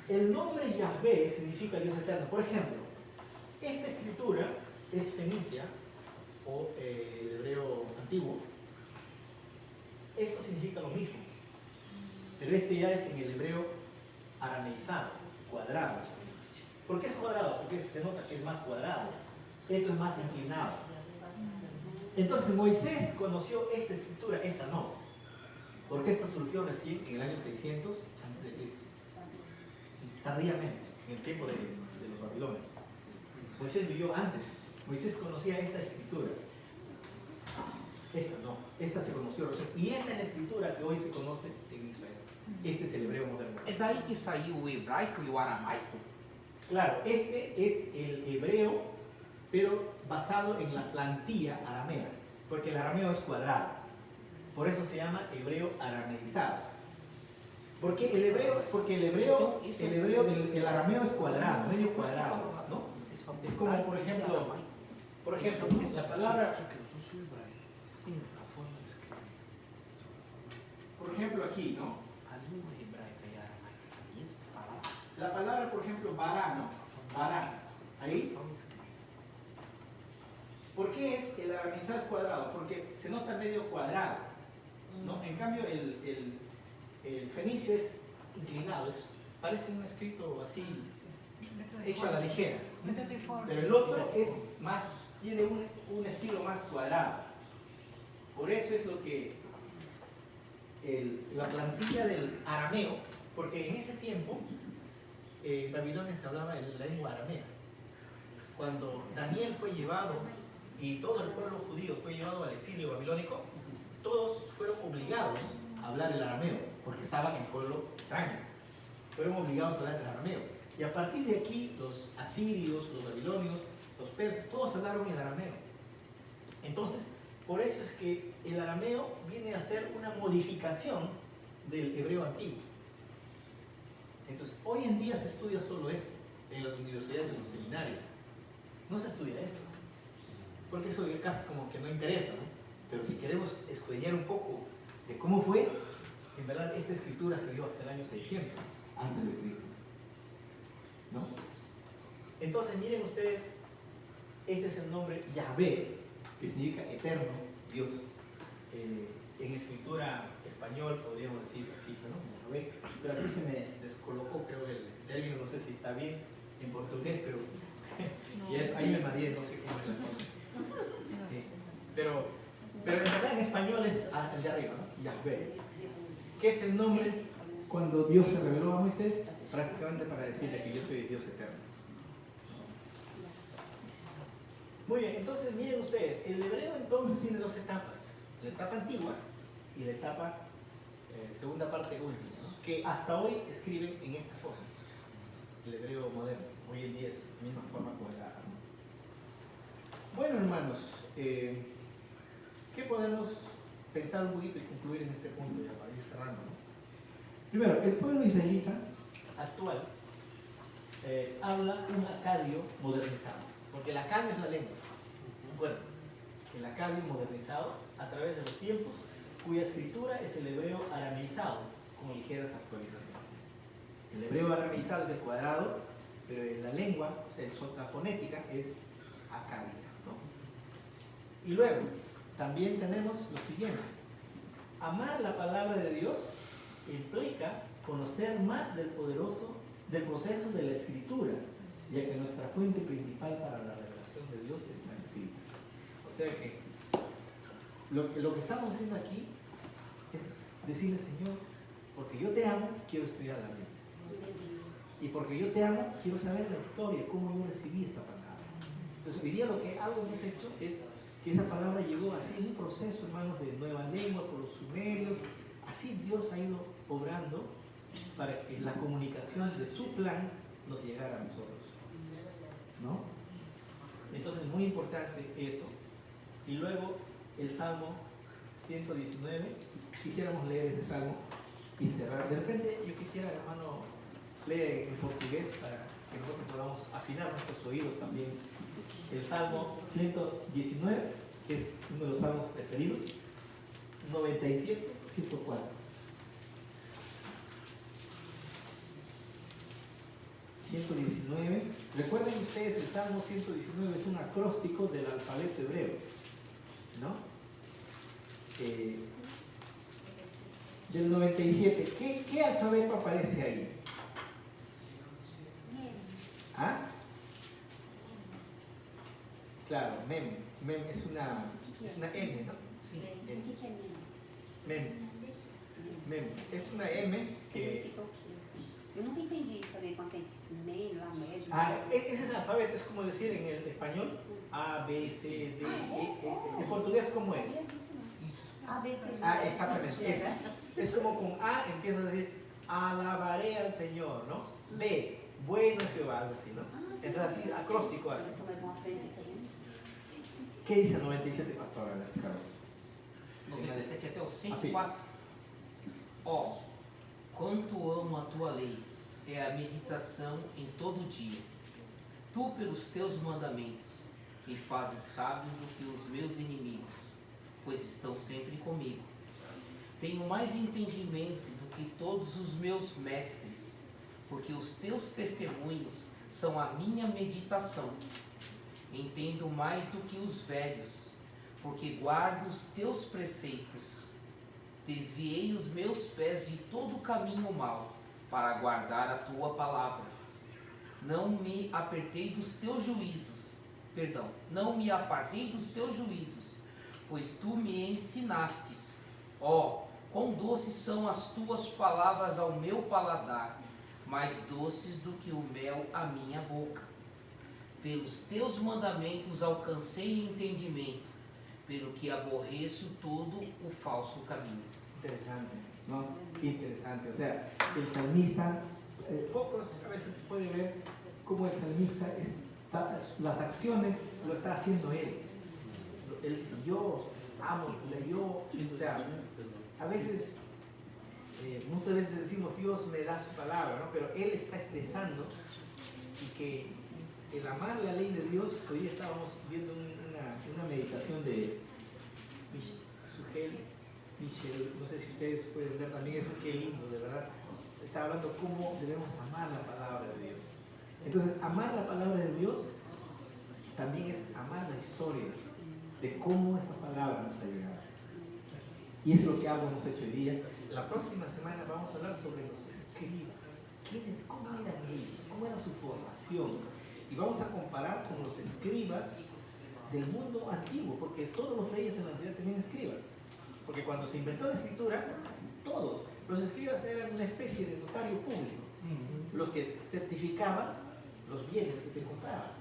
H: el nombre Yahvé significa Dios eterno. Por ejemplo, esta escritura es fenicia o el hebreo antiguo. Esto significa lo mismo, pero este ya es en el hebreo arameizado, cuadrado. ¿Por qué es cuadrado? Porque se nota que es más cuadrado. Esto es más inclinado. Entonces Moisés conoció esta escritura, esta no, porque esta surgió recién en el año 600 a.C. tardíamente, en el tiempo de los babilonios. Moisés vivió antes. Moisés conocía esta escritura. Esta no, esta se conoció recién. Y esta es la escritura que hoy se conoce en Israel. Este es el hebreo moderno.
B: É daí que saiu o hebraico e o aramaico?
H: Claro, este es el hebreo, pero basado en la plantilla aramea, porque el arameo es cuadrado. Por eso se llama hebreo arameizado. Porque el arameo es cuadrado, medio cuadrado, ¿no? Es como, por ejemplo, la palabra, por ejemplo aquí, ¿no?
B: A língua hebraica e aramaica é a mesma palavra?
H: La palabra, por ejemplo, bará, ¿no? Bará, ahí. ¿Por qué es el arameizado cuadrado? Porque se nota medio cuadrado, ¿no? En cambio, el fenicio es inclinado, parece un escrito así, hecho a la ligera. Pero el otro es más, tiene un estilo más cuadrado. Por eso es lo que la plantilla del arameo, porque en ese tiempo en Babilonia se hablaba en la lengua aramea. Cuando Daniel fue llevado y todo el pueblo judío fue llevado al exilio babilónico, todos fueron obligados a hablar el arameo, porque estaban en pueblo extraño. Fueron obligados a hablar el arameo. Y a partir de aquí, los asirios, los babilonios, los persas, todos hablaron el arameo. Entonces, por eso es que el arameo viene a ser una modificación del hebreo antiguo. Entonces, hoy en día se estudia solo esto, en las universidades, en los seminarios. No se estudia esto, porque eso casi como que no interesa, ¿no? Pero si queremos escudriñar un poco de cómo fue, en verdad esta escritura se dio hasta el año 600 antes de Cristo, ¿no? Entonces miren ustedes, este es el nombre Yahvé, que significa eterno Dios. En escritura español podríamos decir así, ¿no? Yahvé. Pero aquí se me descolocó, creo, el término, no sé si está bien en portugués, pero ahí me mareé, no sé cómo es la cosa. Sí. Pero en verdad en español es el de arriba, ¿no? Yahvé. ¿Qué es el nombre cuando Dios se reveló a Moisés? Prácticamente para decirle que yo soy Dios eterno. Muy bien, entonces miren ustedes, el hebreo entonces tiene dos etapas, la etapa antigua y la etapa segunda parte última, ¿no? Que hasta hoy escriben en esta forma. el hebreo moderno. Hoy en día es la misma forma como el árabe. Bueno, hermanos, ¿qué podemos pensar un poquito y concluir en este punto ya para ir cerrando, ¿no?
A: Primero, el pueblo israelita
H: Actual habla un acadio modernizado, porque el acadio es la lengua. Bueno, el acadio modernizado a través de los tiempos, cuya escritura es el hebreo arameizado, con ligeras actualizaciones. El hebreo arameizado es el cuadrado, pero en la lengua, o sea, la fonética es acádica, ¿no? Y luego, también tenemos lo siguiente. Amar la palabra de Dios implica conocer más del proceso de la escritura, ya que nuestra fuente principal para la revelación de Dios es la escritura. O sea que lo que estamos haciendo aquí es decirle, Señor, porque yo te amo, quiero estudiar la Biblia. Y porque yo te amo, quiero saber la historia, cómo yo recibí esta palabra. Entonces, hoy día algo hemos hecho es que esa palabra llegó así en un proceso, hermanos, de nueva lengua por los sumerios. Así Dios ha ido obrando para que la comunicación de su plan nos llegara a nosotros, ¿no? Entonces, muy importante eso. Y luego, el Salmo 119, quisiéramos leer ese Salmo y cerrar. De repente, yo quisiera, hermano, leer en portugués para que nosotros podamos afinar nuestros oídos también. El Salmo 119, que es uno de los salmos preferidos, 97, 104. 119. Recuerden ustedes, el Salmo 119 es un acróstico del alfabeto hebreo, ¿no? Del 97. ¿Qué alfabeto aparece ahí? ¿Ah? Claro, mem. Mem es una M, ¿no? Sí, M.
D: O que é mem?
H: Mem. Mem. Es una M que...
D: Significa o quê? Eu nunca entendi isso também, quando tem mem, lá, médio.
H: Ese es alfabeto, es como decir en el español A, B, C, D, E. En portugués, ¿cómo es?
D: A, B, C, D.
H: Ah, exactamente. Es como con A empiezas a decir, alabaré al Señor, ¿no? B, bueno es Jehová, algo así, ¿no? Entonces así, acróstico así.
D: Como é bom aprender também.
H: ¿Qué dice el 97, pastor Carlos?
B: 97 até o 104. Ó, quanto amo a tua lei, é a meditação em todo dia. Tu, pelos teus mandamentos, me fazes sábio do que os meus inimigos, pois estão sempre comigo. Tenho mais entendimento do que todos os meus mestres, porque os teus testemunhos são a minha meditação. Entendo mais do que os velhos, porque guardo os teus preceitos. Desviei os meus pés de todo o caminho mau, para guardar a tua palavra. Não me apartei dos teus juízos, pois tu me ensinastes. Ó, quão doces são as tuas palavras ao meu paladar, mais doces do que o mel à minha boca. Pelos teus mandamentos alcancei entendimento, pelo que aborreço todo o falso caminho.
H: Interesante, ¿no? Interesante. O sea, el salmista, pocos a veces se puede ver cómo el salmista las acciones lo está haciendo él. Él dice, yo amo, o sea, a veces, muchas veces decimos, Dios me da su palabra, ¿no? Pero él está expresando y que el amar la ley de Dios, hoy día estábamos viendo una meditación de Michel, no sé si ustedes pueden ver también eso, qué lindo, de verdad. Está hablando cómo debemos amar la palabra de Dios. Entonces, amar la palabra de Dios también es amar la historia de cómo esa palabra nos ha llegado. Y eso es lo que algo hemos hecho hoy día. La próxima semana vamos a hablar sobre los escribas. ¿Cómo eran ellos? ¿Cómo era su formación? Y vamos a comparar con los escribas del mundo antiguo, porque todos los reyes en la antigüedad tenían escribas. Porque cuando se inventó la escritura, todos los escribas eran una especie de notario público, los que certificaban los bienes que se compraban,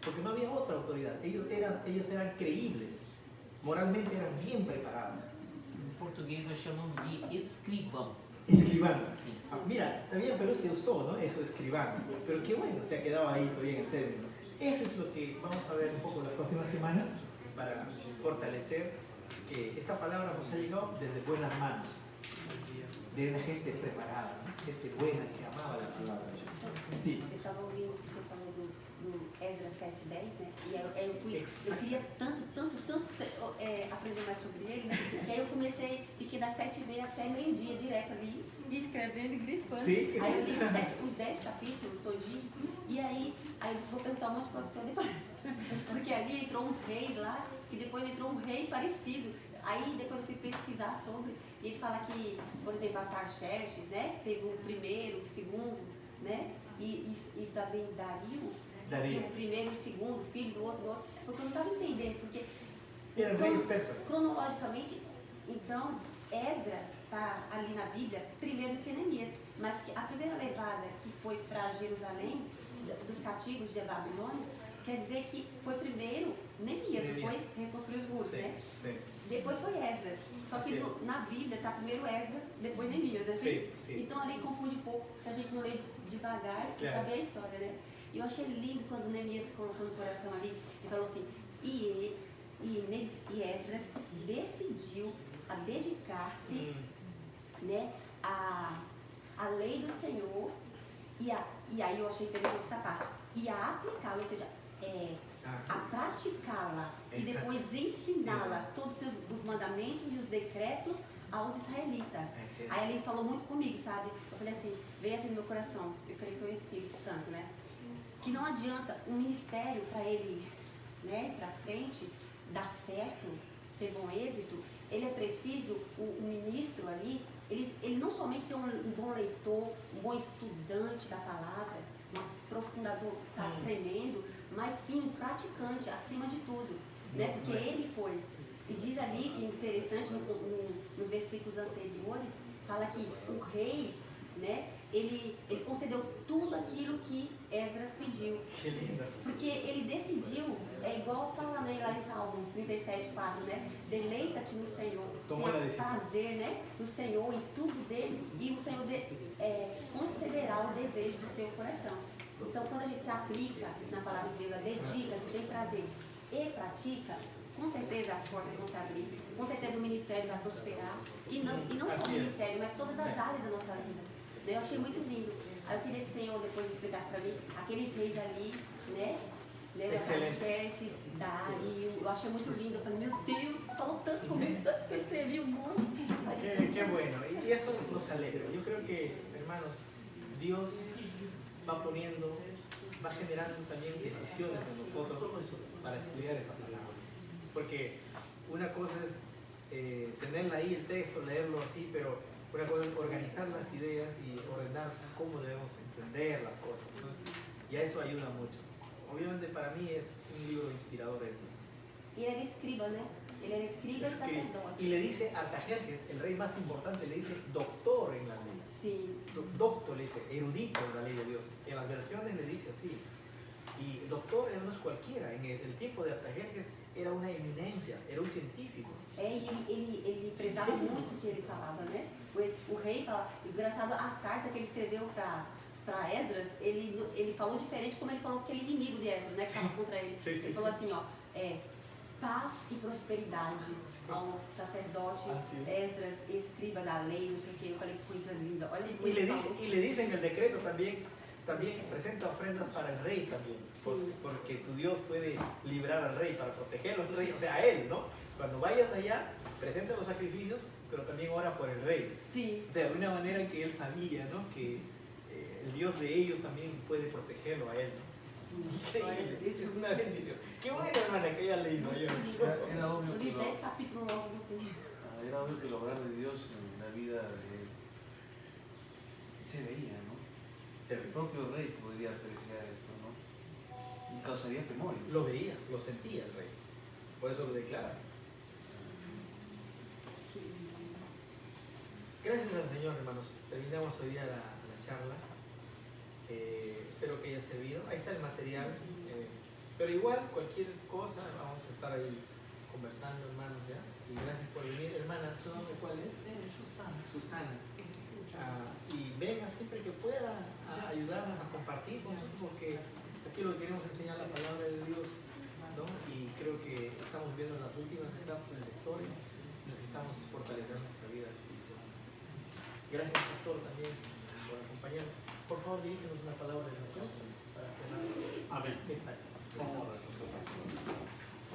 H: porque no había otra autoridad. Ellos eran creíbles, moralmente eran bien preparados.
B: Em português nós chamamos de escrivão.
H: Escribanos. Ah, mira, también pero se usó, ¿no? Eso, escribanos. Pero qué bueno, se ha quedado ahí todavía en el término. Eso es lo que vamos a ver un poco la próxima semana para fortalecer que esta palabra nos ha llegado desde buenas manos, de una gente preparada, ¿no? Gente buena que amaba la palabra. Sí.
D: Eu estava ouvindo o que você falou do Esdras 7:10, né? E aí eu queria tanto aprender mais sobre ele, né? Que aí eu comecei, fiquei das 7h30 até meio-dia direto ali, me escrevendo e grifando.
H: Sim.
D: Aí eu li os 10 capítulos todinho, e aí eu disse, vou perguntar um monte de coisa pra você depois. Porque ali entrou uns reis lá, e depois entrou um rei parecido. Aí depois eu fui pesquisar sobre, e ele fala que, por exemplo, Artaxerxes, né? Teve o primeiro, o segundo, né? E também Dario, tinha o primeiro e o segundo, filho do outro, porque eu não estava entendendo, porque
H: Eram reis persas.
D: cronologicamente, então, Esdras está ali na Bíblia primeiro que Neemias, mas a primeira levada que foi para Jerusalém, dos cativos de Babilônia, quer dizer que foi primeiro Neemias, foi reconstruir os muros, né?
H: Sim.
D: Depois foi Esdras. Só que na Bíblia está primeiro Esdras, depois Neemias, né?
H: Sim.
D: Então ali confunde um pouco, se a gente não lê devagar, saber a história, né? E eu achei lindo quando Neemias colocou no coração ali, e falou assim, e Esdras decidiu a dedicar-se, né, à lei do Senhor, e aí eu achei interessante essa parte, e a aplicá-la, ou seja, a praticá-la e depois ensiná-la todos os mandamentos e os decretos aos israelitas. Aí ele falou muito comigo, sabe? Eu falei assim, veio assim no meu coração, eu creio que foi o Espírito Santo, né? Que não adianta um ministério para ele, né, para frente, dar certo, ter bom êxito, ele é preciso, o ministro ali, ele não somente ser um bom leitor, um bom estudante da palavra, um aprofundador, sabe, tremendo, mas sim um praticante, acima de tudo, né? Porque ele foi. E diz ali que interessante, nos versículos anteriores, fala que o rei, né, ele concedeu tudo aquilo que Esdras pediu.
H: Que linda.
D: Porque ele decidiu, é igual fala, né, lá em Salmo 37:4, né? Deleita-te no Senhor.
H: Tomou a decisão.
D: Prazer, né, no Senhor, em tudo dele, e o Senhor concederá o desejo do teu coração. Então, quando a gente se aplica na palavra de Deus, dedica, se tem prazer e pratica, com certeza as portas vão se abrir, com certeza o ministério vai prosperar, e não só o ministério, mas todas as áreas da nossa vida. Eu achei muito lindo. Aí eu queria que o Senhor depois explicasse para mim, aqueles reis ali, né? Artaxerxes, Dario, eu achei muito lindo. Eu falei, meu Deus, falou tanto comigo, tanto que eu escrevi um monte.
H: Qué bueno, y eso nos alegra. Yo creo que, hermanos, Dios va poniendo, va generando también decisiones en nosotros para estudiar esa palabra. Porque una cosa es tenerla ahí, el texto, leerlo así, pero una cosa es organizar las ideas y ordenar cómo debemos entender las cosas. Entonces, ya eso ayuda mucho. Obviamente para mí es un libro inspirador esto.
D: Y él era escriba, ¿no? Él era escriba y sacerdote.
H: Y le dice a Artaxerxes, el rey más importante, le dice doctor en la ley.
D: Sí.
H: Doctor, le dice erudito en la ley de Dios. En las versiones le dice así. Y doctor no es cualquiera. En el tiempo de Artaxerxes era una eminencia, era un científico.
D: Ele prezava muito o que ele falava, né? O rei falava, engraçado, a carta que ele escreveu para Esdras, ele falou diferente como ele falou aquele inimigo de Esdras, né? Que estava contra ele. Ele falou assim, ó, paz e prosperidade ao sacerdote Esdras, escriba da lei, não sei o que. Eu falei, que coisa linda. Olha
H: y le dicen el decreto también presenta ofrendas para el rey también, porque tu Dios puede librar al rey, para protegerlo al rey, o sea, a él, ¿no? Cuando vayas allá, presenta los sacrificios, pero también ora por el rey.
D: Sí.
H: O sea, de una manera que él sabía, ¿no? Que el Dios de ellos también puede protegerlo a él, ¿no? Increíble, esa es una bendición. Qué bueno, hermana, que haya leído ayer.
C: Era obvio
D: Eu
C: que
D: li 10 capítulos logo no fim.
C: era obvio que el obrar de Dios en la vida de él se veía, ¿no? El propio rey podría apreciar esto, ¿no? Y causaría temor.
H: Lo veía, lo sentía el rey. Por eso lo declara. Gracias al Señor, hermanos. Terminamos hoy día la charla. Espero que haya servido. Ahí está el material. Pero igual, cualquier cosa, vamos a estar ahí conversando, hermanos, ¿ya? Y gracias por venir. Hermana, ¿su nombre cuál es?
G: Susana.
H: Susana. y venga siempre que pueda a ayudarnos a compartir con nosotros, porque aquí lo que queremos enseñar la palabra de Dios, ¿no? Y creo que estamos viendo en las últimas etapas de la historia, necesitamos fortalecer nuestra vida espiritual. Gracias, pastor, también por acompañarnos. Por favor, dirígenos una palabra de oración para cerrar.
I: Amén.
H: Esta.
I: Vamos a orar.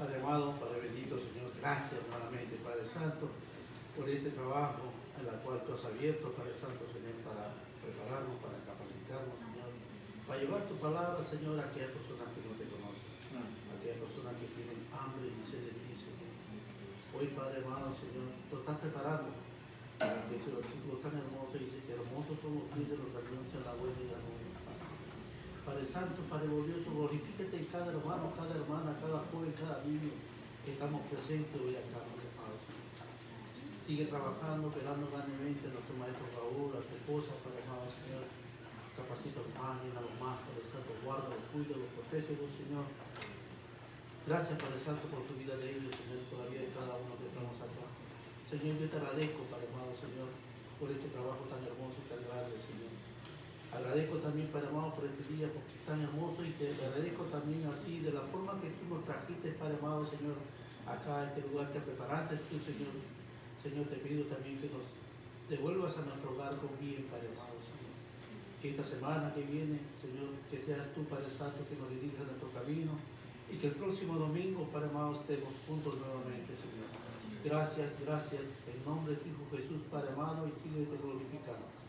I: Padre amado, Padre bendito, Señor, gracias nuevamente, Padre Santo, por este trabajo en el cual tú has abierto, Padre Santo, Señor, para prepararnos, para capacitarnos, Señor, para llevar tu palabra, Señor, a aquellas personas que no te conocen, a aquellas personas que tienen hambre y sed de ti, Señor. Hoy, Padre amado, Señor, tú estás preparando para que ese versículo tan hermoso dice que hermosos son los pies de los que anuncian la buena y la nueva. Padre Santo, Padre glorioso, glorifícate en cada hermano, cada hermana, cada joven, cada niño que estamos presentes hoy acá, Padre Señor. Sigue trabajando, operando grandemente a nuestro maestro Raúl, a su esposa, Padre amado, Señor. Capacita a los más, llena a los más, Padre Santo, guarda, los cuida, los protege, Señor. Gracias, Padre Santo, por su vida de ellos, Señor, todavía de cada uno que estamos acá. Señor, yo te agradezco, Padre amado, Señor, por este trabajo tan hermoso y tan grande, Señor. Agradezco también, Padre amado, por este día, porque es tan hermoso, y te agradezco también así, de la forma que tú nos trajiste, Padre amado, Señor, acá a este lugar que preparaste tú, Señor. Señor, te pido también que nos devuelvas a nuestro hogar con bien, Padre amado, Señor. Que esta semana que viene, Señor, que seas tú, Padre Santo, que nos dirijas a nuestro camino, y que el próximo domingo, Padre amado, estemos juntos nuevamente, Señor. Gracias, gracias, en nombre de tu Hijo Jesús, Padre amado, y sigue te glorificando.